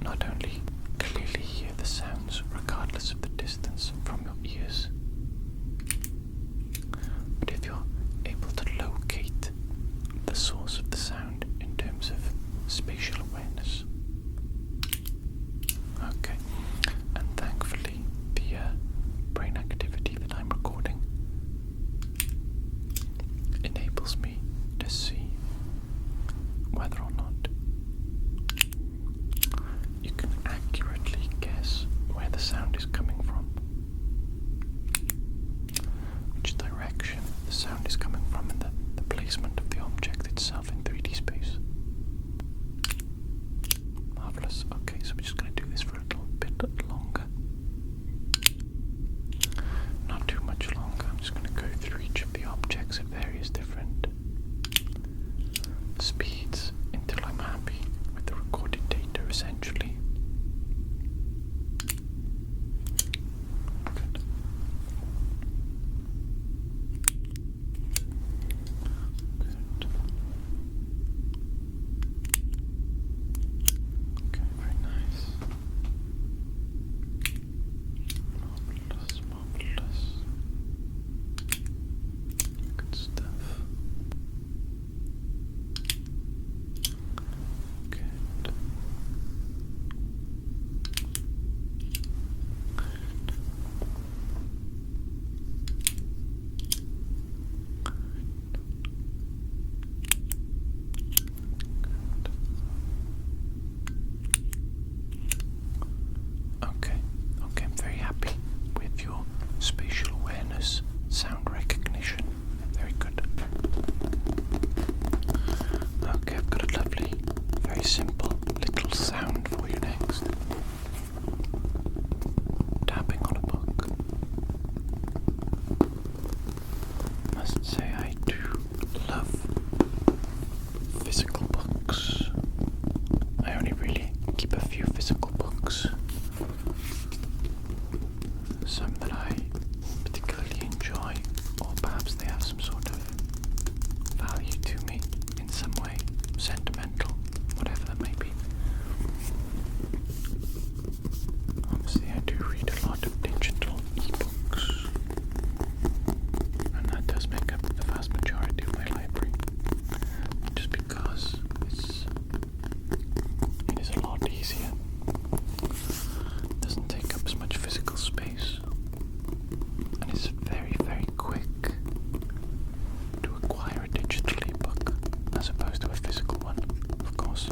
not only clearly hear the sounds regardless of the distance from your ears, but if you're able to locate the source of the sound in terms of spatial awareness. Okay, and thankfully the brain activity that I'm recording enables me to see whether or not you can accurately guess where the sound is coming from, which direction the sound is coming from, and the placement of the object itself in 3D space. Marvelous. Okay, so we're just going to do this for a little bit longer. Not too much longer. I'm just going to go through each of the objects at various different speeds until I'm happy with the recorded data, essentially. Good. Good. Okay, very nice. Marvelous, marvelous. Good stuff. Good. Okay, I'm very happy with your spatial awareness, sound recognition. Very good. Okay, I've got a lovely, very simple little sound for you next. Tapping on a book. Must say I do love physical books. I only really keep a few physical books. Some that I particularly enjoy, or perhaps they have some sort of value to me in some way, sentimental, whatever that may be. Obviously, I do read a lot of digital ebooks, and that does make up the vast majority of my library, just because it is a lot easier. It doesn't take up as much physical space, and it's very, very quick to acquire a digital ebook as opposed to a physical one, of course.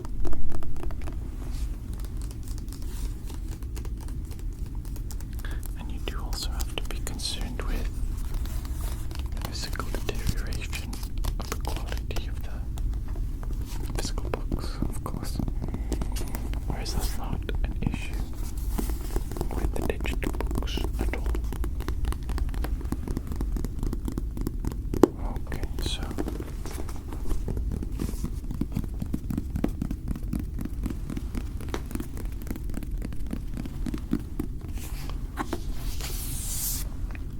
And you do also have to be concerned with physical deterioration of the quality of the physical books, of course. Whereas that's not an issue with the digital books at all. Okay, so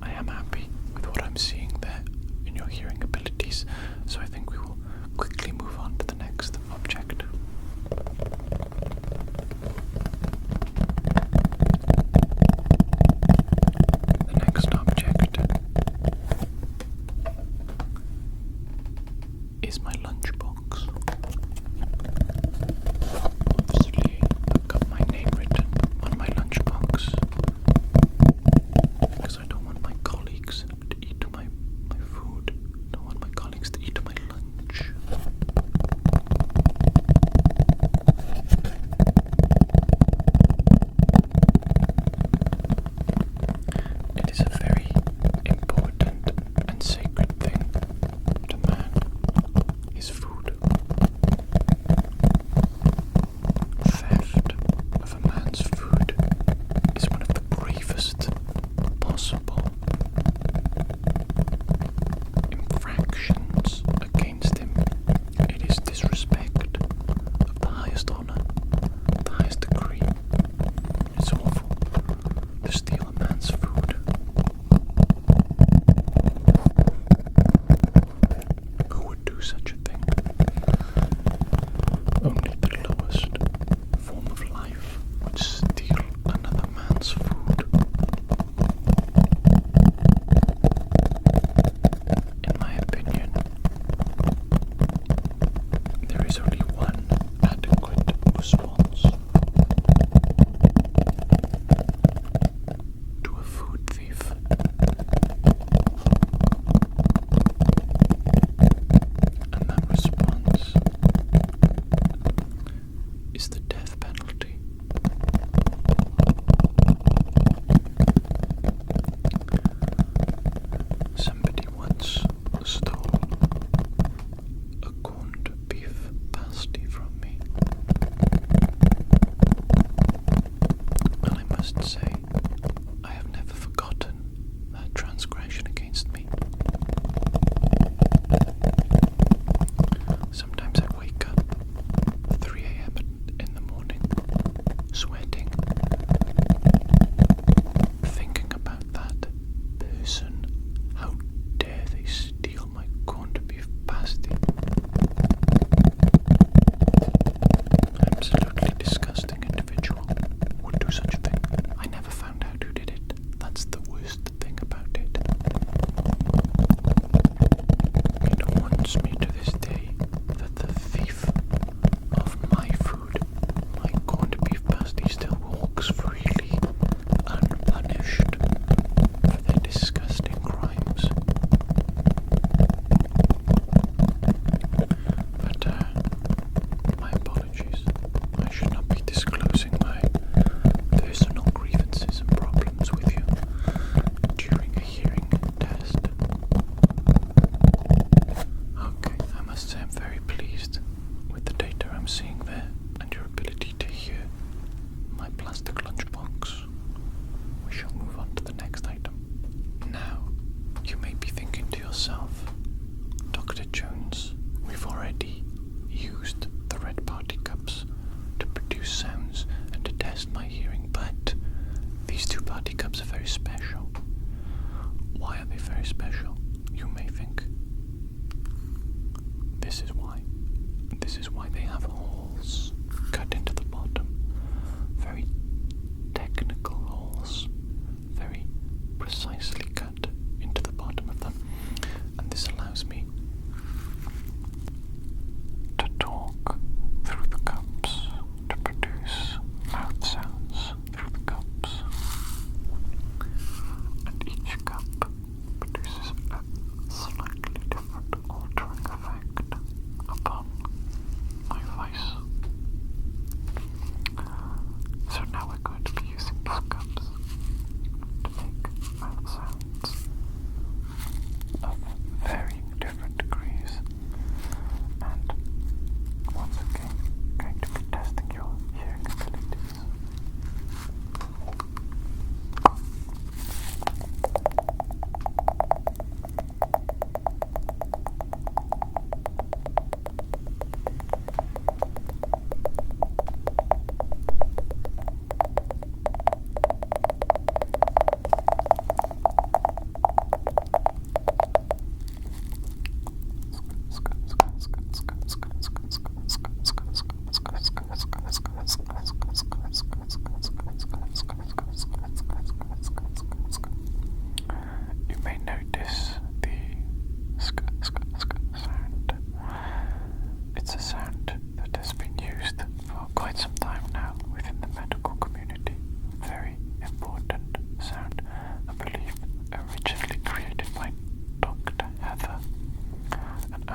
I am happy with what I'm seeing there in your hearing abilities, so I think we will quickly move on to the next object. The next object is my lunchbox. Obviously, I've got my name written on my lunchbox because I don't want my colleagues to eat my food. I don't want my colleagues to eat my lunch. It is a very important and sacred thing to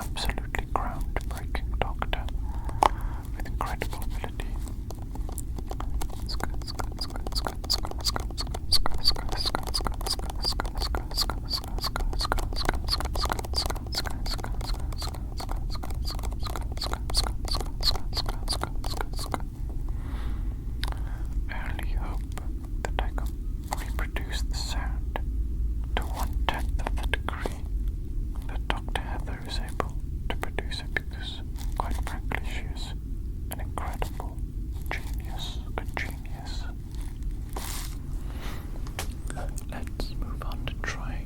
absolutely groundbreaking doctor with incredible ability. I only hope that I can reproduce the sound to 1/10 of the degree that Dr. Heather is able to produce it, because, quite frankly, she is an incredible genius, a genius. Let's move on to try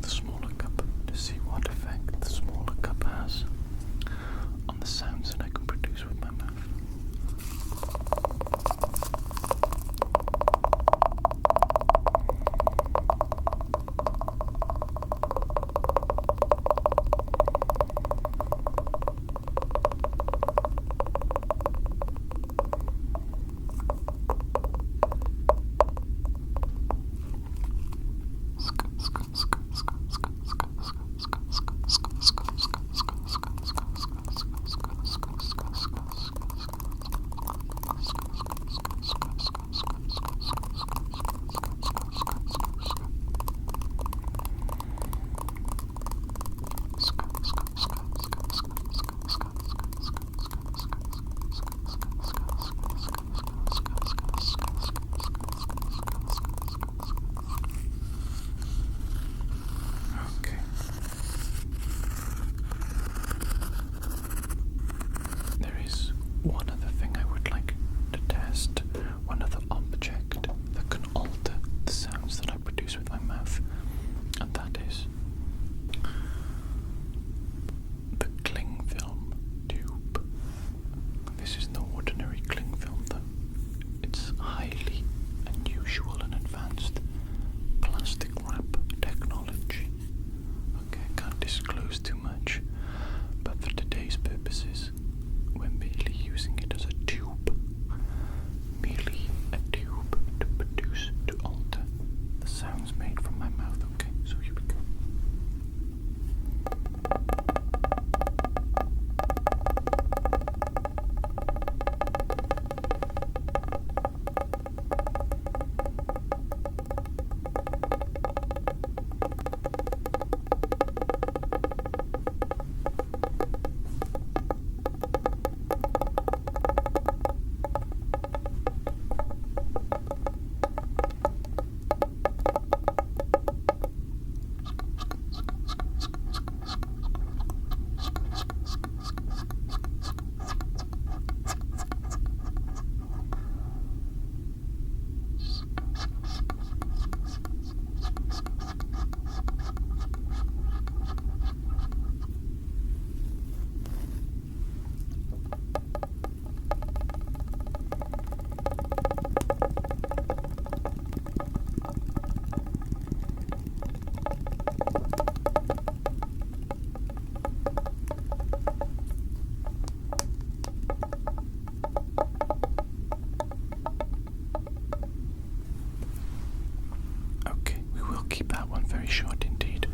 the smaller cup to see what effect the smaller cup has on the sounds that I can produce with my mouth. One other thing I would like to test, one other object that can alter the sounds that I produce with my mouth, and that is the cling film tube. This is no ordinary cling film though. It's highly unusual and advanced plastic wrap technology. Okay, I can't disclose too much, but for today's purposes, we're merely using it as a tube. Merely a tube to produce, to alter the sounds made from my mouth. Okay, so here we go. Keep that one very short indeed.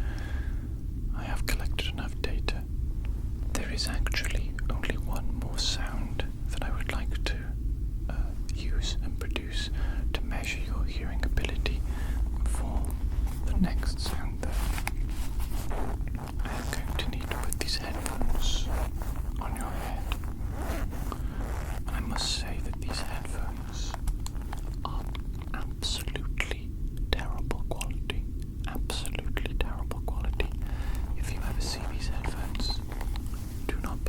I have collected enough data. There is actually only one more sound that I would like to use and produce to measure your hearing ability for the next sound though. I am going to need to put these headphones on your head. And I must say that these headphones are absolutely terrible quality. Absolutely terrible quality. If you ever see these headphones, do not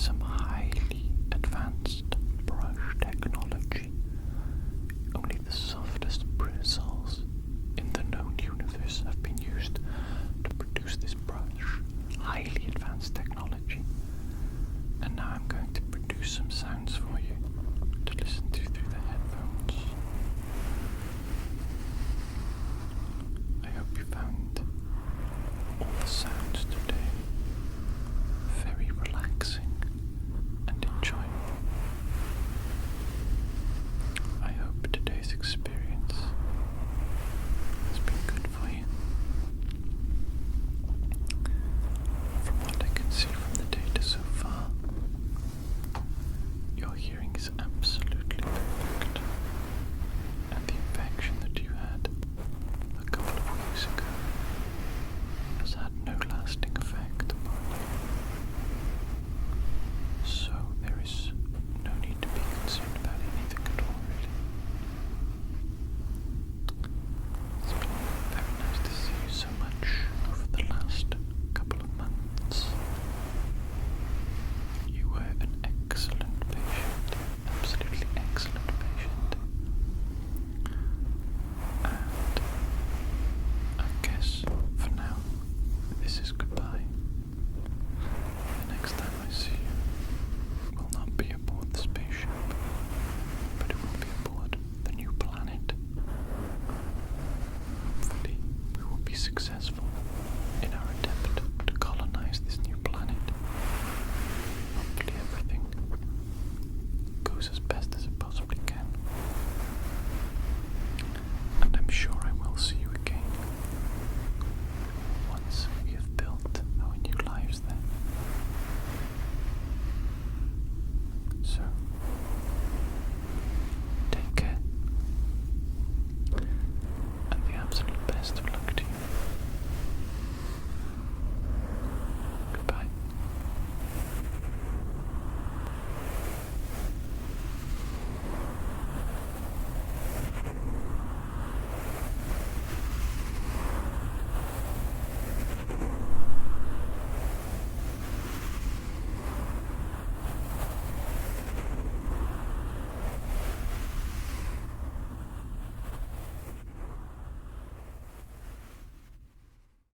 some highly advanced brush technology. Only the softest bristles in the known universe have been used to produce this brush. Highly advanced technology. And now I'm going to produce some sounds for you to listen to through the